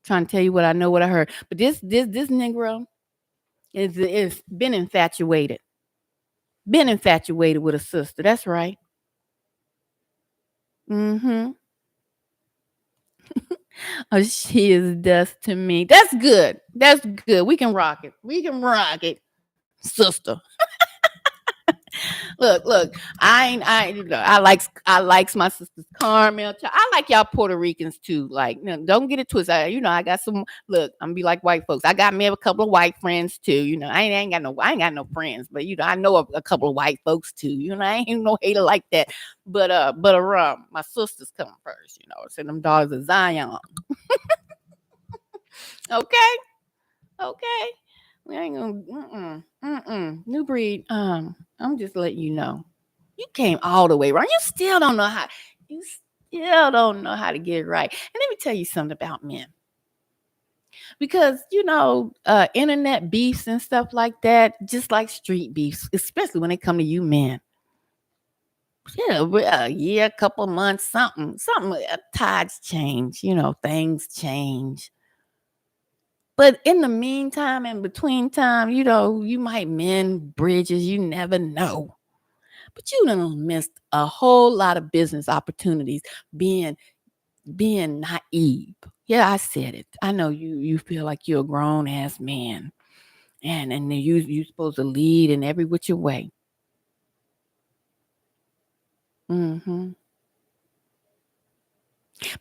Trying to tell you what I know, what I heard. But this Negro is been infatuated. Been infatuated with a sister. That's right. Oh, she is dust to me. That's good. That's good. We can rock it. We can rock it, sister. Look. I likes my sister's caramel. I like y'all Puerto Ricans too. Like, don't get it twisted. I got some. Look, I'm be like white folks. I got me a couple of white friends too. I ain't got no friends, but I know a couple of white folks too. I ain't no hater like that. But my sisters come first. So them daughters of Zion. Okay. We ain't gonna. New Breed. I'm just letting you know. You came all the way around. You still don't know how. You still don't know how to get it right. And let me tell you something about men. Because internet beefs and stuff like that, just like street beefs, especially when they come to you men. A year, a couple months, something. Tides change. Things change. But in the meantime, in between time, you might mend bridges. You never know. But you done missed a whole lot of business opportunities being naive. Yeah, I said it. I know you feel like you're a grown ass man, and you supposed to lead in every which way.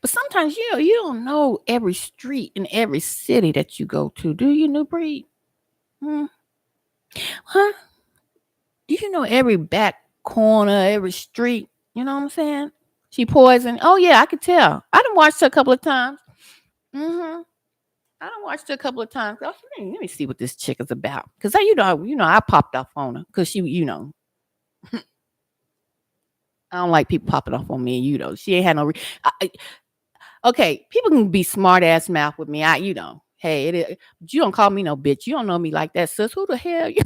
But sometimes you don't know every street in every city that you go to, do you, New Breed? Huh? Do you know every back corner, every street? You know what I'm saying? She poisoned. Oh yeah, I could tell. I done watched her a couple of times. I done watched her a couple of times. Let me see what this chick is about. Cause I popped off on her. Cause she, I don't like people popping off on me. She ain't had no. Okay, people can be smart ass mouth with me. Hey, but you don't call me no bitch. You don't know me like that, sis. Who the hell you?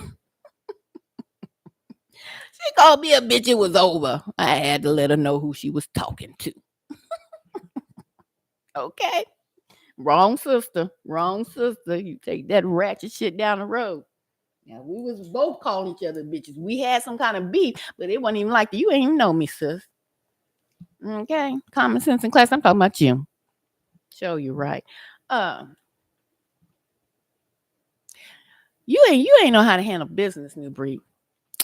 She called me a bitch. It was over. I had to let her know who she was talking to. Okay. Wrong sister. You take that ratchet shit down the road. Yeah, we was both calling each other bitches. We had some kind of beef, but it wasn't even like that. You ain't even know me, sis. Okay, common sense in class. I'm talking about you. Show you right. Uh, you ain't know how to handle business, New Breed.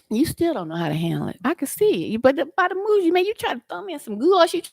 You still don't know how to handle it. I can see it. But by the moves you made, you try to throw me in some goulash. You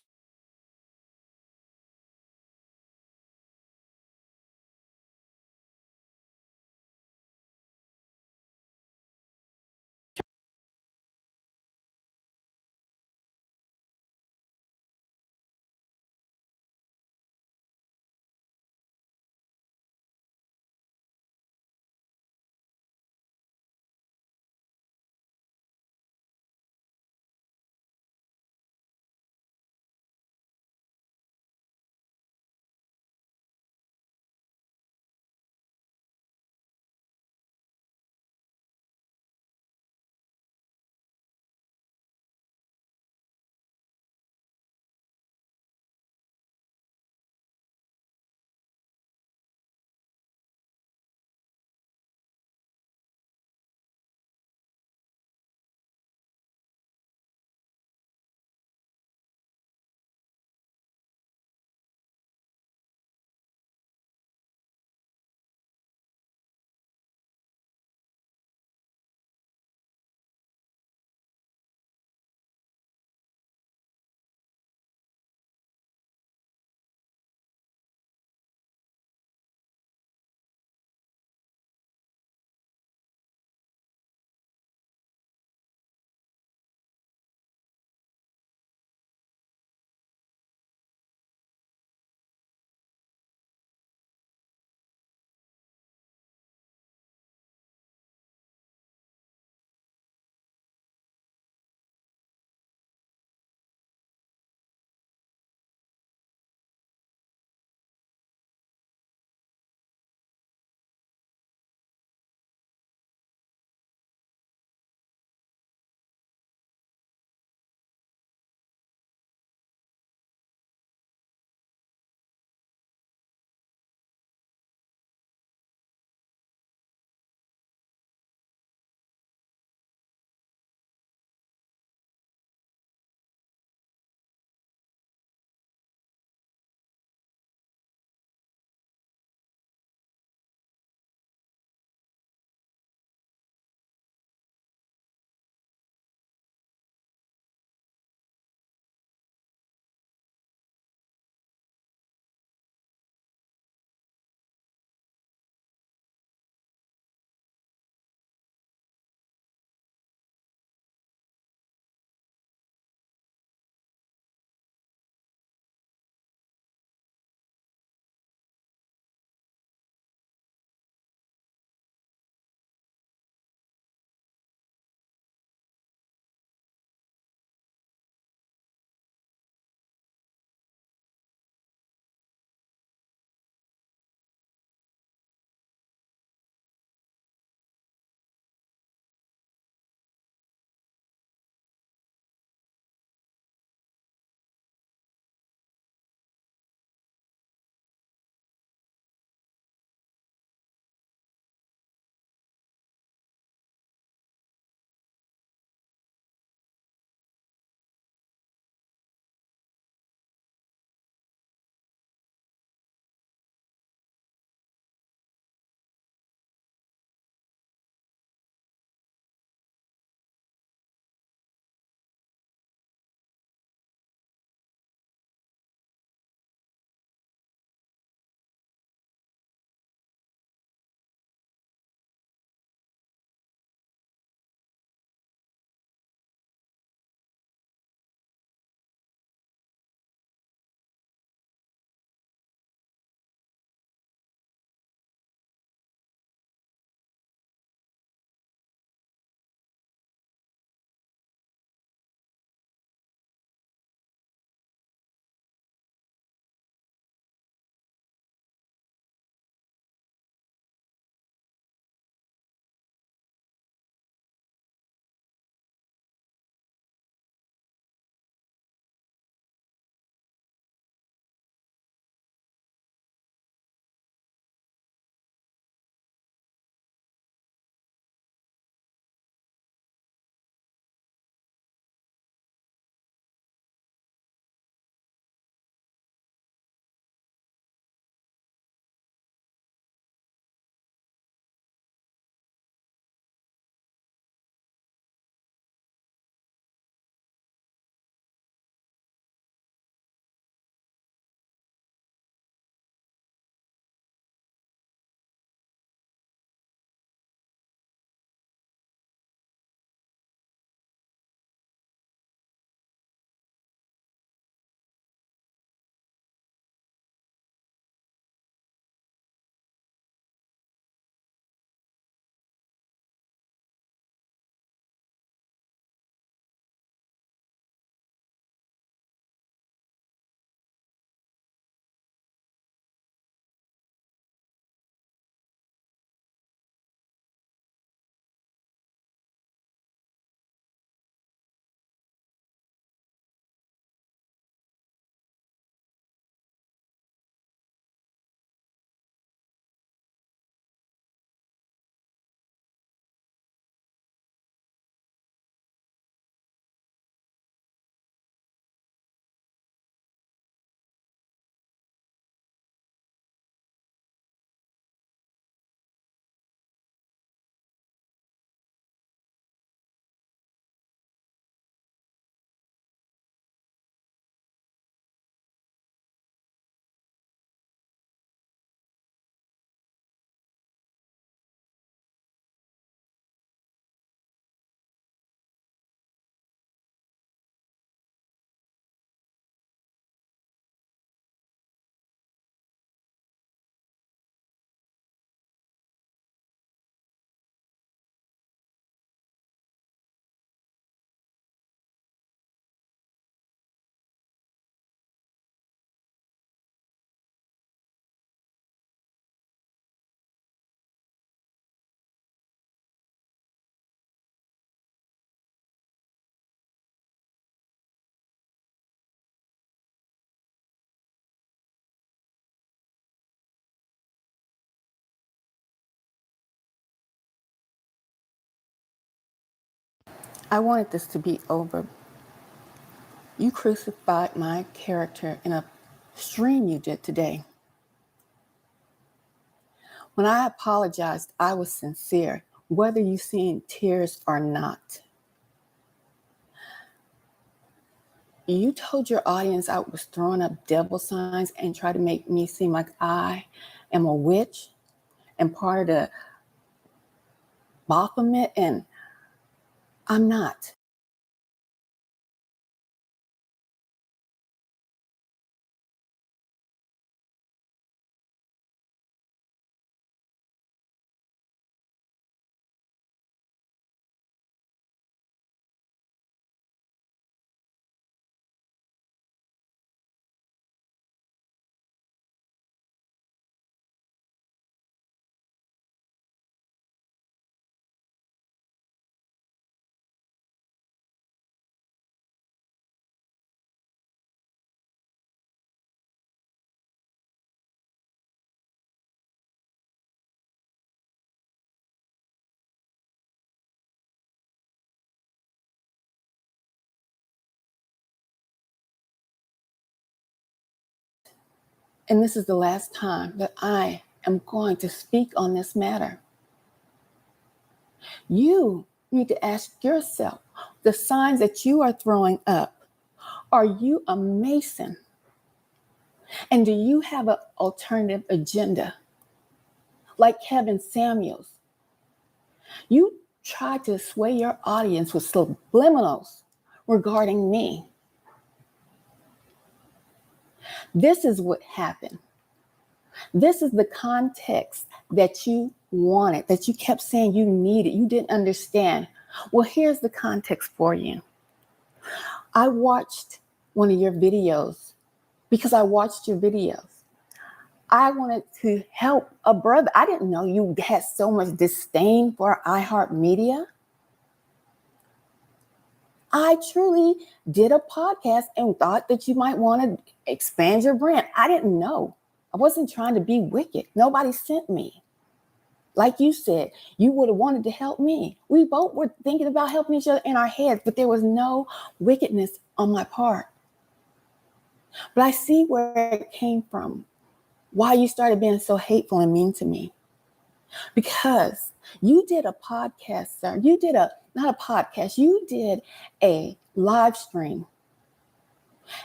I wanted this to be over. You crucified my character in a stream you did today. When I apologized, I was sincere, whether you seen tears or not. You told your audience I was throwing up devil signs and tried to make me seem like I am a witch and part of the Baphomet, and I'm not. And this is the last time that I am going to speak on this matter. You need to ask yourself the signs that you are throwing up. Are you a Mason? And do you have an alternative agenda? Like Kevin Samuels, you try to sway your audience with subliminals regarding me. This is what happened. This is the context that you wanted, that you kept saying you needed, you didn't understand. Well, here's the context for you. I watched one of your videos because I watched your videos. I wanted to help a brother. I didn't know you had so much disdain for iHeartMedia. I truly did a podcast and thought that you might want to expand your brand. I didn't know. I wasn't trying to be wicked. Nobody sent me. Like you said, you would have wanted to help me. We both were thinking about helping each other in our heads, but there was no wickedness on my part. But I see where it came from, why you started being so hateful and mean to me. Because you did a podcast, sir. You did not a podcast, you did a live stream.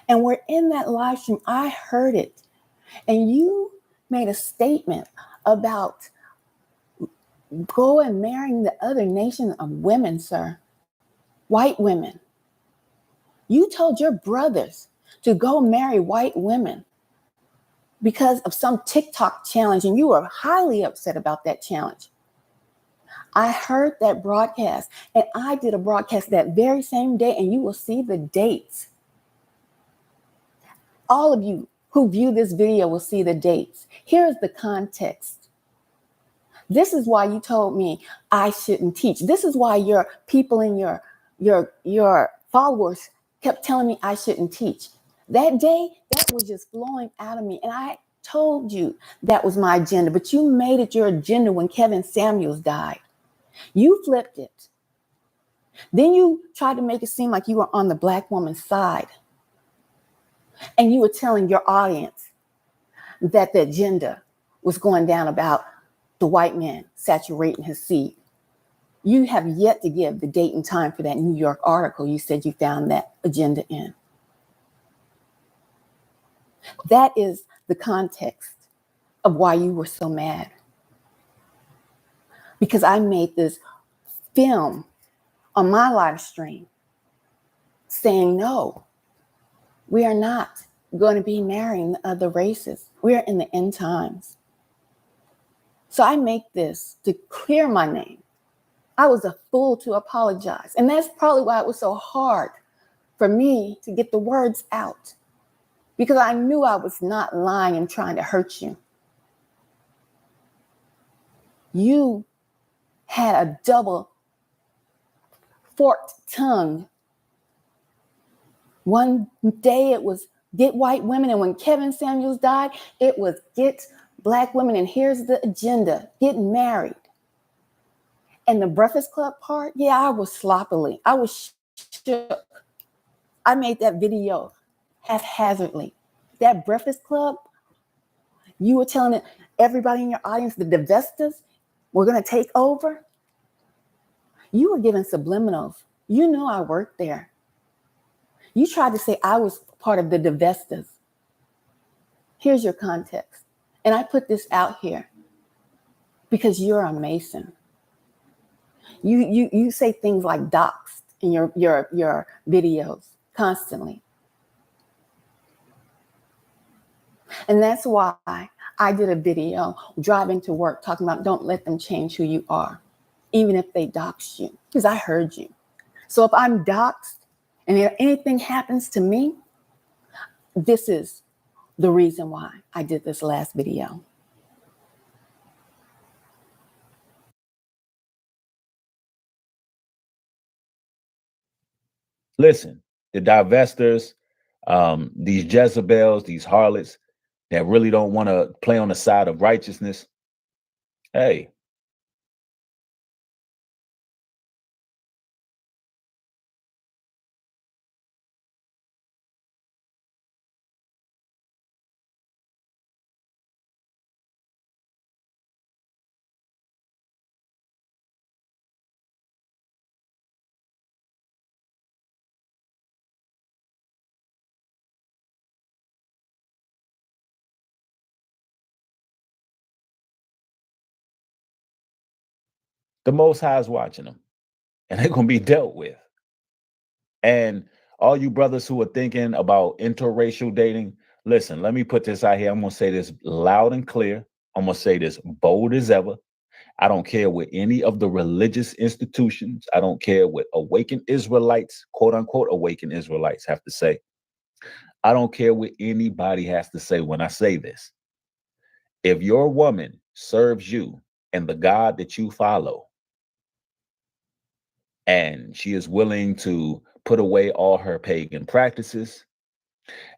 And we're in that live stream. I heard it. And you made a statement about go and marrying the other nation of women, sir. White women. You told your brothers to go marry white women because of some TikTok challenge, and you were highly upset about that challenge. I heard that broadcast, and I did a broadcast that very same day, and you will see the dates. All of you who view this video will see the dates. Here's the context. This is why you told me I shouldn't teach. This is why your people and your followers kept telling me I shouldn't teach. That day, that was just flowing out of me. And I told you that was my agenda, but you made it your agenda when Kevin Samuels died. You flipped it. Then you tried to make it seem like you were on the Black woman's side. And you were telling your audience that the agenda was going down about the white man saturating his seed. You have yet to give the date and time for that New York article you said you found that agenda in. That is the context of why you were so mad. Because I made this film on my live stream saying, no, we are not going to be marrying the other races. We are in the end times. So I make this to clear my name. I was a fool to apologize. And that's probably why it was so hard for me to get the words out, because I knew I was not lying and trying to hurt you. You had a double forked tongue. One day it was get white women, and when Kevin Samuels died, it was get Black women, and here's the agenda, get married. And the Breakfast Club part, yeah, I was sloppily. I was shook. I made that video haphazardly. That Breakfast Club, you were telling everybody in your audience, the divestors, were going to take over. You were giving subliminals. You know I worked there. You tried to say I was part of the divestors. Here's your context. And I put this out here because you're a Mason. You say things like doxed in your videos constantly. And that's why I did a video driving to work talking about don't let them change who you are, even if they dox you, because I heard you. So if I'm doxed and if anything happens to me, this is the reason why I did this last video. Listen, the divestors, these Jezebels, these harlots that really don't want to play on the side of righteousness. Hey, the Most High is watching them, and they're going to be dealt with. And all you brothers who are thinking about interracial dating, listen, let me put this out here. I'm going to say this loud and clear. I'm going to say this bold as ever. I don't care what any of the religious institutions, I don't care what awakened Israelites, quote unquote, awakened Israelites have to say. I don't care what anybody has to say when I say this. If your woman serves you and the God that you follow, and she is willing to put away all her pagan practices,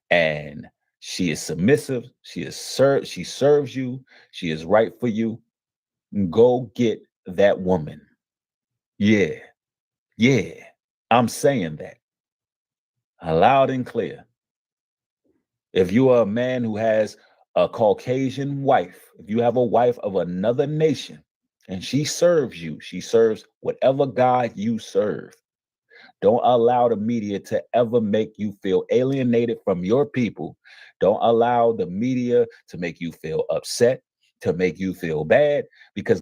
and she is submissive, she serves you, she is right for you, go get that woman. Yeah, I'm saying that loud and clear. If you are a man who has a Caucasian wife, if you have a wife of another nation and she serves you, she serves whatever God you serve, don't allow the media to ever make you feel alienated from your people. Don't allow the media to make you feel upset, to make you feel bad, because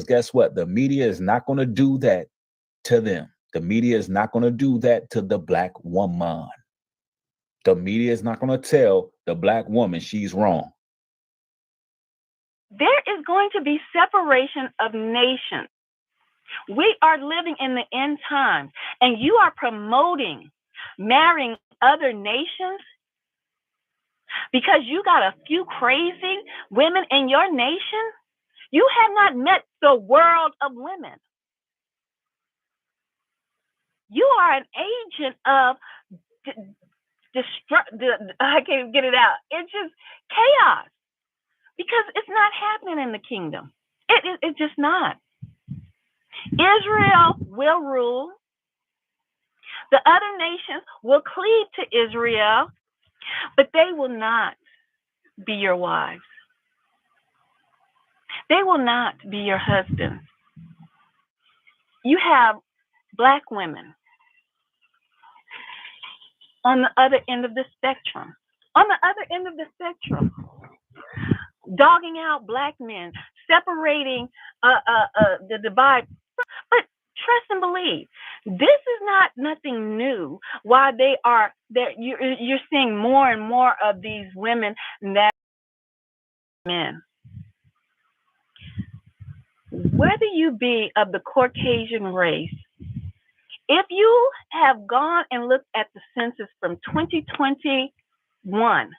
guess what? The media is not going to do that to them. The media is not going to do that to the Black woman. The media is not going to tell the Black woman she's wrong. There is going to be separation of nations. We are living in the end times, and you are promoting marrying other nations because you got a few crazy women in your nation. You have not met the world of women. You are an agent of I can't even get it out. It's just chaos because it's not happening in the kingdom. It's just not. Israel will rule. The other nations will cleave to Israel, but they will not be your wives. They will not be your husbands. You have Black women on the other end of the spectrum. On the other end of the spectrum, dogging out Black men, separating the divide. But trust and believe, this is not nothing new. Why they are there? You're seeing more and more of these women that men. Whether you be of the Caucasian race, if you have gone and looked at the census from 2021,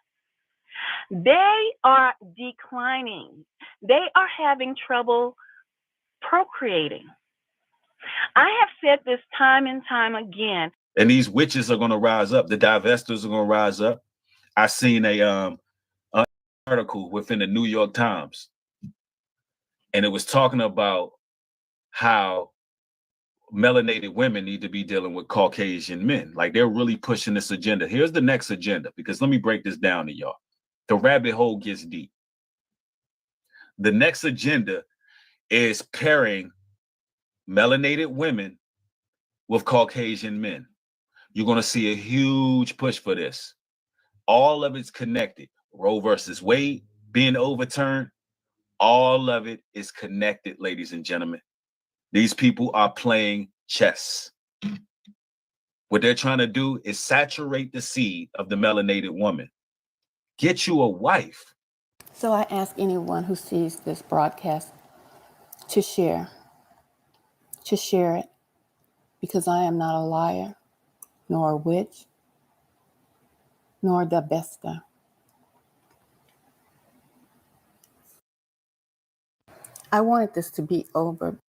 they are declining. They are having trouble procreating. I have said this time and time again. And these witches are going to rise up. The divestors are going to rise up. I seen an article within the New York Times, and it was talking about how melanated women need to be dealing with Caucasian men. Like, they're really pushing this agenda. Here's the next agenda, because let me break this down to y'all. The rabbit hole gets deep. The next agenda is pairing melanated women with Caucasian men. You're going to see a huge push for this. All of it's connected. Roe versus Wade being overturned. All of it is connected, ladies and gentlemen. These people are playing chess. What they're trying to do is saturate the seed of the melanated woman. Get you a wife. So I ask anyone who sees this broadcast to share it, because I am not a liar, nor a witch, nor the bester. I wanted this to be over